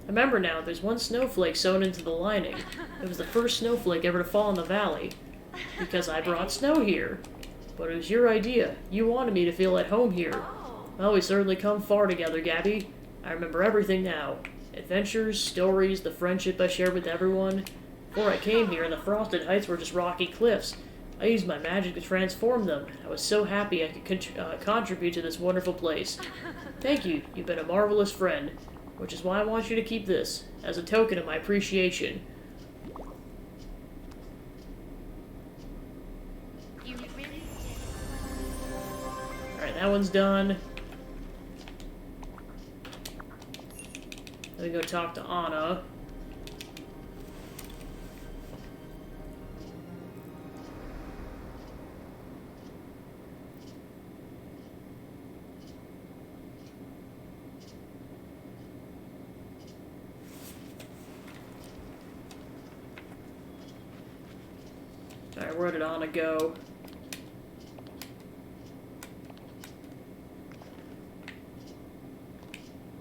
Remember now, there's one snowflake sewn into the lining. It was the first snowflake ever to fall in the valley. Because I brought snow here. But it was your idea. You wanted me to feel at home here. oh. Well, we certainly come far together, Gabby. I remember everything now. Adventures, stories, the friendship I shared with everyone. Before I came here, the Frosted Heights were just rocky cliffs. I used my magic to transform them. I was so happy I could contribute to this wonderful place. Thank you. You've been a marvelous friend. Which is why I want you to keep this, as a token of my appreciation. You really did. Alright, that one's done. Let me go talk to Anna. Alright, where did Anna go?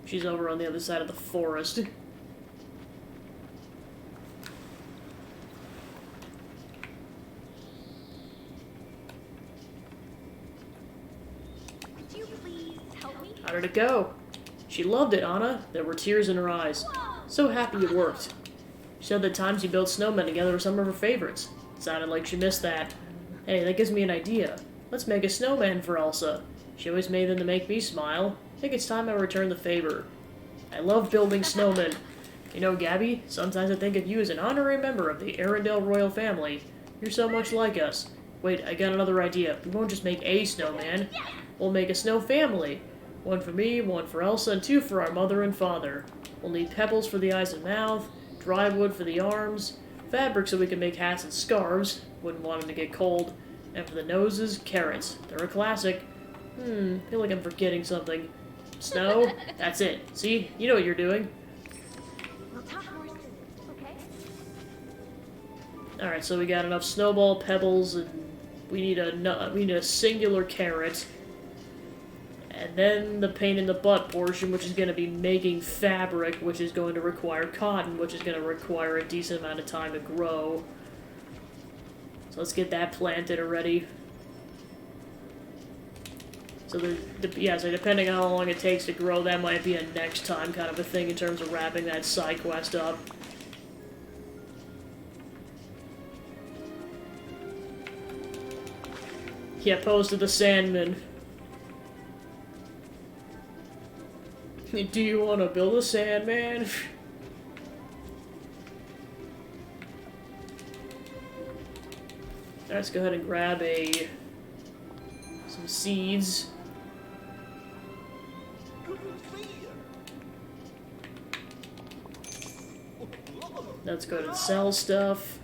She's over on the other side of the forest. Would you please help me? How did it go? She loved it, Anna. There were tears in her eyes. So happy it worked. She said the times you built snowmen together were some of her favorites. Sounded like she missed that. Hey, that gives me an idea. Let's make a snowman for Elsa. She always made them to make me smile. I think it's time I return the favor. I love building snowmen. You know, Gabby, sometimes I think of you as an honorary member of the Arendelle royal family. You're so much like us. Wait, I got another idea. We won't just make a snowman. We'll make a snow family. One for me, one for Elsa, and two for our mother and father. We'll need pebbles for the eyes and mouth, dry wood for the arms, fabric so we can make hats and scarves. Wouldn't want them to get cold. And for the noses, carrots. They're a classic. Feel like I'm forgetting something. Snow? That's it. See? You know what you're doing. We'll talk more soon, okay? Alright, so we got enough snowball pebbles, and we need a singular carrot. And then the pain in the butt portion, which is going to be making fabric, which is going to require cotton, which is going to require a decent amount of time to grow. So let's get that planted already. So so depending on how long it takes to grow, that might be a next time kind of a thing in terms of wrapping that side quest up. Yeah, pose to the Sandman. Do you want to build a Sandman? Let's go ahead and grab some seeds. Let's go ahead and sell stuff.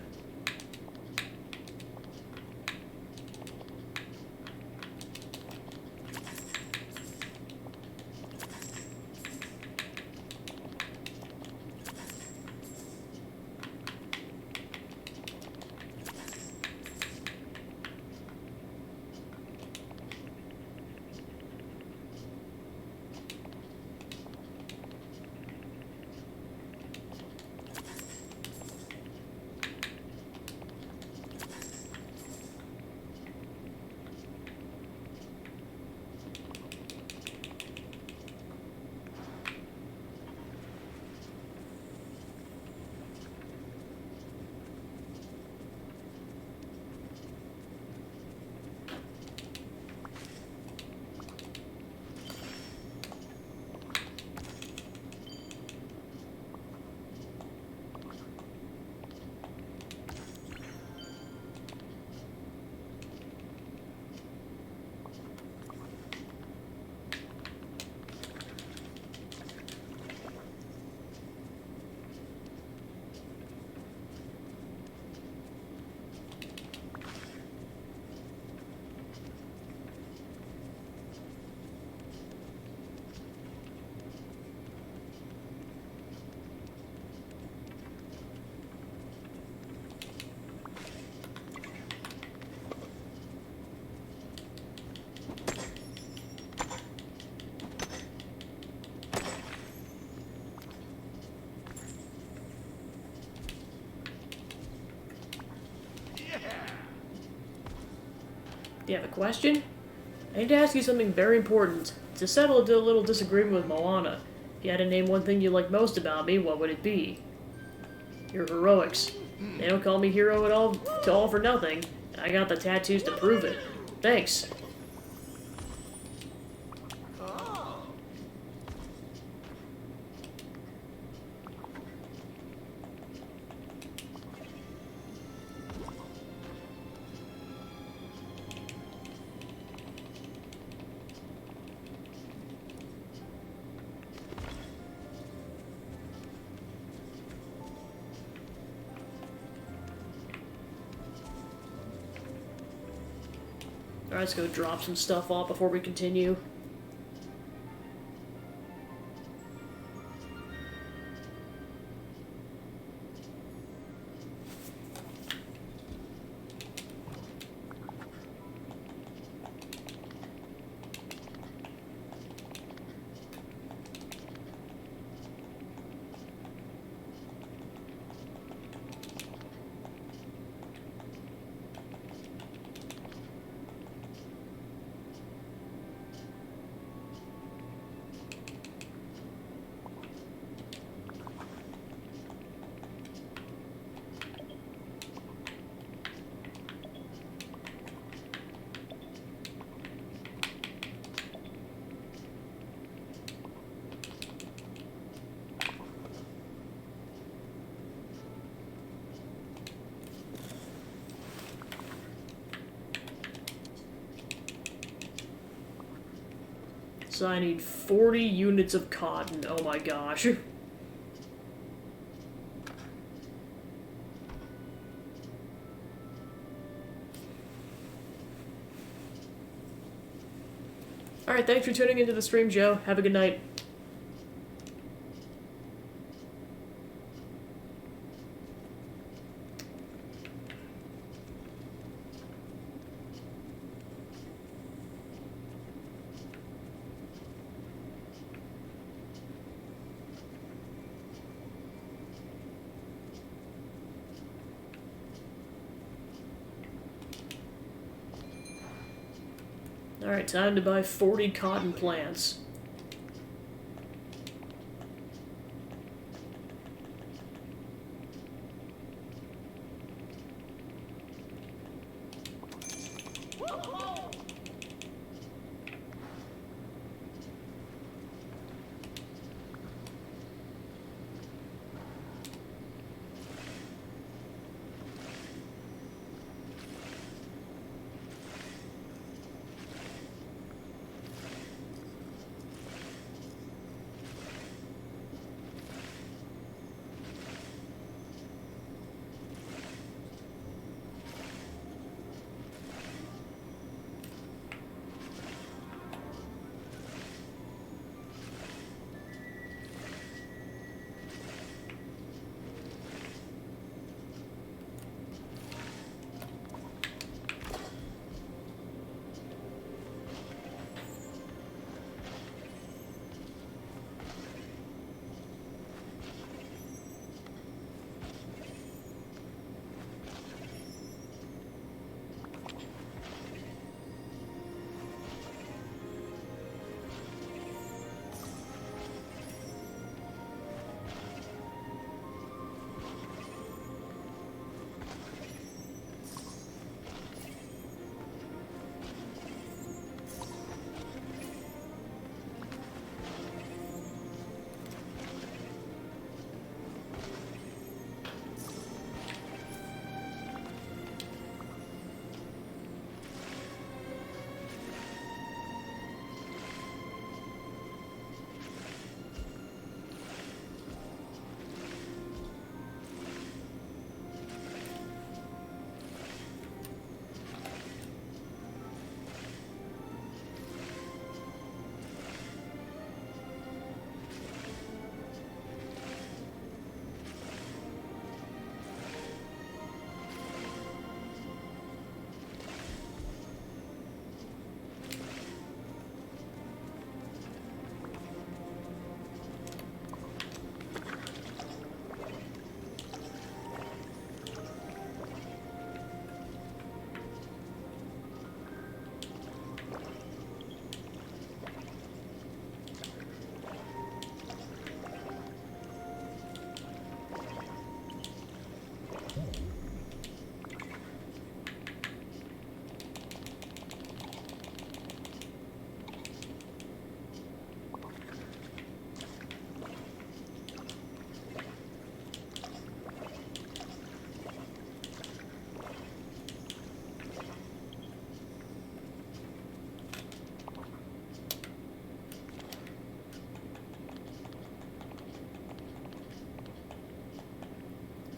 Do you have a question? I need to ask you something very important. To settle a little disagreement with Moana, if you had to name one thing you like most about me, what would it be? Your heroics. They don't call me hero at all, to all for nothing. I got the tattoos to prove it. Thanks. Alright, let's go drop some stuff off before we continue. So I need 40 units of cotton. Oh my gosh. Alright, thanks for tuning into the stream, Joe. Have a good night. Alright, time to buy 40 cotton plants.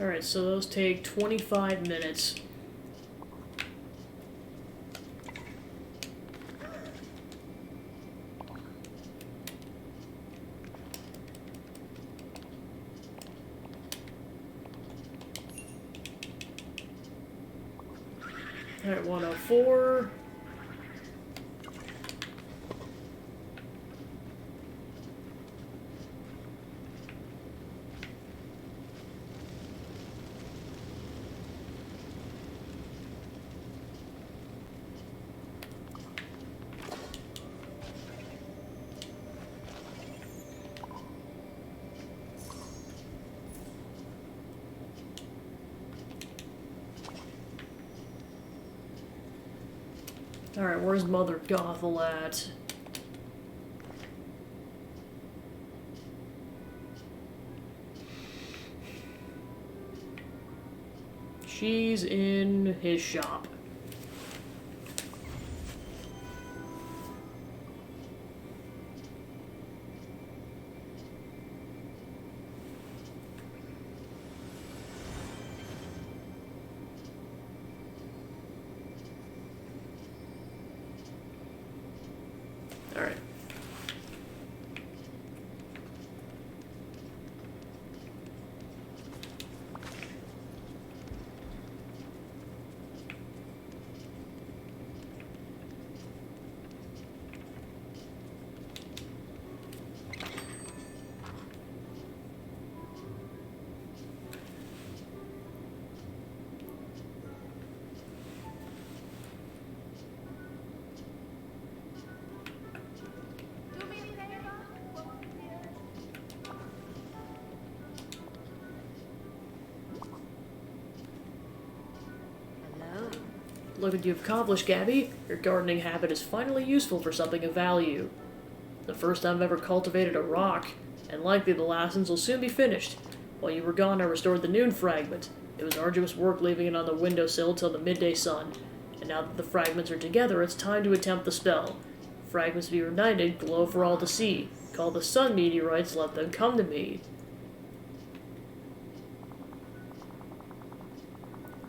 Alright, so those take 25 minutes. Alright, 104. Alright, where's Mother Gothel at? She's in his shop. Alright. Do me a favor, won't you? Hello. Look what you've accomplished, Gabby. Your gardening habit is finally useful for something of value. The first time I've ever cultivated a rock, and likely the last ones will soon be finished. While you were gone, I restored the noon fragment. It was arduous work leaving it on the windowsill till the midday sun. And now that the fragments are together, it's time to attempt the spell. Fragments be reunited, glow for all to see. Call the sun meteorites, let them come to me.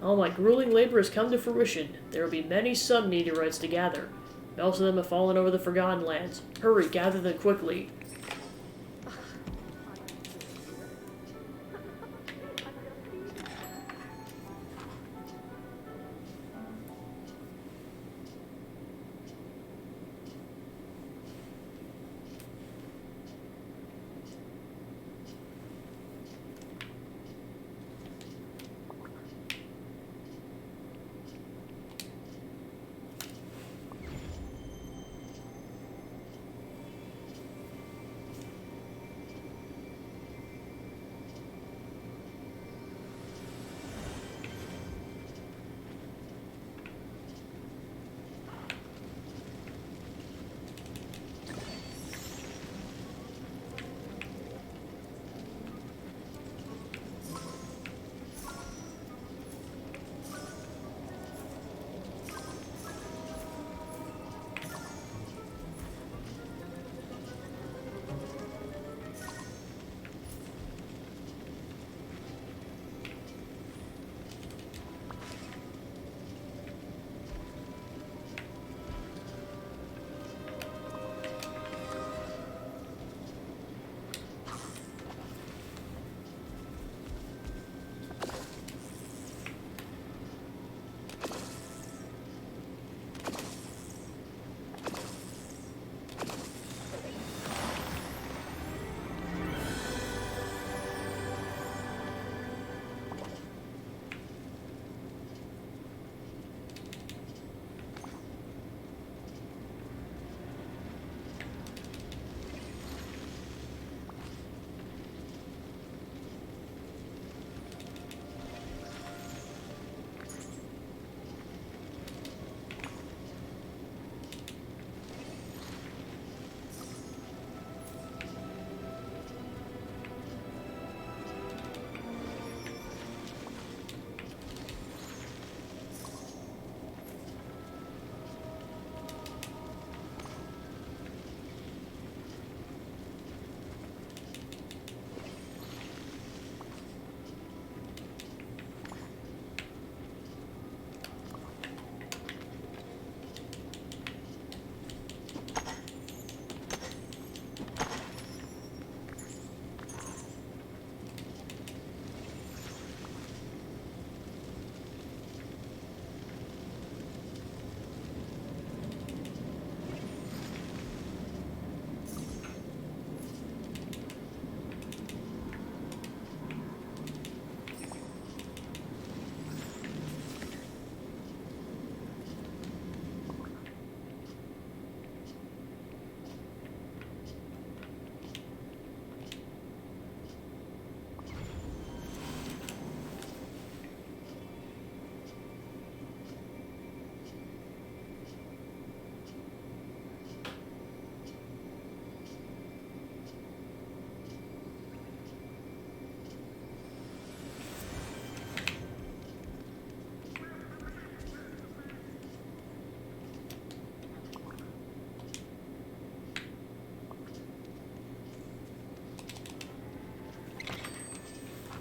All my grueling labor has come to fruition. There will be many sun meteorites to gather. Most of them have fallen over the Forgotten Lands. Hurry, gather them quickly.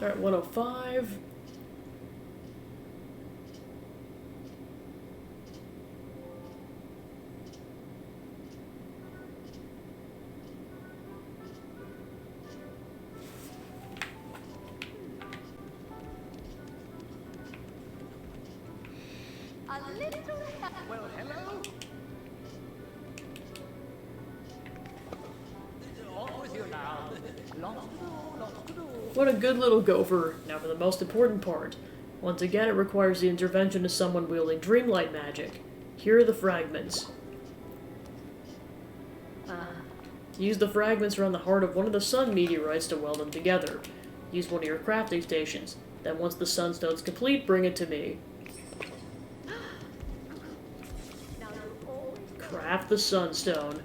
Alright, 105. A little help. Well, hello. On with you now. Lots to do, lots to do. What a good little gopher. Now for the most important part. Once again, it requires the intervention of someone wielding Dreamlight magic. Here are the fragments. Use the fragments around the heart of one of the sun meteorites to weld them together. Use one of your crafting stations. Then once the sunstone's complete, bring it to me. Now you always Craft the sunstone.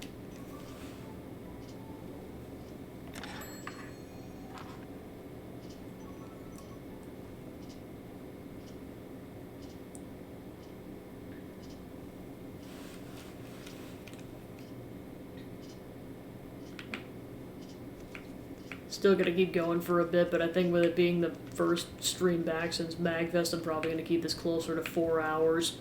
Still gonna keep going for a bit, but I think with it being the first stream back since MagFest, I'm probably gonna keep this closer to 4 hours.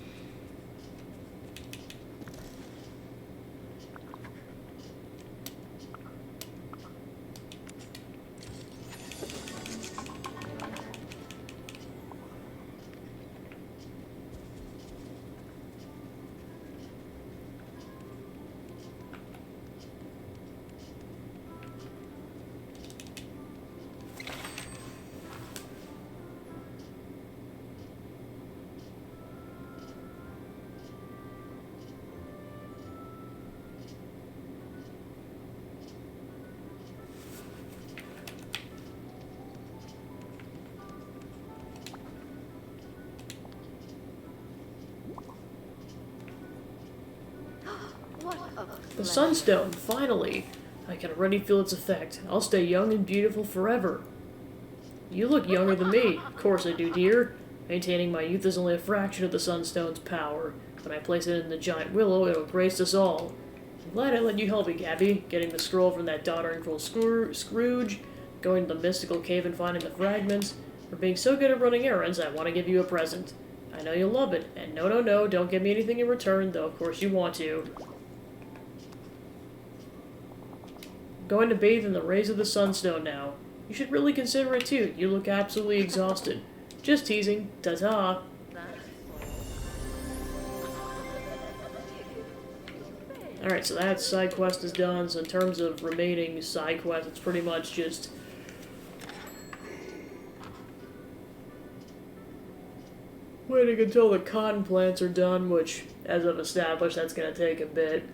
what a The sunstone, finally! I can already feel its effect. I'll stay young and beautiful forever. You look younger than me. Of course I do, dear. Maintaining my youth is only a fraction of the sunstone's power. When I place it in the giant willow, it'll grace us all. I'm glad I let you help me, Gabby. Getting the scroll from that doddering fool Scrooge, going to the mystical cave and finding the fragments. For being so good at running errands, I want to give you a present. I know you'll love it. And no, don't give me anything in return, though of course you want to. Going to bathe in the rays of the sunstone now. You should really consider it too. You look absolutely exhausted. Just teasing. Ta-ta. Alright, so that side quest is done. So in terms of remaining side quests, it's pretty much just... waiting until the cotton plants are done, which, as I've established, that's going to take a bit.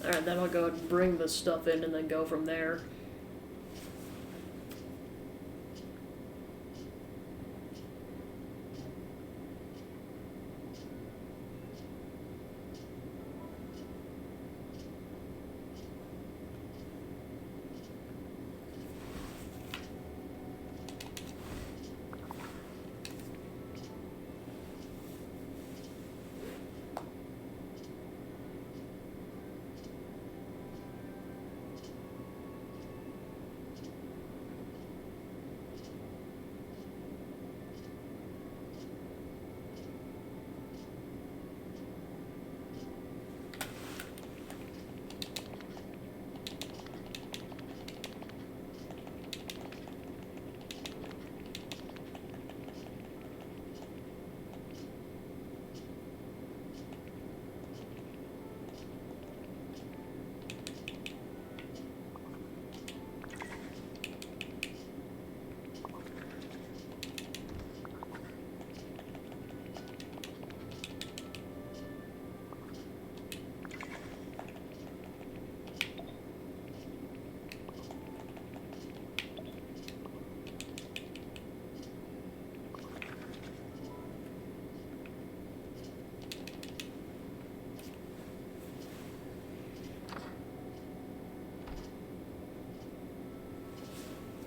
Alright, then I'll go ahead and bring this stuff in and then go from there.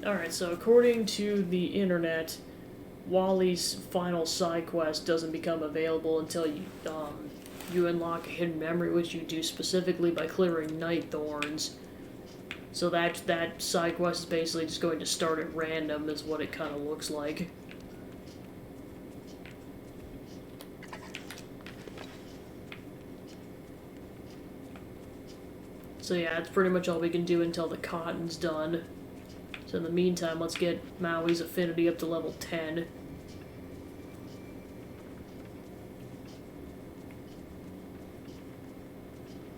Alright, so according to the internet, Wally's final side quest doesn't become available until you unlock a hidden memory, which you do specifically by clearing night thorns. So that side quest is basically just going to start at random, is what it kind of looks like. So yeah, that's pretty much all we can do until the cotton's done. So in the meantime, let's get Maui's affinity up to level 10.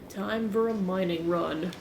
Time for a mining run.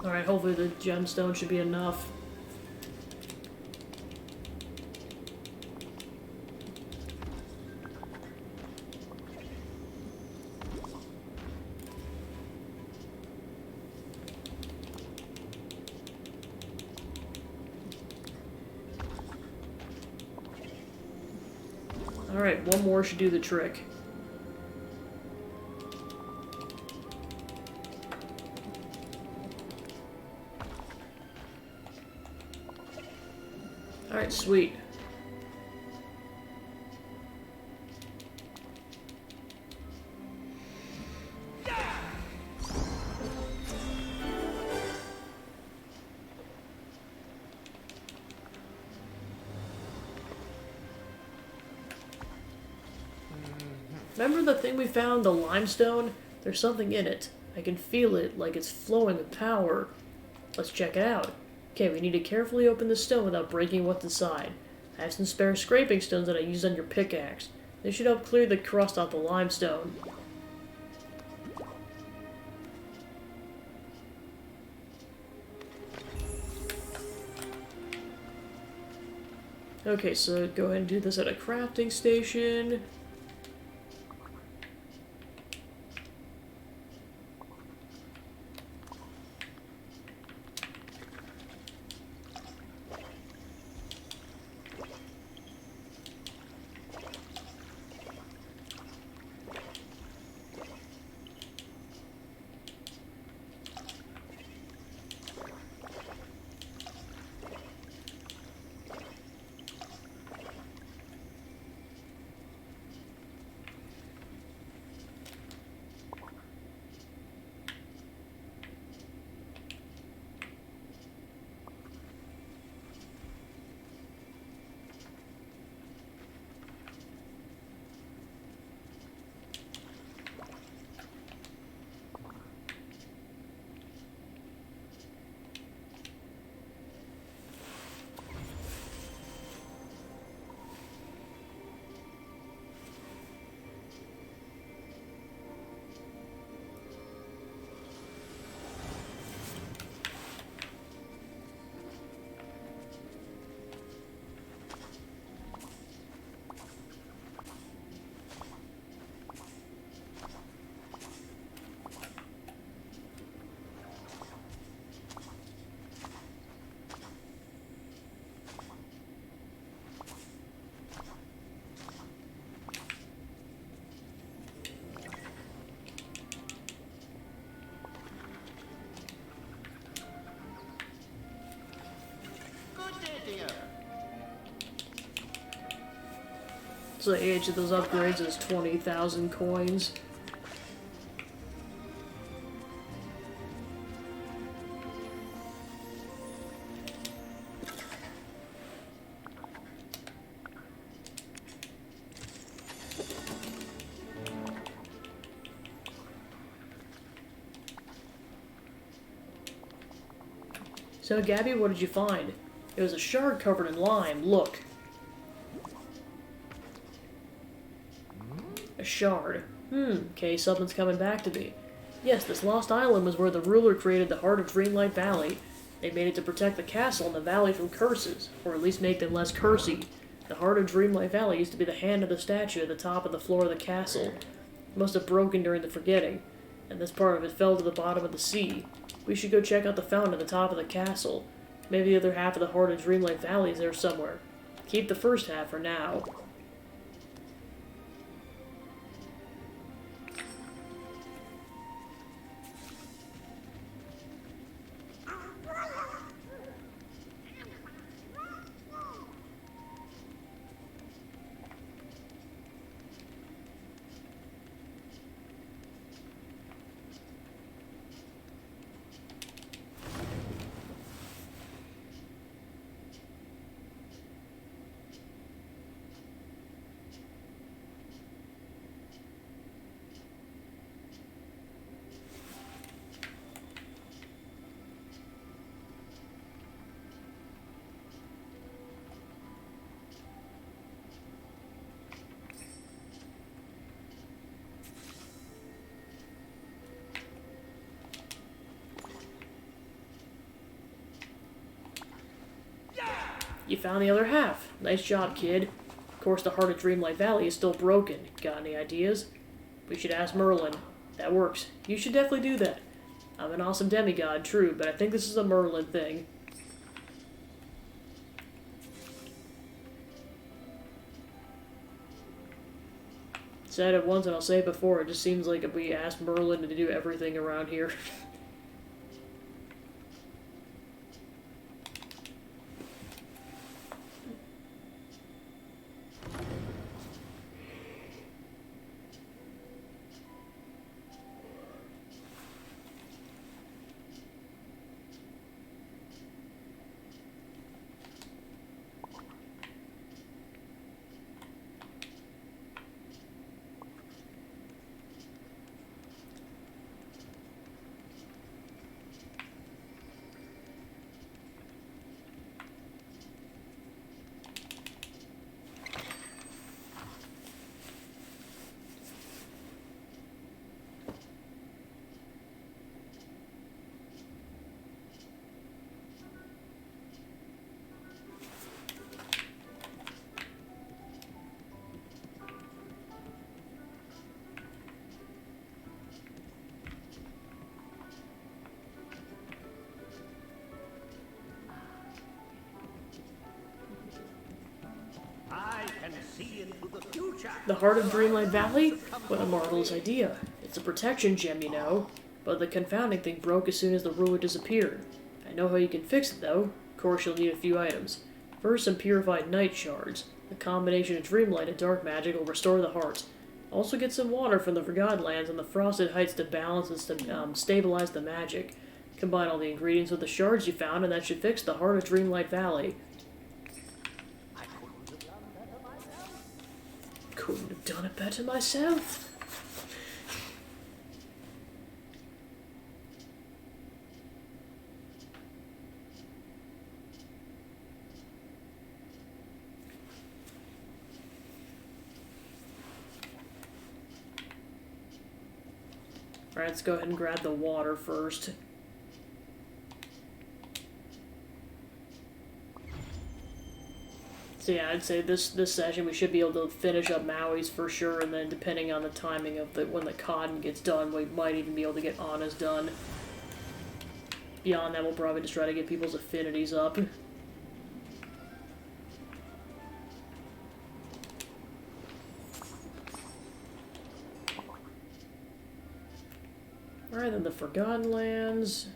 Alright, hopefully the gemstone should be enough. Alright, one more should do the trick. Alright, sweet. Remember the thing we found, the limestone? There's something in it. I can feel it, like it's flowing with power. Let's check it out. Okay, we need to carefully open the stone without breaking what's inside. I have some spare scraping stones that I used on your pickaxe. They should help clear the crust off the limestone. Okay, so go ahead and do this at a crafting station. So each of those upgrades is 20,000 coins. So, Gabby, what did you find? It was a shard covered in lime. Look. A shard. Okay, something's coming back to me. Yes, this lost island was where the ruler created the heart of Dreamlight Valley. They made it to protect the castle and the valley from curses, or at least make them less cursy. The heart of Dreamlight Valley used to be the hand of the statue at the top of the floor of the castle. It must have broken during the forgetting, and this part of it fell to the bottom of the sea. We should go check out the fountain at the top of the castle. Maybe the other half of the heart of Dreamlight Valley is there somewhere. Keep the first half for now. You found the other half. Nice job, kid. Of course, the heart of Dreamlight Valley is still broken. Got any ideas? We should ask Merlin. That works. You should definitely do that. I'm an awesome demigod, true, but I think this is a Merlin thing. Said it once and I'll say it before, it just seems like if we asked Merlin to do everything around here. I can see into the future. The heart of Dreamlight Valley? What a marvelous idea. It's a protection gem, you know. But the confounding thing broke as soon as the ruler disappeared. I know how you can fix it, though. Of course, you'll need a few items. First, some purified night shards. A combination of Dreamlight and dark magic will restore the hearts. Also get some water from the Forgotten Lands and the Frosted Heights to balance and stabilize the magic. Combine all the ingredients with the shards you found, and that should fix the heart of Dreamlight Valley. Couldn't have done it better myself. Alright, let's go ahead and grab the water first. So yeah, I'd say this session we should be able to finish up Maui's for sure, and then depending on the timing of when the cotton gets done, we might even be able to get Anna's done. Beyond that, we'll probably just try to get people's affinities up. Alright, then the Forgotten Lands.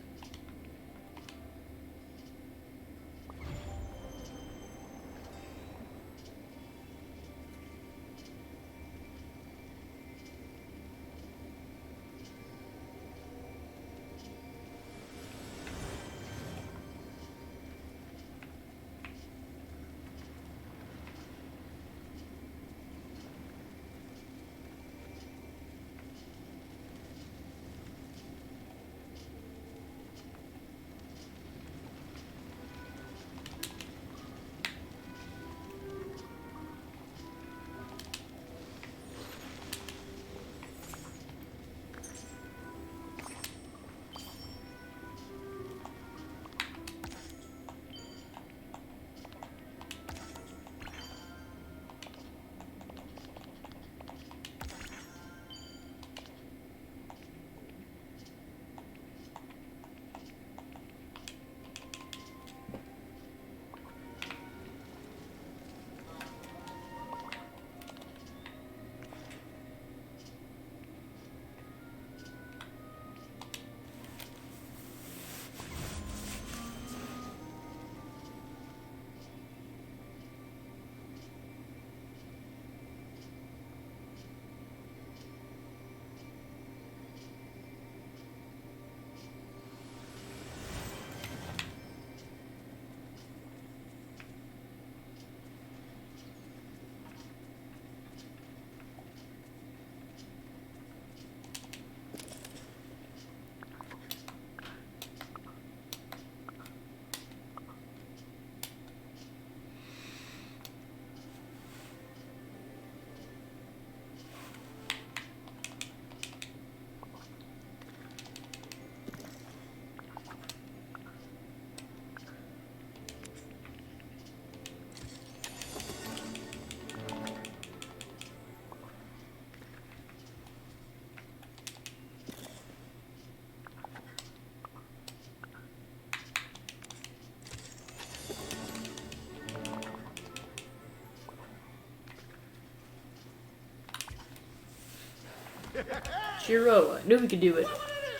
Shiro, I knew we could do it.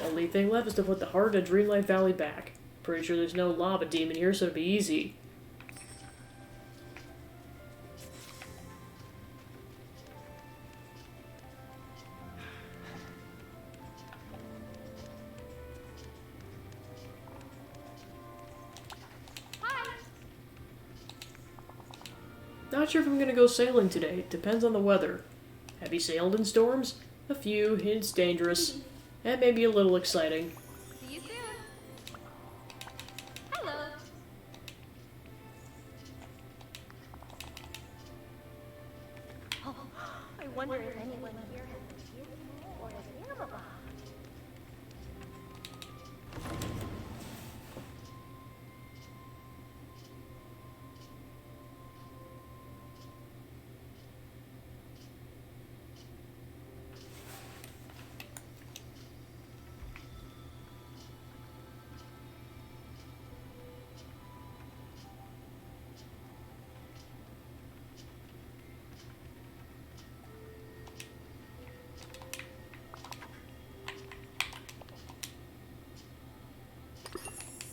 Only thing left is to put the heart of Dreamlight Valley back. Pretty sure there's no lava demon here, so it'll be easy. Not sure if I'm gonna go sailing today. Depends on the weather. Have you sailed in storms? A few. It's dangerous. And maybe a little exciting. See you soon. Hello. Oh, I wonder if anyone here has a hero or a Yamaba.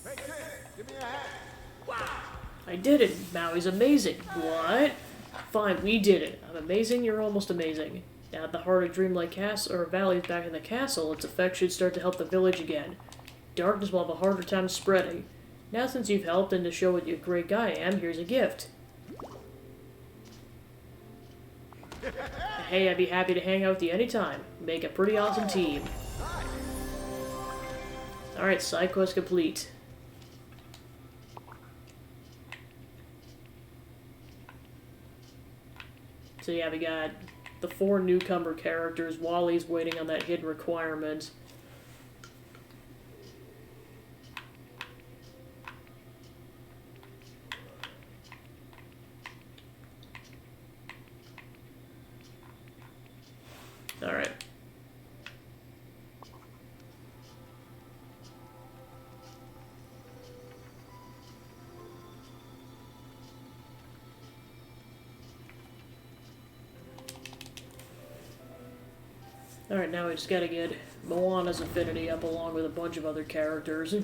Hey, kid, give me a hand. I did it! Maui's amazing! What? Fine, we did it. I'm amazing, you're almost amazing. Now at the heart of Dreamlight Castle, or Valley is back in the castle, its effects should start to help the village again. Darkness will have a harder time spreading. Now since you've helped and to show what a great guy I am, here's a gift. Hey, I'd be happy to hang out with you anytime. Make a pretty awesome team. Alright, side quest complete. So yeah, we got the 4 newcomer characters. Wally's waiting on that hidden requirement. Alright. Alright, now we just gotta get Moana's affinity up along with a bunch of other characters.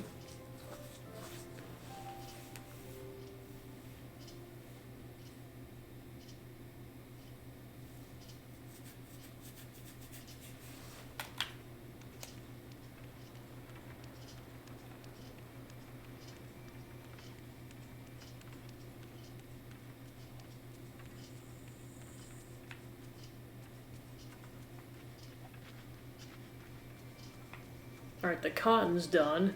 Alright, the cotton's done.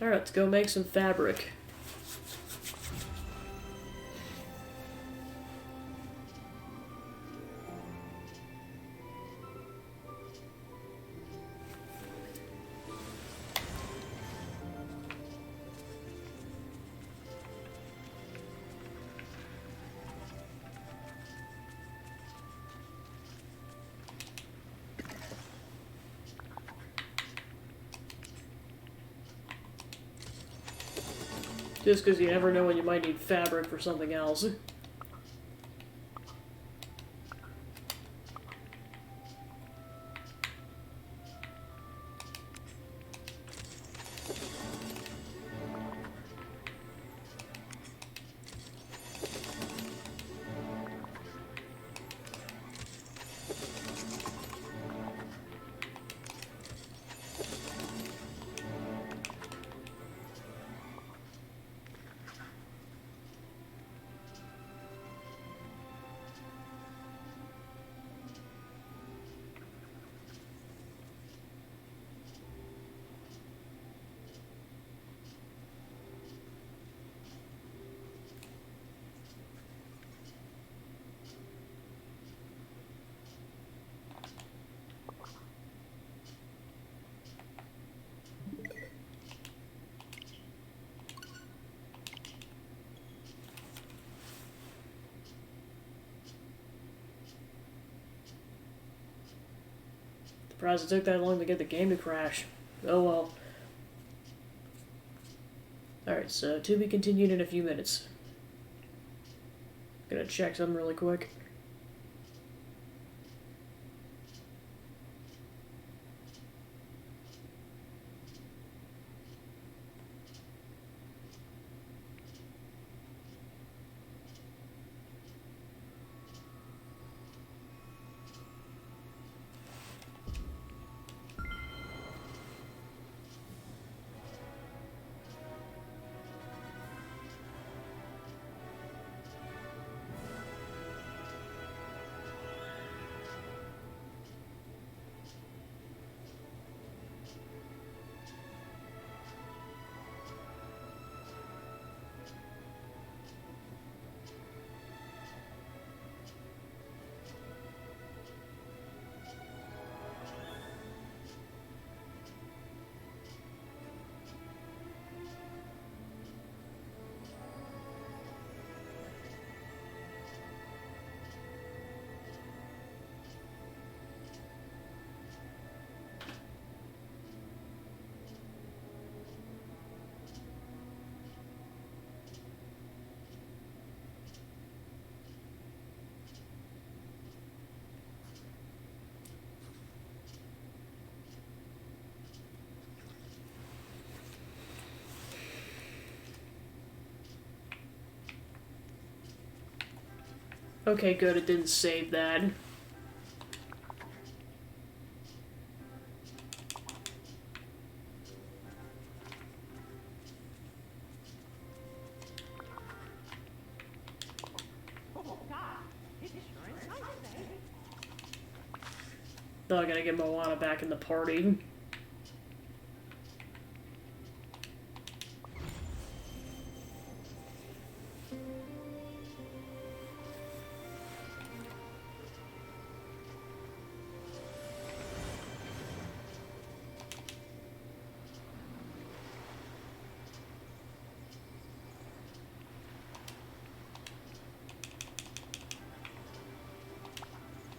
Alright, let's go make some fabric. Just because you never know when you might need fabric for something else. Surprised it took that long to get the game to crash. Oh well. Alright, so to be continued in a few minutes. Gonna check something really quick. Okay, good, it didn't save that. Oh, God. It's sure is nice today. Though I gotta get Moana back in the party.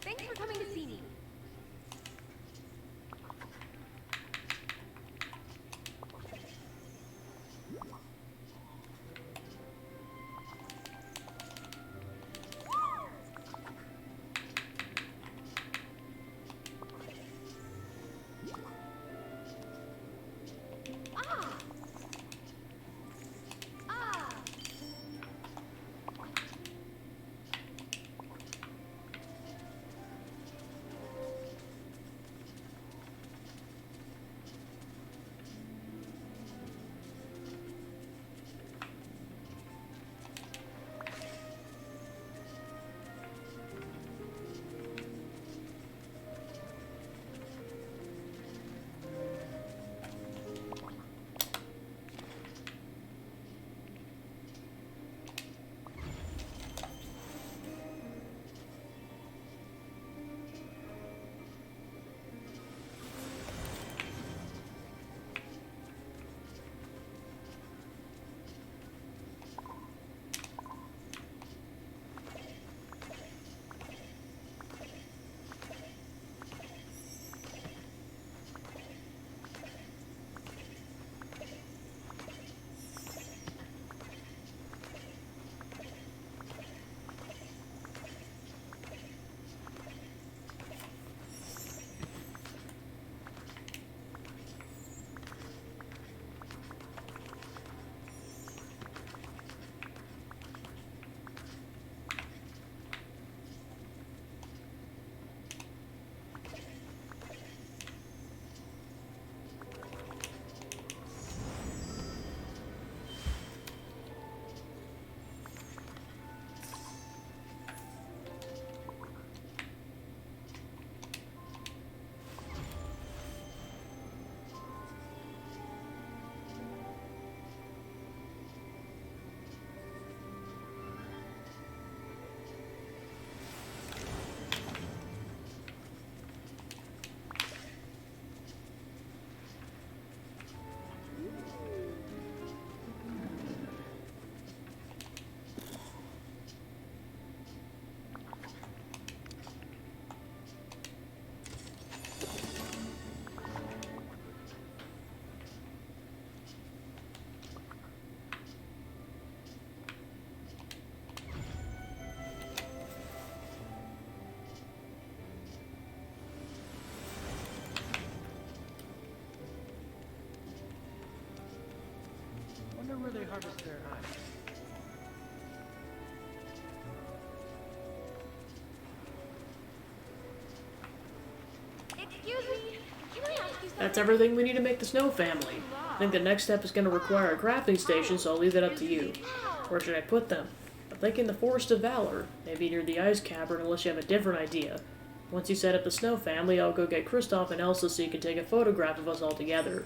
Thanks for coming to see me. room where they harvest their eyes. Excuse me, can I ask you something? That's everything we need to make the snow family. I think the next step is going to require a crafting station, so I'll leave that up to you. Where should I put them? I'm thinking the Forest of Valor, maybe near the Ice Cavern, unless you have a different idea. Once you set up the snow family, I'll go get Kristoff and Elsa so you can take a photograph of us all together.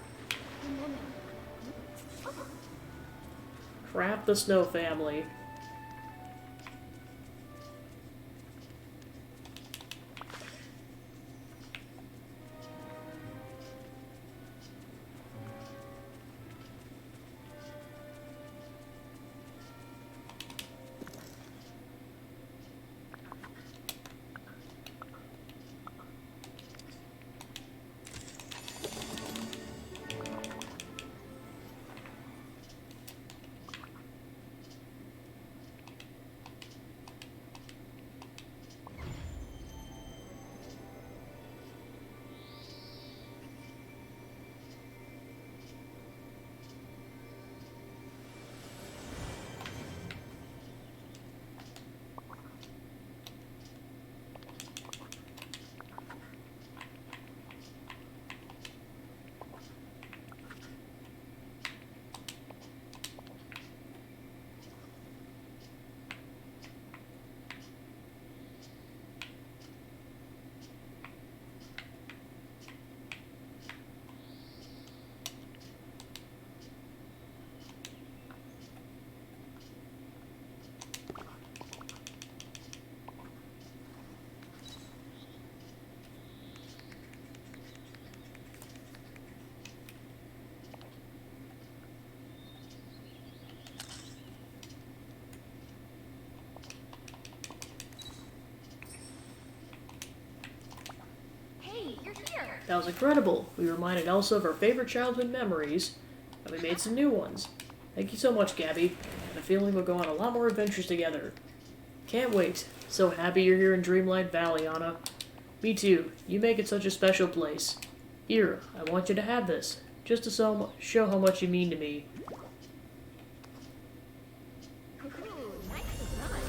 Craft the snow family. Hey, you're here. That was incredible. We reminded Elsa of our favorite childhood memories, and we made some new ones. Thank you so much, Gabby. I have a feeling we'll go on a lot more adventures together. Can't wait. So happy you're here in Dreamlight Valley, Anna. Me too. You make it such a special place. Here, I want you to have this, just to show how much you mean to me. Ooh, nicely done.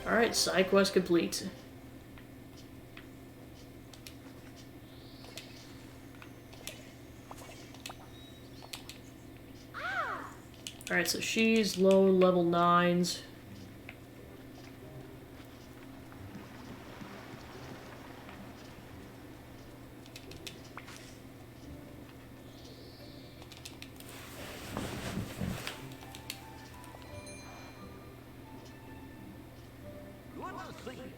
Alright, side quest complete. Alright, so she's low level 9s. Good to see you.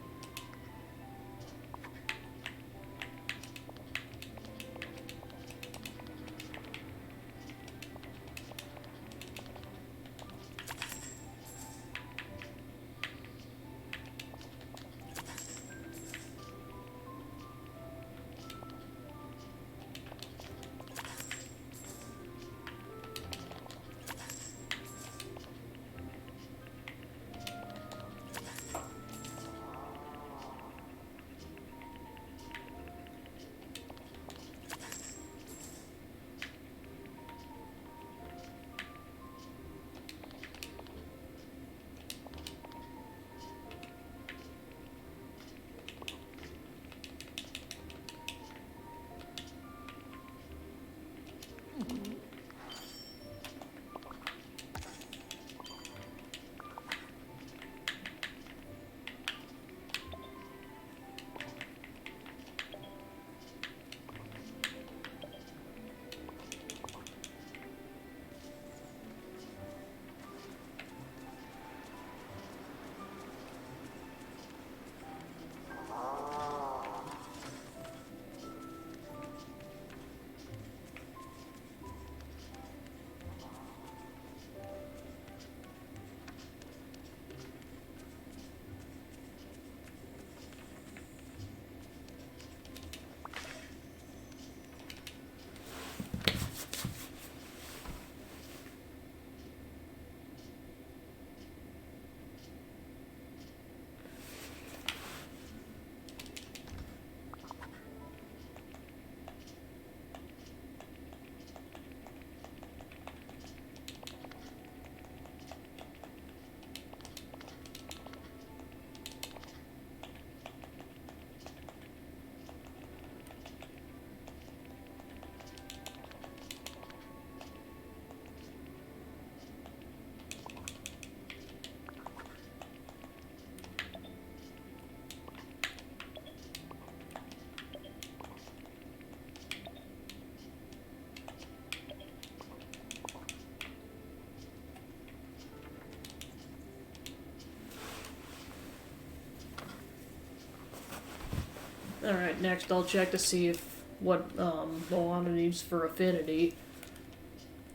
Alright, next I'll check to see if what Moana needs for affinity,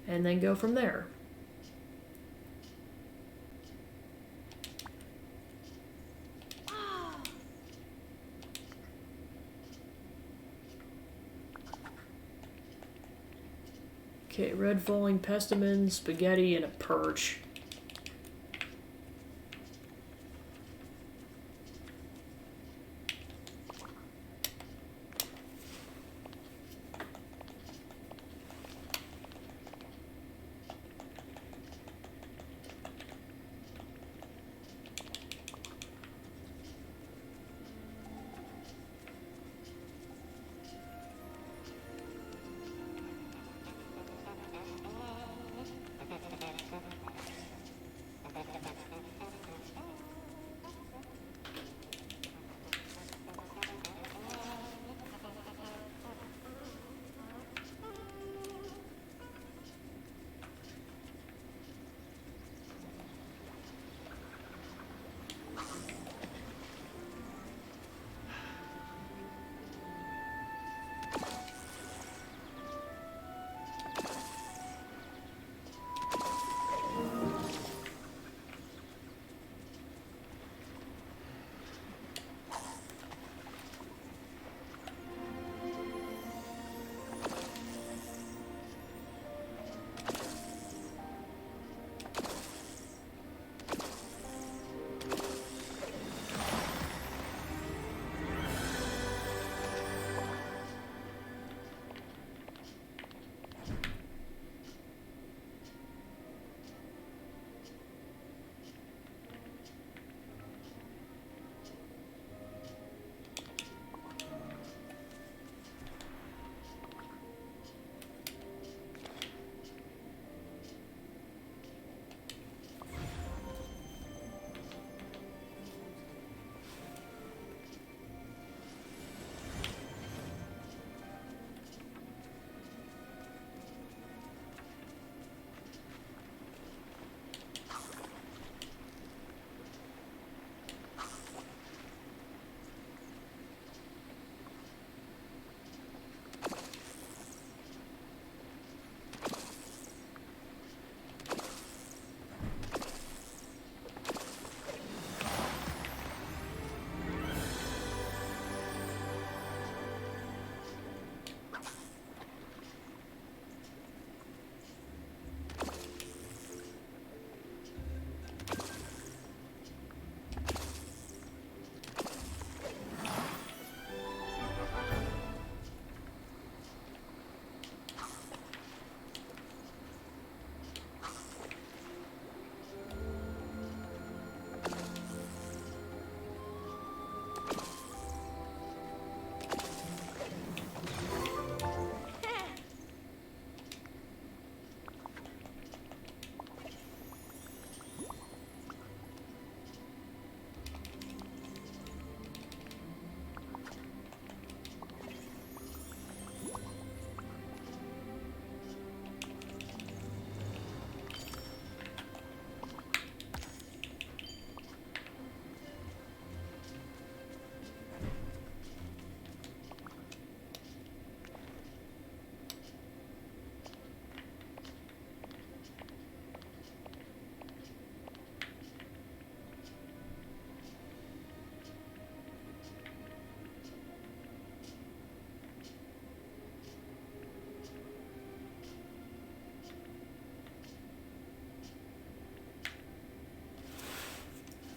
and then go from there. Okay, red falling pestamon, spaghetti, and a perch.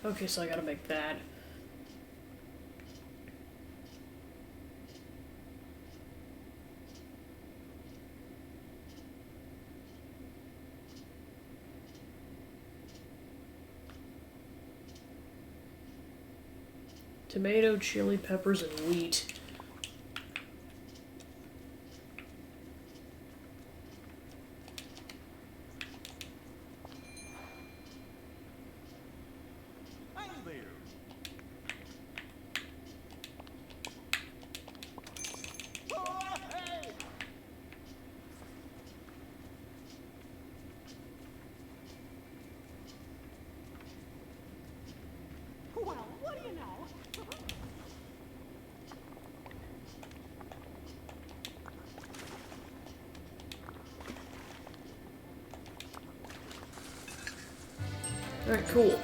Okay, so I gotta make that. Tomato, chili peppers, and wheat. Hey there. Oh, hey! Well, what do you know? Alright, cool.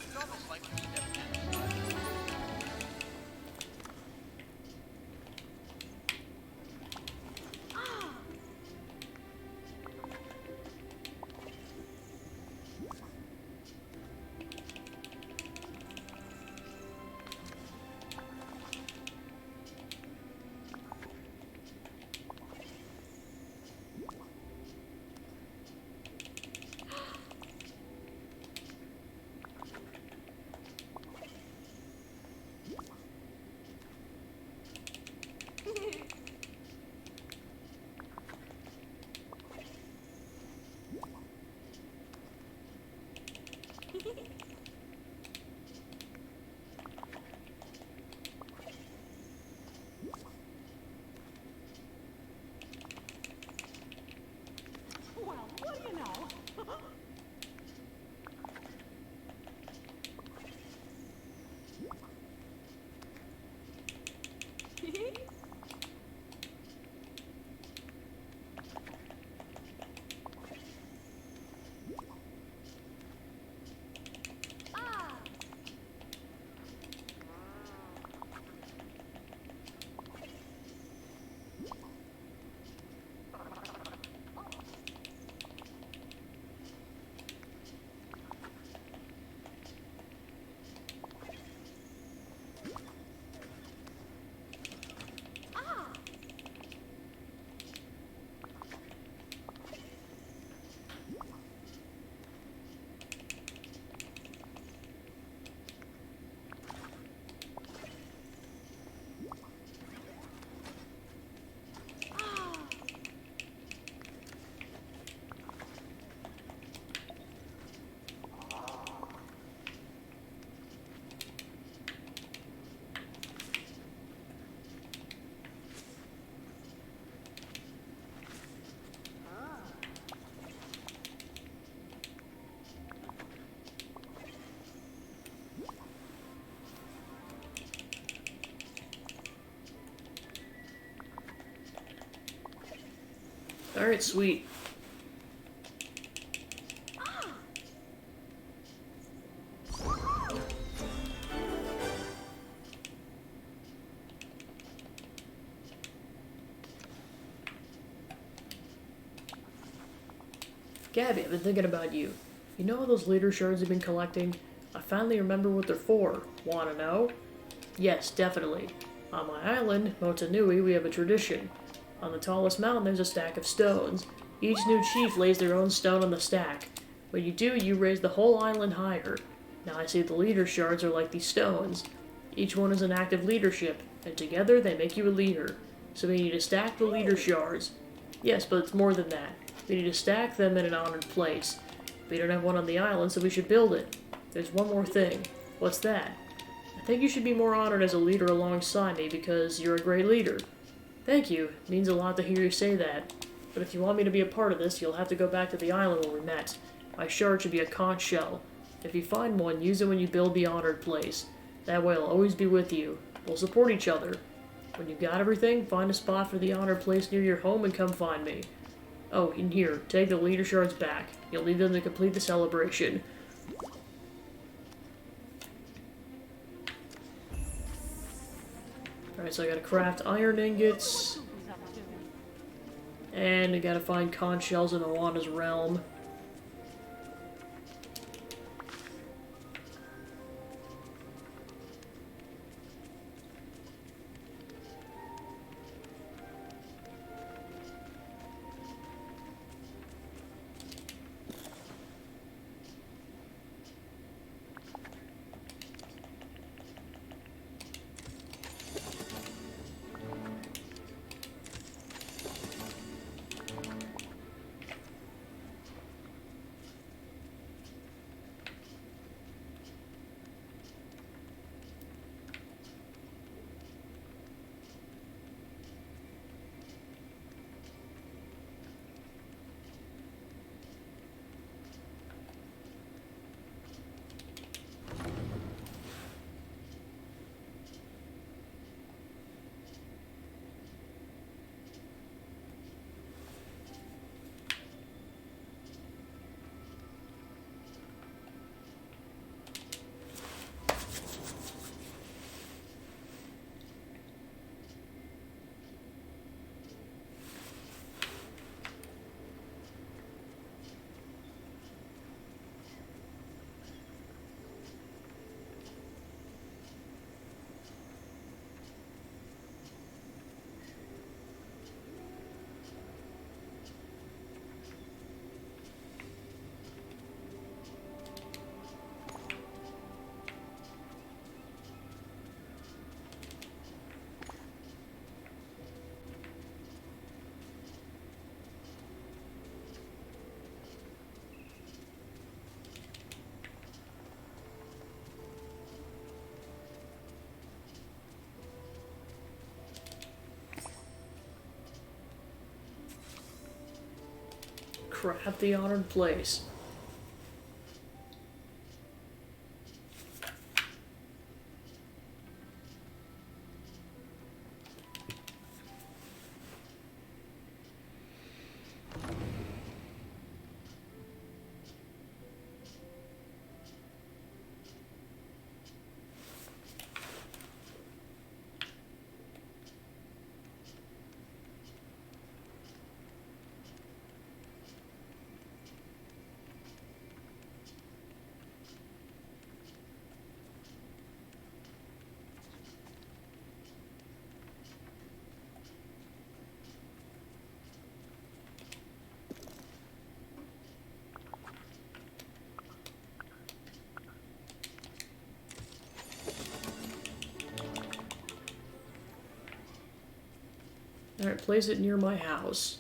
It's almost like we stepped in. Well, what do you know? Alright, sweet. Gabby, I've been thinking about you. You know all those leader shards you've been collecting? I finally remember what they're for. Wanna know? Yes, definitely. On my island, Motunui, we have a tradition. On the tallest mountain, there's a stack of stones. Each new chief lays their own stone on the stack. When you do, you raise the whole island higher. Now I see the leader shards are like these stones. Each one is an act of leadership, and together they make you a leader. So we need to stack the leader shards. Yes, but it's more than that. We need to stack them in an honored place. We don't have one on the island, so we should build it. There's one more thing. What's that? I think you should be more honored as a leader alongside me because you're a great leader. Thank you. It means a lot to hear you say that. But if you want me to be a part of this, you'll have to go back to the island where we met. My shard should be a conch shell. If you find one, use it when you build the honored place. That way I'll always be with you. We'll support each other. When you got everything, find a spot for the honored place near your home and come find me. Oh, and here, take the leader shards back. You'll need them to complete the celebration. Alright, so I gotta craft iron ingots. And I gotta find conch shells in Moana's realm. Craft the honored place. Alright, place it near my house.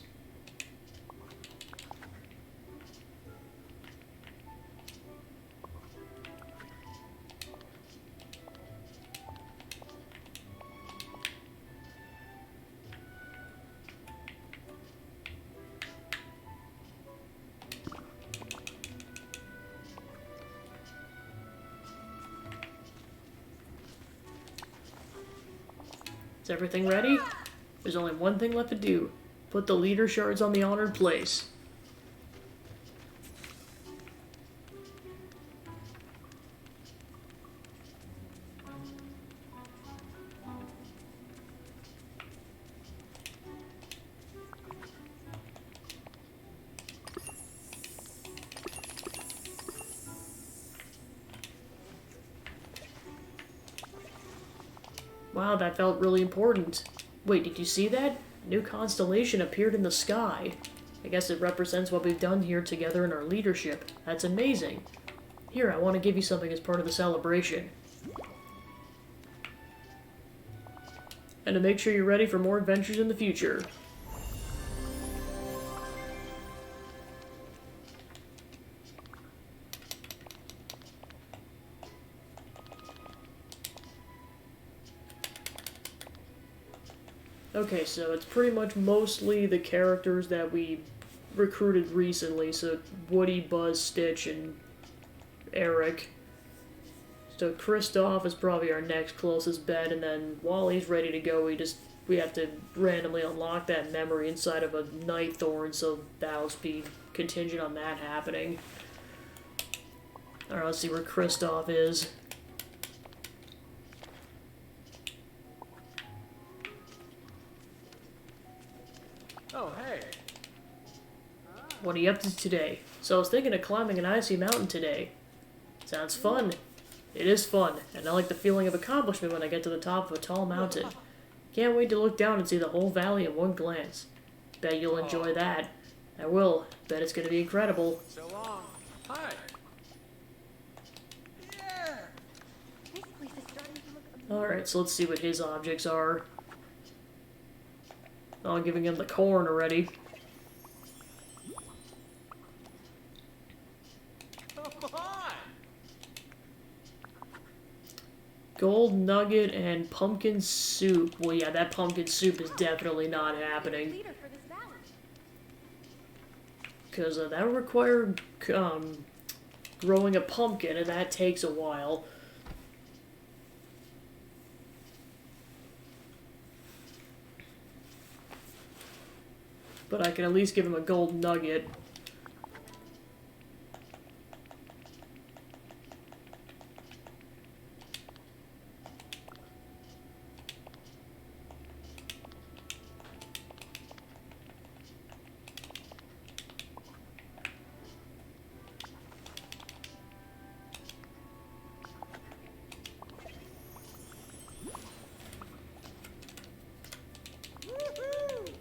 Is everything ready? There's only one thing left to do. Put the leader shards on the honored place. Wow, that felt really important. Wait, did you see that? A new constellation appeared in the sky. I guess it represents what we've done here together in our leadership. That's amazing. Here, I want to give you something as part of the celebration. And to make sure you're ready for more adventures in the future. Okay, so it's pretty much mostly the characters that we recruited recently, so Woody, Buzz, Stitch, and Eric. So Kristoff is probably our next closest bet, and then while he's ready to go, we just we have to randomly unlock that memory inside of a night thorn, so that'll be contingent on that happening. Alright, let's see where Kristoff is. Oh, hey. What are you up to today? So I was thinking of climbing an icy mountain today. Sounds fun. It is fun, and I like the feeling of accomplishment when I get to the top of a tall mountain. Can't wait to look down and see the whole valley in one glance. Bet you'll enjoy that. I will. Bet it's gonna be incredible. So long. Hi. Yeah. This place is starting to look amazing. Alright, so let's see what his objects are. Oh, I'm giving him the corn already. Come on. Gold nugget and pumpkin soup. Well, yeah, that pumpkin soup is definitely not happening. Leader for this valley. Because that would require growing a pumpkin, and that takes a while. But I can at least give him a gold nugget. Woohoo.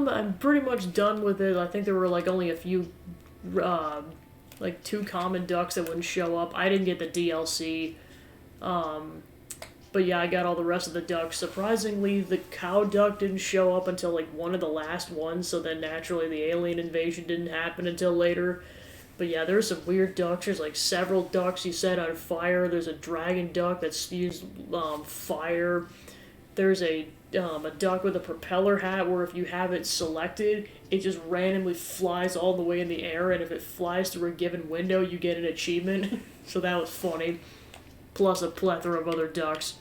I'm pretty much done with it. I think there were like only a few, like 2 common ducks that wouldn't show up. I didn't get the DLC, but yeah, I got all the rest of the ducks. Surprisingly, the cow duck didn't show up until like one of the last ones, so then naturally the alien invasion didn't happen until later. But yeah, there's some weird ducks. There's like several ducks you set on fire. There's a dragon duck that spews fire. There's a duck with a propeller hat where if you have it selected, it just randomly flies all the way in the air, and if it flies through a given window, you get an achievement. So that was funny. Plus a plethora of other ducks.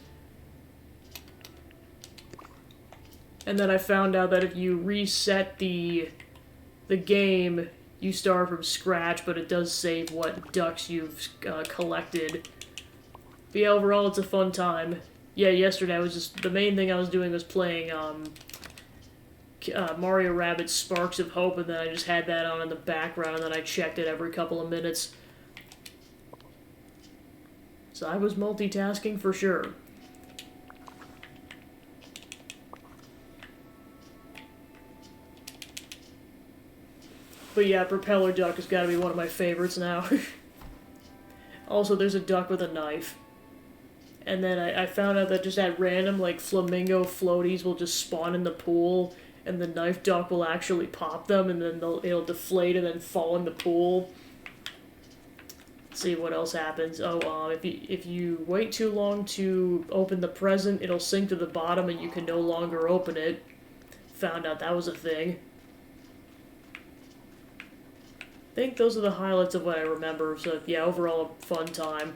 And then I found out that if you reset the game, you start from scratch, but it does save what ducks you've collected. But yeah, overall, it's a fun time. Yeah, yesterday I was just, the main thing I was doing was playing Mario Rabbids Sparks of Hope, and then I just had that on in the background, and then I checked it every couple of minutes. So I was multitasking for sure. But yeah, Propeller Duck has got to be one of my favorites now. Also, there's a duck with a knife. And then I found out that just at random, like, flamingo floaties will just spawn in the pool, and the knife duck will actually pop them, and then it'll deflate and then fall in the pool. Let's see what else happens. Oh, if you wait too long to open the present, it'll sink to the bottom and you can no longer open it. Found out that was a thing. I think those are the highlights of what I remember, so yeah, overall a fun time.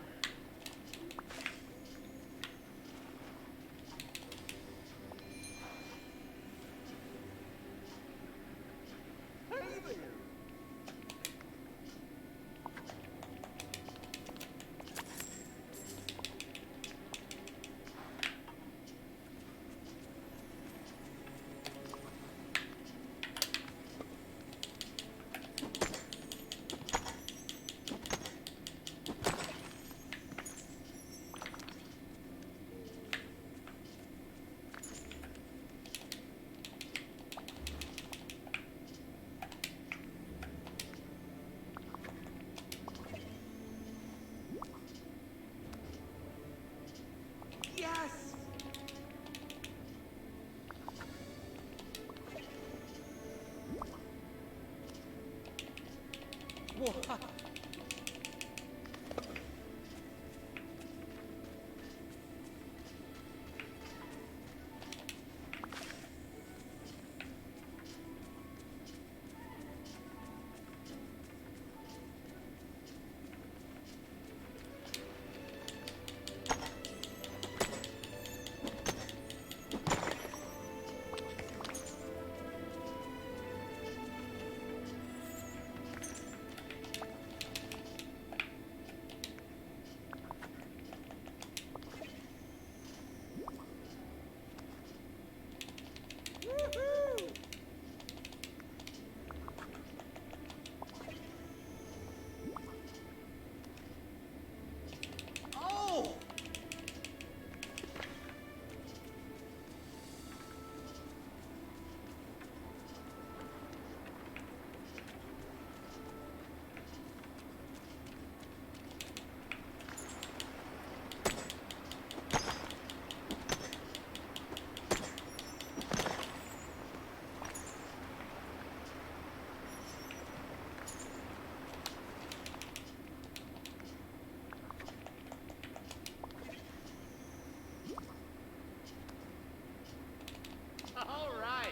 What? Oh! All right.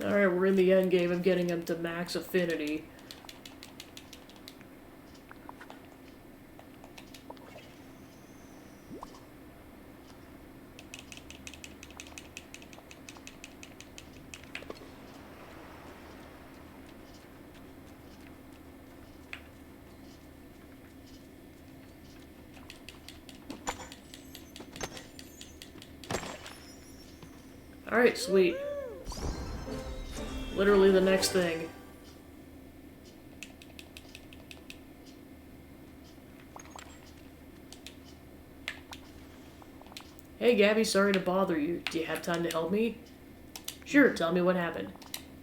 Alright, we're in the end game of getting him to max affinity. Alright, sweet. Literally the next thing. Hey Gabby, sorry to bother you. Do you have time to help me? Sure, tell me what happened.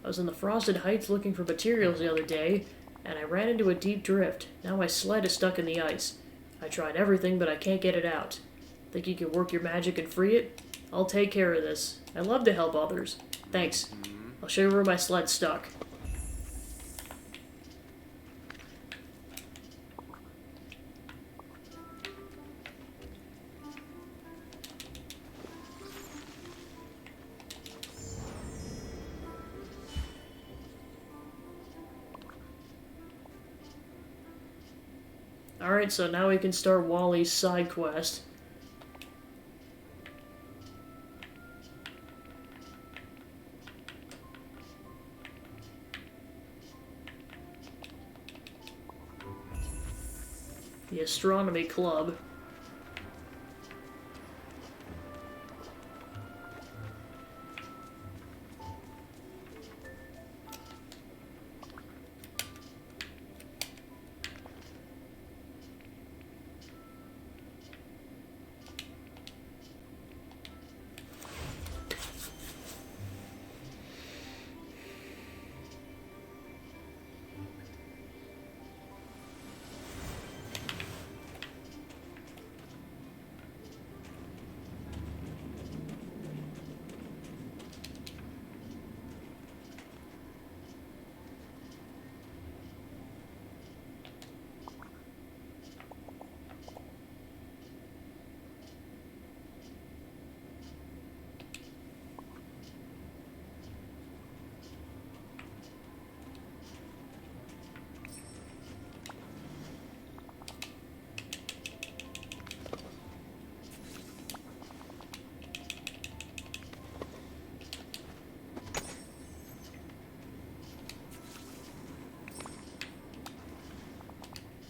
I was in the Frosted Heights looking for materials the other day, and I ran into a deep drift. Now my sled is stuck in the ice. I tried everything, but I can't get it out. Think you can work your magic and free it? I'll take care of this. I love to help others. Thanks. I'll show you where my sled's stuck. Alright, so now we can start Wally's side quest. The Astronomy Club.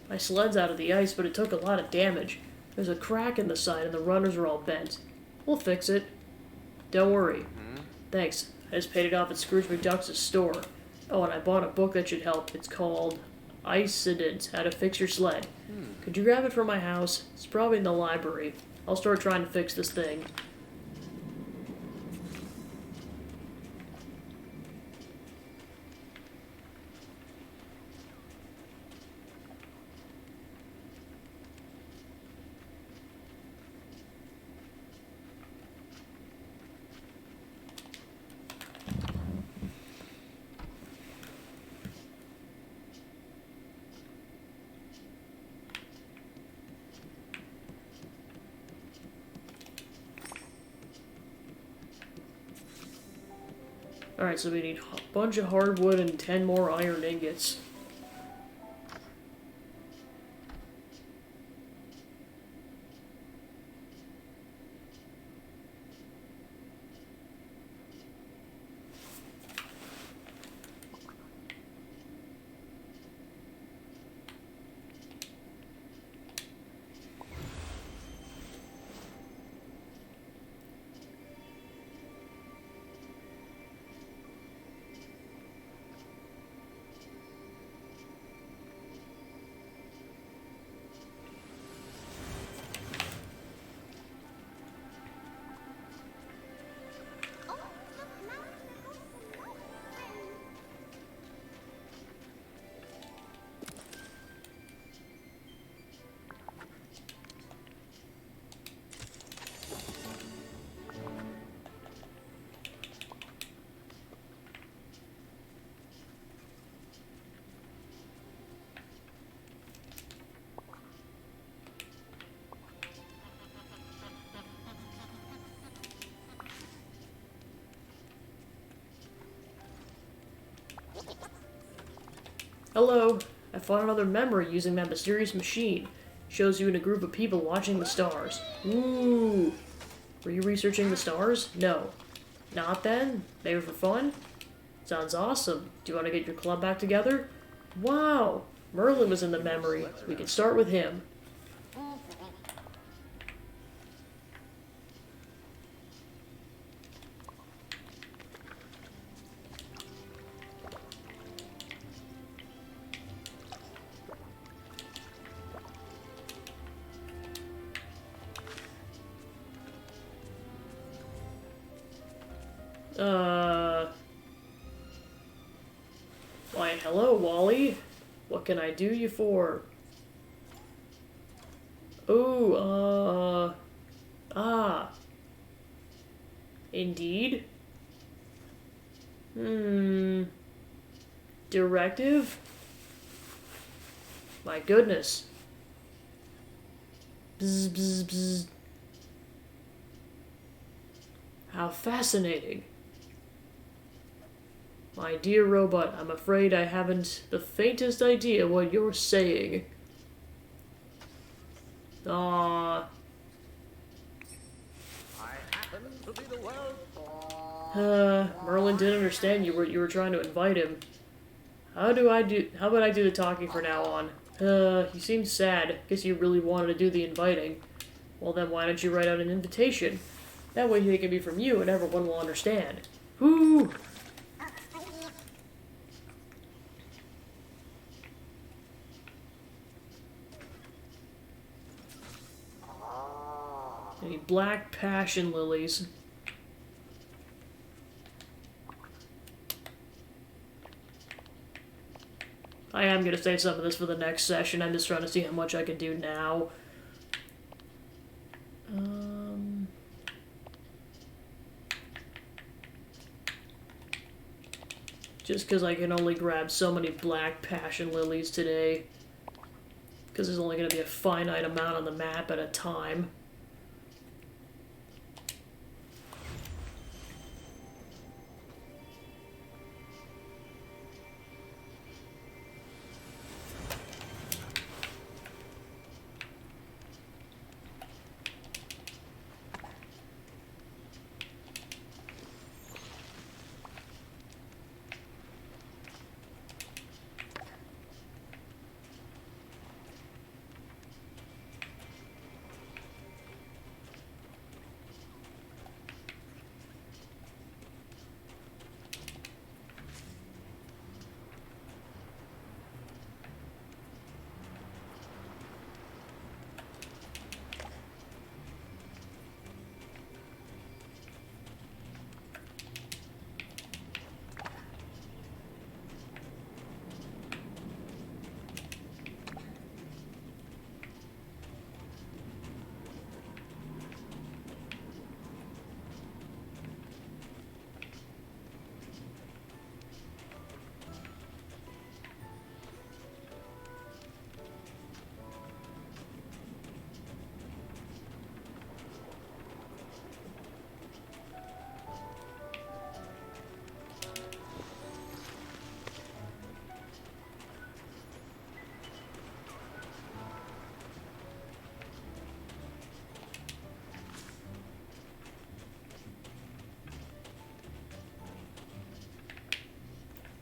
My sled's out of the ice, but it took a lot of damage. There's a crack in the side and the runners are all bent. We'll fix it. Don't worry. Thanks. I just paid it off at Scrooge McDuck's store. Oh, and I bought a book that should help. It's called Icident, How to Fix Your Sled. Could you grab it from my house? It's probably in the library. I'll start trying to fix this thing. Alright, so we need a bunch of hardwood and 10 more iron ingots. Hello, I found another memory using that mysterious machine. Shows you in a group of people watching the stars. Ooh. Were you researching the stars? No. Not then? Maybe for fun? Sounds awesome. Do you want to get your club back together? Wow! Merlin was in the memory. We can start with him. Why, hello, Wally. What can I do you for? Oh, Indeed? Directive? My goodness. Bzz, bzz, bzz. How fascinating. My dear robot, I'm afraid I haven't the faintest idea what you're saying. I happen to be the world's Merlin didn't understand you were trying to invite him. How about I do the talking for now on? You seem sad. Guess you really wanted to do the inviting. Well then, why don't you write out an invitation? That way they can be from you and everyone will understand. Whoo! Any black passion lilies. I am going to save some of this for the next session. I'm just trying to see how much I can do now. Just because I can only grab so many black passion lilies today. Because there's only going to be a finite amount on the map at a time.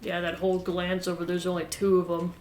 Yeah, that whole glance over, there's only 2 of them.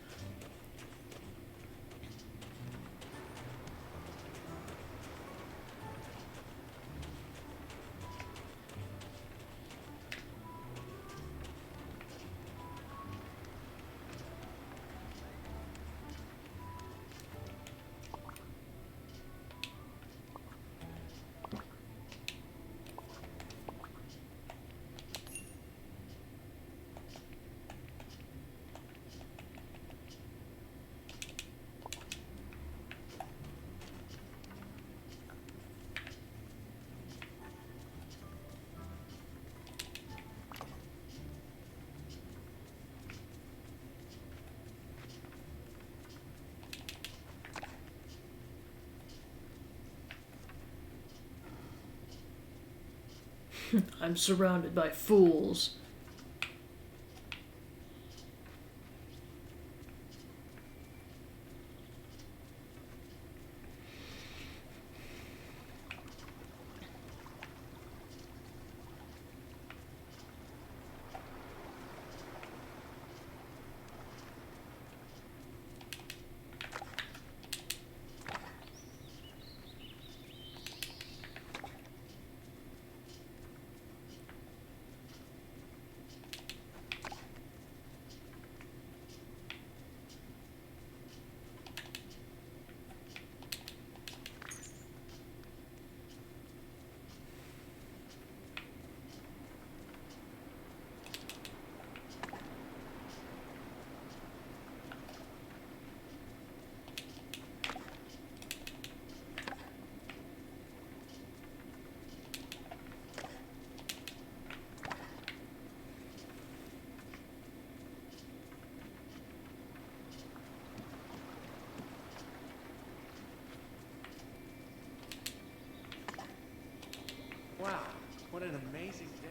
I'm surrounded by fools. Wow, what an amazing day.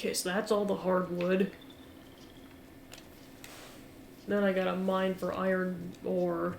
Okay, so that's all the hardwood. Then I gotta mine for iron ore.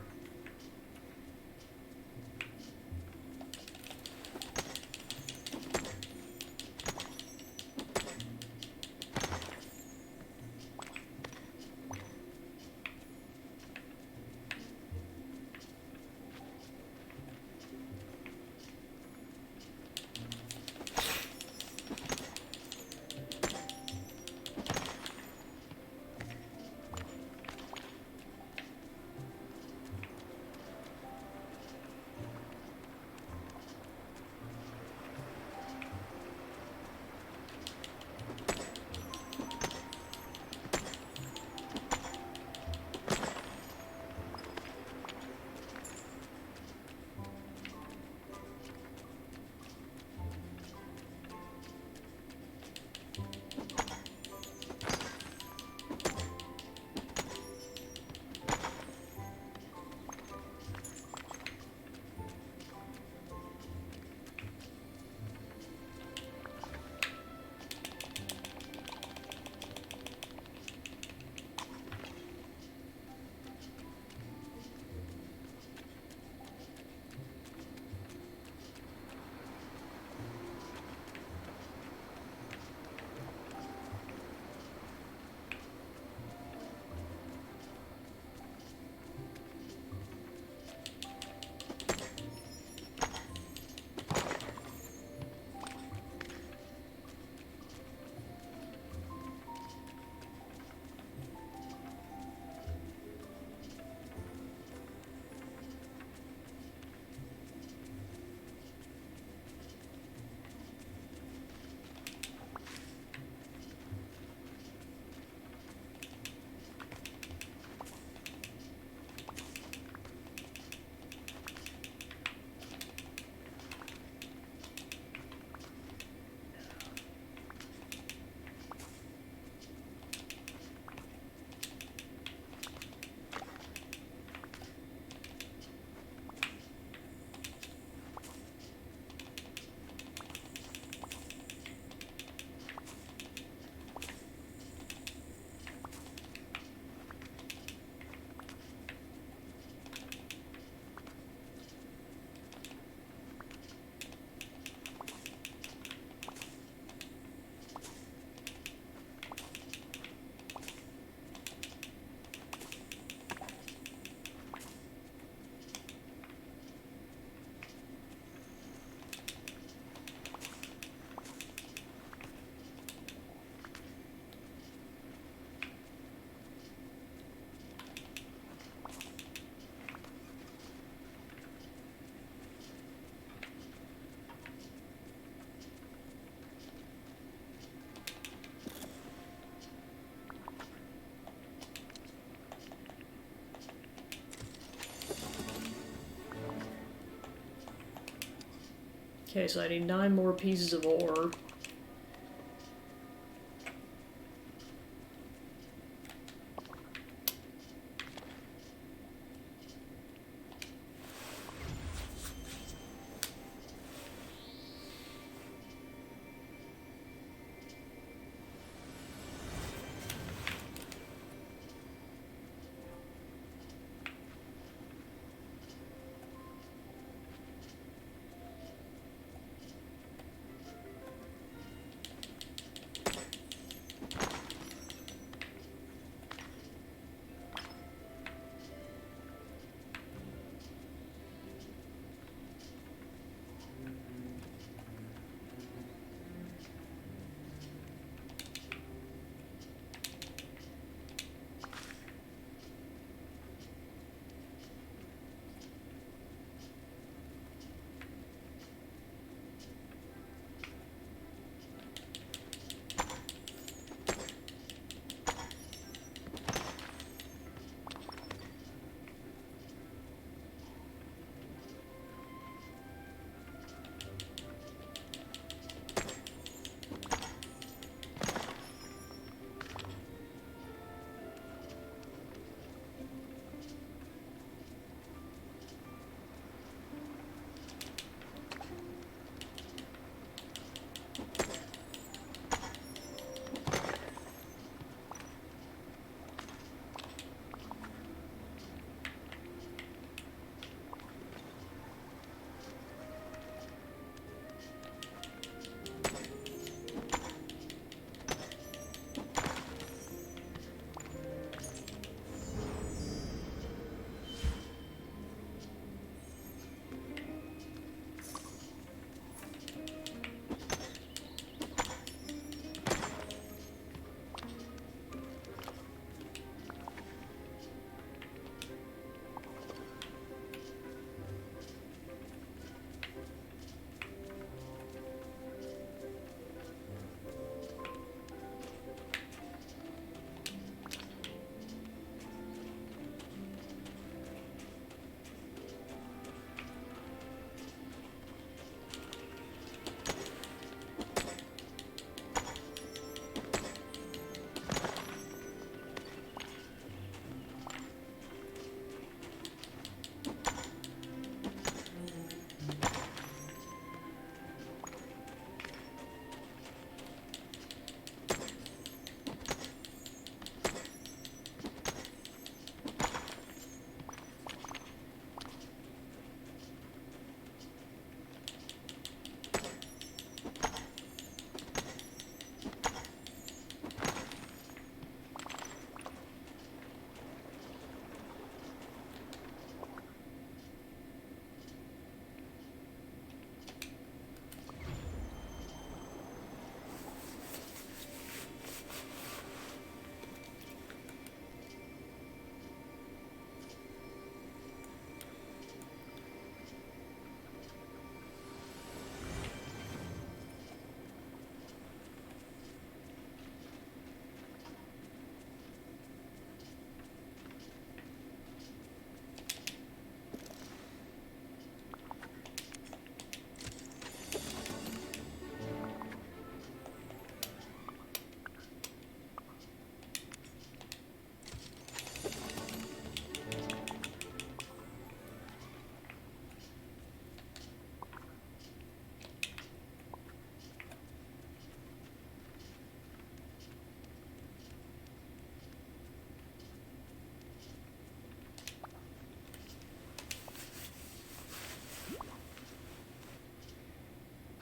Okay, so I need 9 more pieces of ore.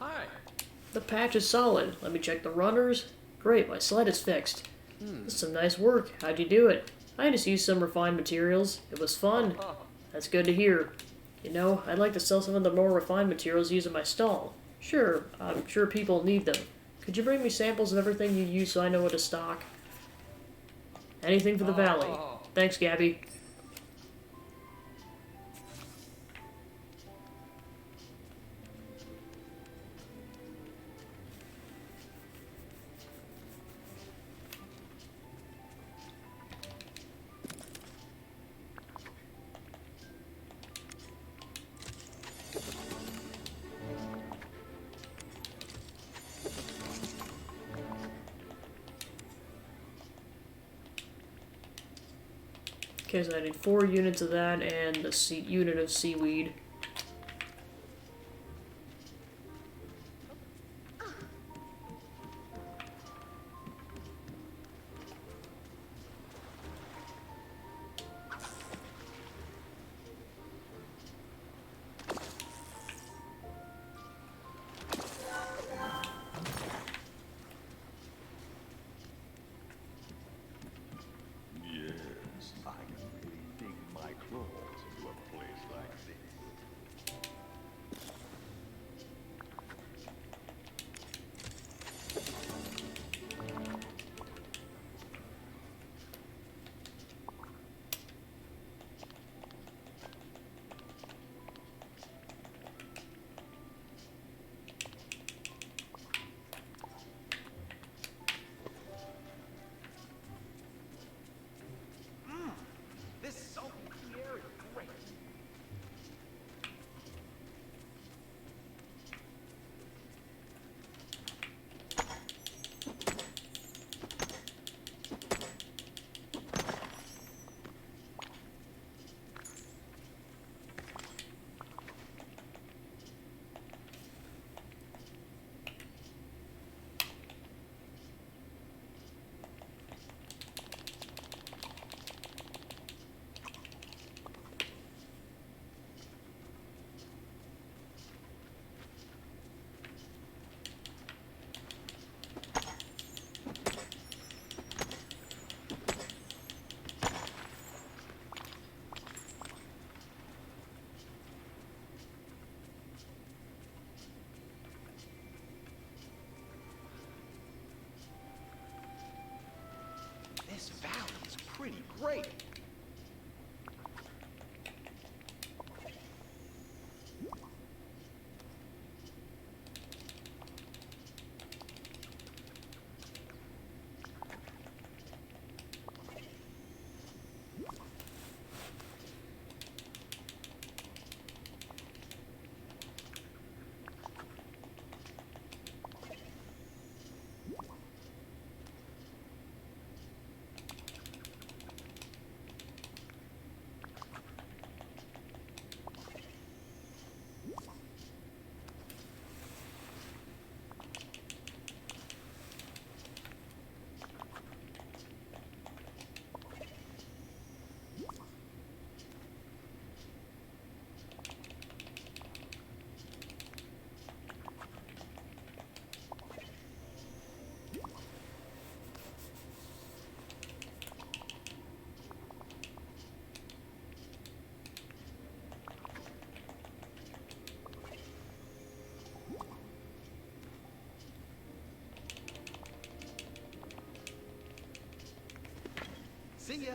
Hi. The patch is solid. Let me check the runners. Great, my sled is fixed. That's some nice work. How'd you do it? I just used some refined materials. It was fun. That's good to hear. You know, I'd like to sell some of the more refined materials used in my stall. Sure, I'm sure people need them. Could you bring me samples of everything you use so I know what to stock? Anything for the valley. Thanks, Gabby. Okay, so I need 4 units of that and a unit of seaweed. Yes, I can really dig my claws into a place like this. This salty air is great. This valley is pretty great. See ya.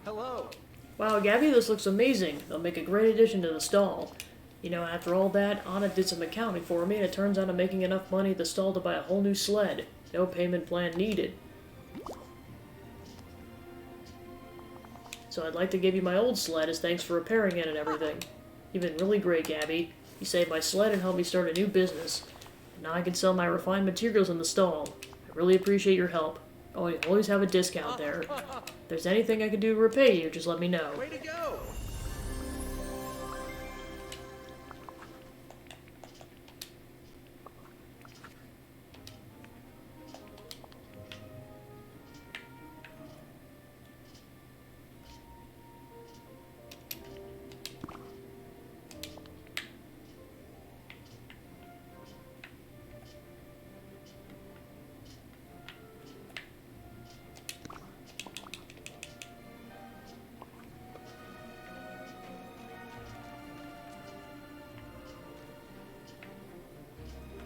Hello. Wow, Gabby, this looks amazing. They'll make a great addition to the stall. You know, after all that, Anna did some accounting for me, and it turns out I'm making enough money at the stall to buy a whole new sled. No payment plan needed. So I'd like to give you my old sled as thanks for repairing it and everything. You've been really great, Gabby. You saved my sled and helped me start a new business. And now I can sell my refined materials in the stall. I really appreciate your help. Oh, you always have a discount there. If there's anything I can do to repay you, just let me know. Way to go!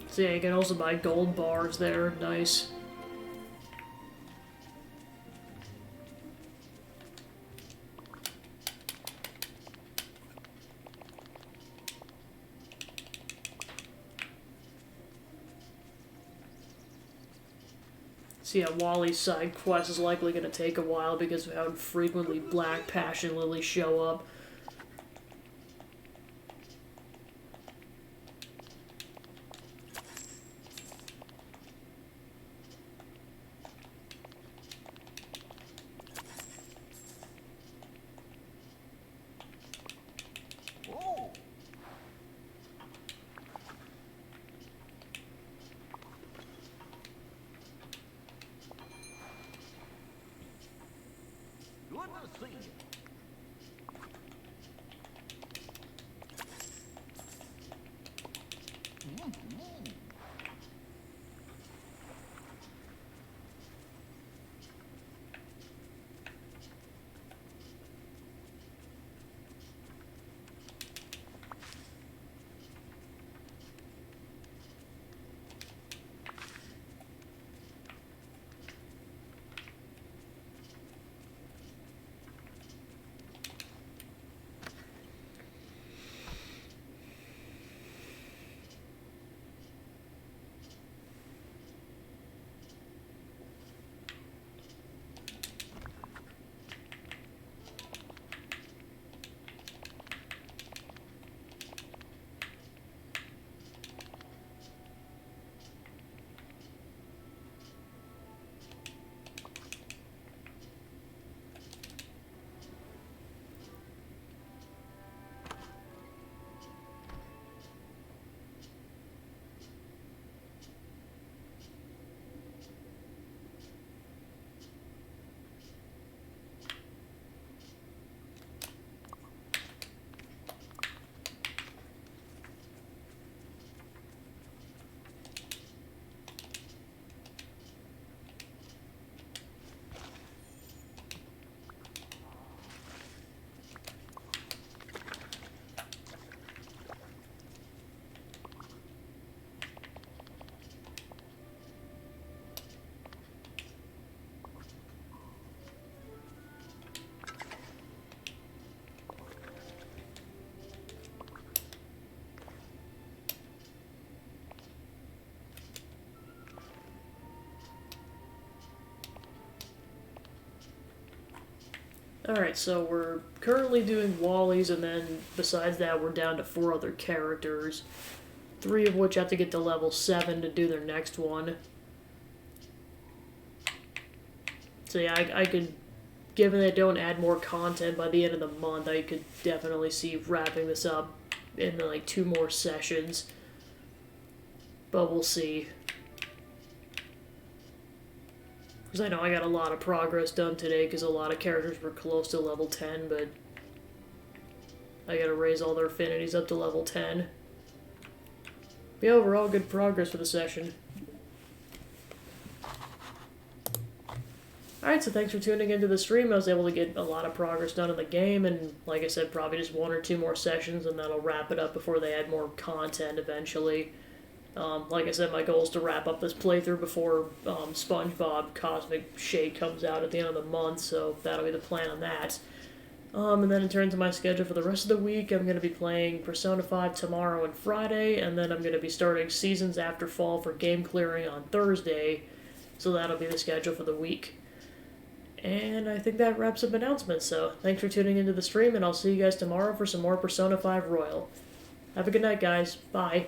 So yeah, you can also buy gold bars there. Nice. So yeah, Wally's side quest is likely going to take a while because of how frequently Black Passion Lilies show up. Whoa! Good to see you. Alright, so we're currently doing Wally's, and then besides that, we're down to 4 other characters. 3 of which have to get to level 7 to do their next one. So yeah, I could, given they don't add more content by the end of the month, I could definitely see wrapping this up in like 2 more sessions. But we'll see. Because I know I got a lot of progress done today because a lot of characters were close to level 10, but I gotta raise all their affinities up to level 10. But yeah, overall good progress for the session. Alright, so thanks for tuning into the stream. I was able to get a lot of progress done in the game, and like I said, probably just 1 or 2 more sessions, and that'll wrap it up before they add more content eventually. Like I said, my goal is to wrap up this playthrough before SpongeBob Cosmic Shake comes out at the end of the month, so that'll be the plan on that. And then in terms of my schedule for the rest of the week, I'm going to be playing Persona 5 tomorrow and Friday, and then I'm going to be starting Seasons After Fall for game clearing on Thursday, so that'll be the schedule for the week. And I think that wraps up announcements, so thanks for tuning into the stream, and I'll see you guys tomorrow for some more Persona 5 Royal. Have a good night, guys. Bye.